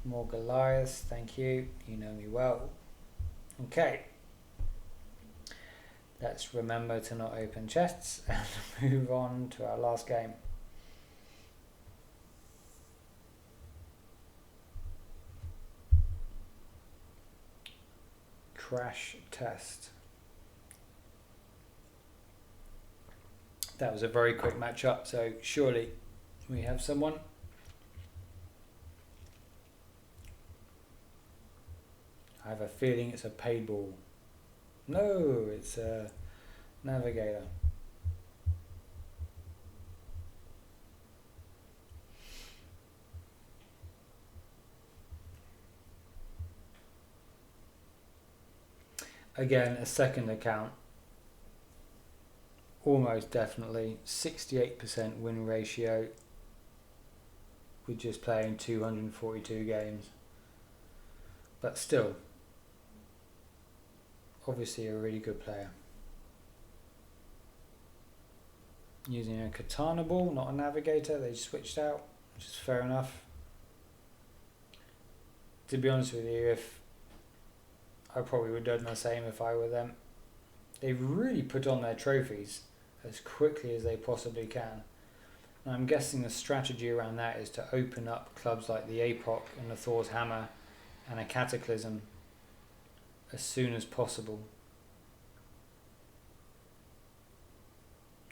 More Goliaths, thank you, you know me well. Okay, let's remember to not open chests and move on to our last game. Crash test. That was a very quick match-up, so surely we have someone. I have a feeling it's a paid ball. No, it's a navigator. Again, a second account. Almost definitely 68% win ratio with just playing 242 games, but still obviously a really good player. Using a katana ball, not a navigator. They switched out, which is fair enough. To be honest with you, if I probably would have done the same if I were them. They've really put on their trophies as quickly as they possibly can. And I'm guessing the strategy around that is to open up clubs like the APOC and the Thor's Hammer and a Cataclysm as soon as possible.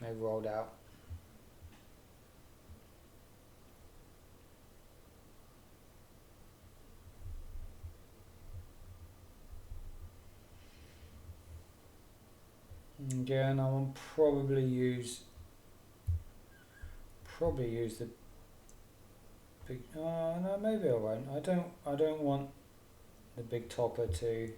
They've rolled out. Again, I will probably use the big. Oh no, maybe I won't. I don't want the big topper to.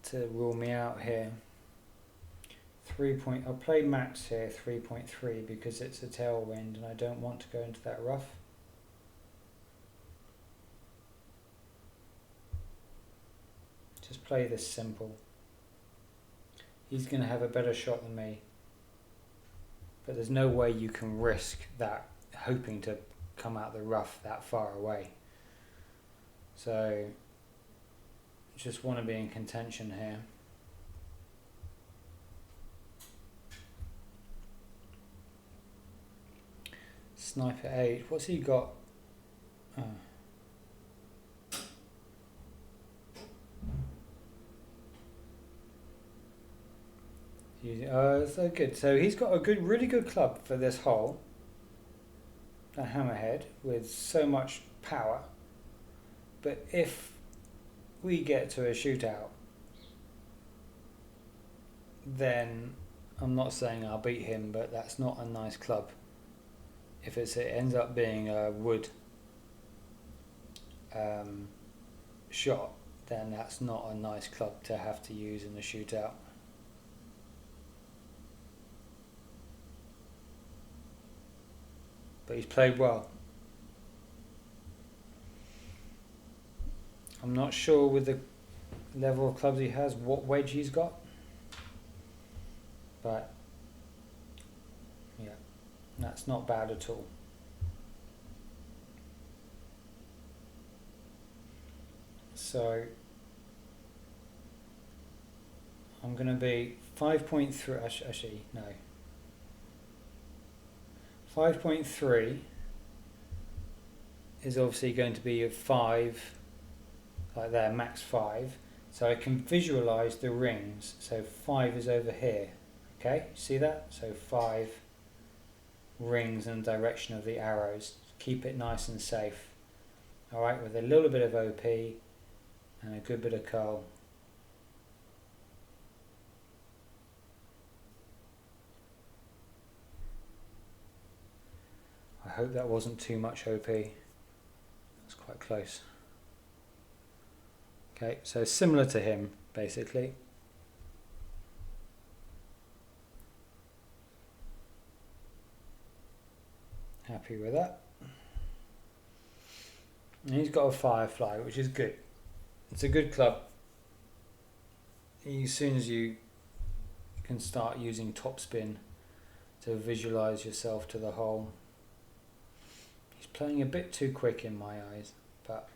To rule me out here. 3 point. I'll play max here 3.3 because it's a tailwind and I don't want to go into that rough. Just play this simple. He's going to have a better shot than me. But there's no way you can risk that, hoping to come out the rough that far away. So, just want to be in contention here. Sniper 8, what's he got? Oh. So good. So he's got a really good club for this hole. A hammerhead with so much power. But if we get to a shootout, then I'm not saying I'll beat him, but that's not a nice club. If it ends up being a wood shot, then that's not a nice club to have to use in the shootout. But he's played well. I'm not sure with the level of clubs he has what wedge he's got, but yeah, that's not bad at all. So I'm going to be 5.3, actually no, 5.3 is obviously going to be a 5, like there, max 5. So I can visualize the rings. So 5 is over here. Okay, see that? So 5 rings in the direction of the arrows. Keep it nice and safe. Alright, with a little bit of OP and a good bit of curl. I hope that wasn't too much OP. That's quite close. Okay, so similar to him, basically. Happy with that. And he's got a Firefly, which is good. It's a good club. As soon as you can start using topspin to visualize yourself to the hole. He's playing a bit too quick in my eyes, but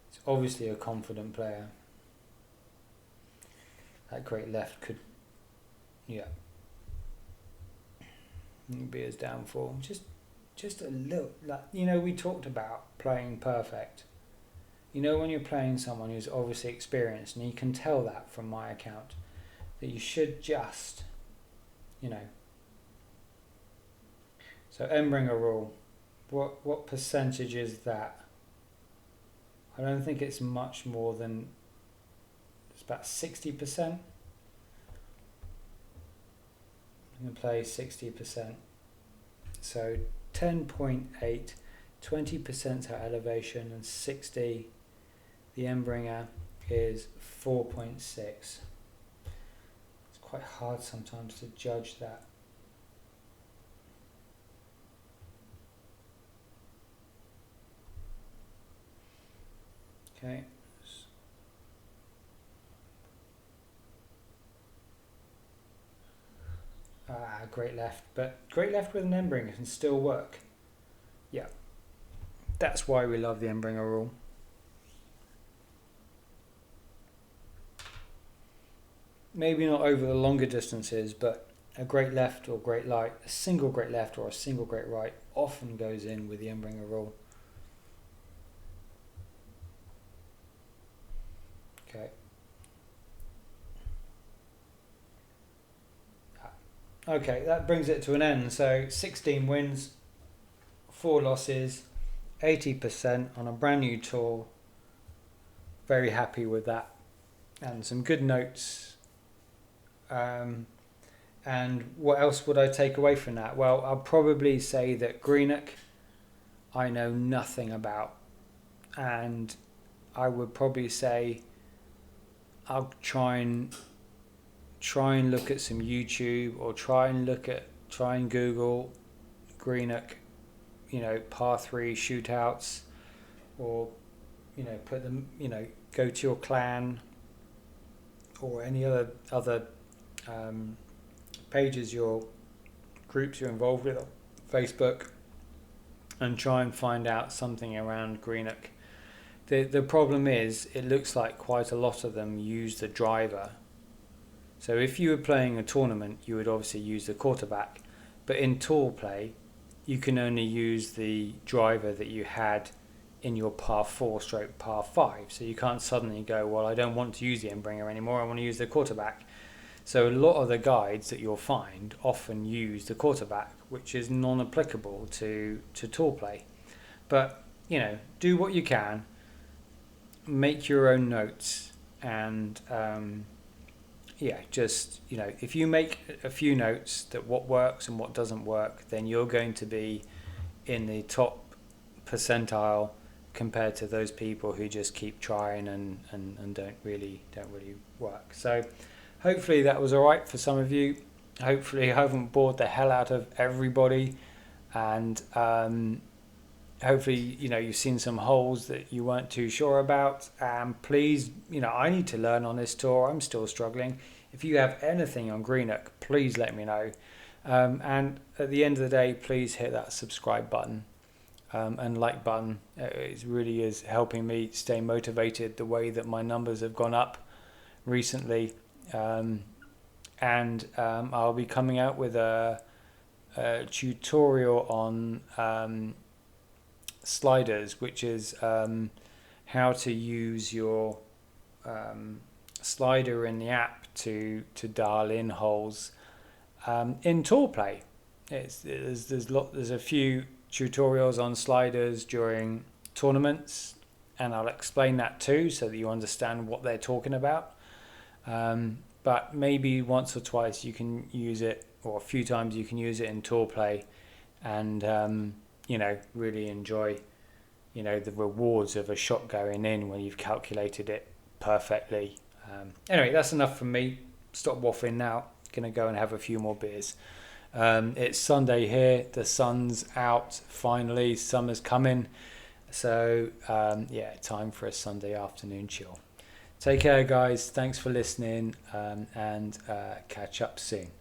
it's obviously a confident player. That great left could, yeah, be his downfall. Just a little, like, you know, we talked about playing perfect. You know, when you're playing someone who's obviously experienced, and you can tell that from my account, that you should just, you know. So Embringer rule, what percentage is that? I don't think it's much more than, it's about 60%. I'm going to play 60%. So 10.8, 20% at elevation, and 60, the Embringer is 4.6. It's quite hard sometimes to judge that. Okay. Great left, but great left with an Embringer can still work. Yeah, that's why we love the Embringer rule. Maybe not over the longer distances, but a great left or great light, a single great left or a single great right often goes in with the Embringer rule. Okay. Okay, that brings it to an end. So 16 wins, 4 losses, 80% on a brand new tour. Very happy with that. And some good notes. And what else would I take away from that? Well, I'll probably say that Greenock I know nothing about. And I would probably say I'll try and look at some YouTube, or try and Google Greenock, you know, par 3 shootouts, or, you know, put them, you know, go to your clan or any other pages, your groups you're involved with on Facebook, and try and find out something around Greenock. The problem is, it looks like quite a lot of them use the driver. So if you were playing a tournament, you would obviously use the quarterback. But in tour play, you can only use the driver that you had in your par 4 stroke par 5. So you can't suddenly go, well, I don't want to use the Embringer anymore, I want to use the quarterback. So a lot of the guides that you'll find often use the quarterback, which is non-applicable to tour play. But, you know, do what you can, make your own notes, and yeah, just, you know, if you make a few notes that what works and what doesn't work, then you're going to be in the top percentile compared to those people who just keep trying and don't really work. So hopefully that was all right for some of you. Hopefully I haven't bored the hell out of everybody, and hopefully, you know, you've seen some holes that you weren't too sure about. Please, you know, I need to learn on this tour. I'm still struggling. If you have anything on Greenock, please let me know. And at the end of the day, please hit that subscribe button and like button. It really is helping me stay motivated, the way that my numbers have gone up recently. And I'll be coming out with a a tutorial on sliders, which is how to use your slider in the app to dial in holes in tour play. There's a few tutorials on sliders during tournaments, and I'll explain that too so that you understand what they're talking about. But maybe once or twice you can use it, or a few times you can use it in tour play, and really enjoy the rewards of a shot going in when you've calculated it perfectly. Anyway, that's enough from me. Stop waffling now. Gonna go and have a few more beers. It's Sunday here. The sun's out finally. Summer's coming. So time for a Sunday afternoon chill. Take care, guys. Thanks for listening, and catch up soon.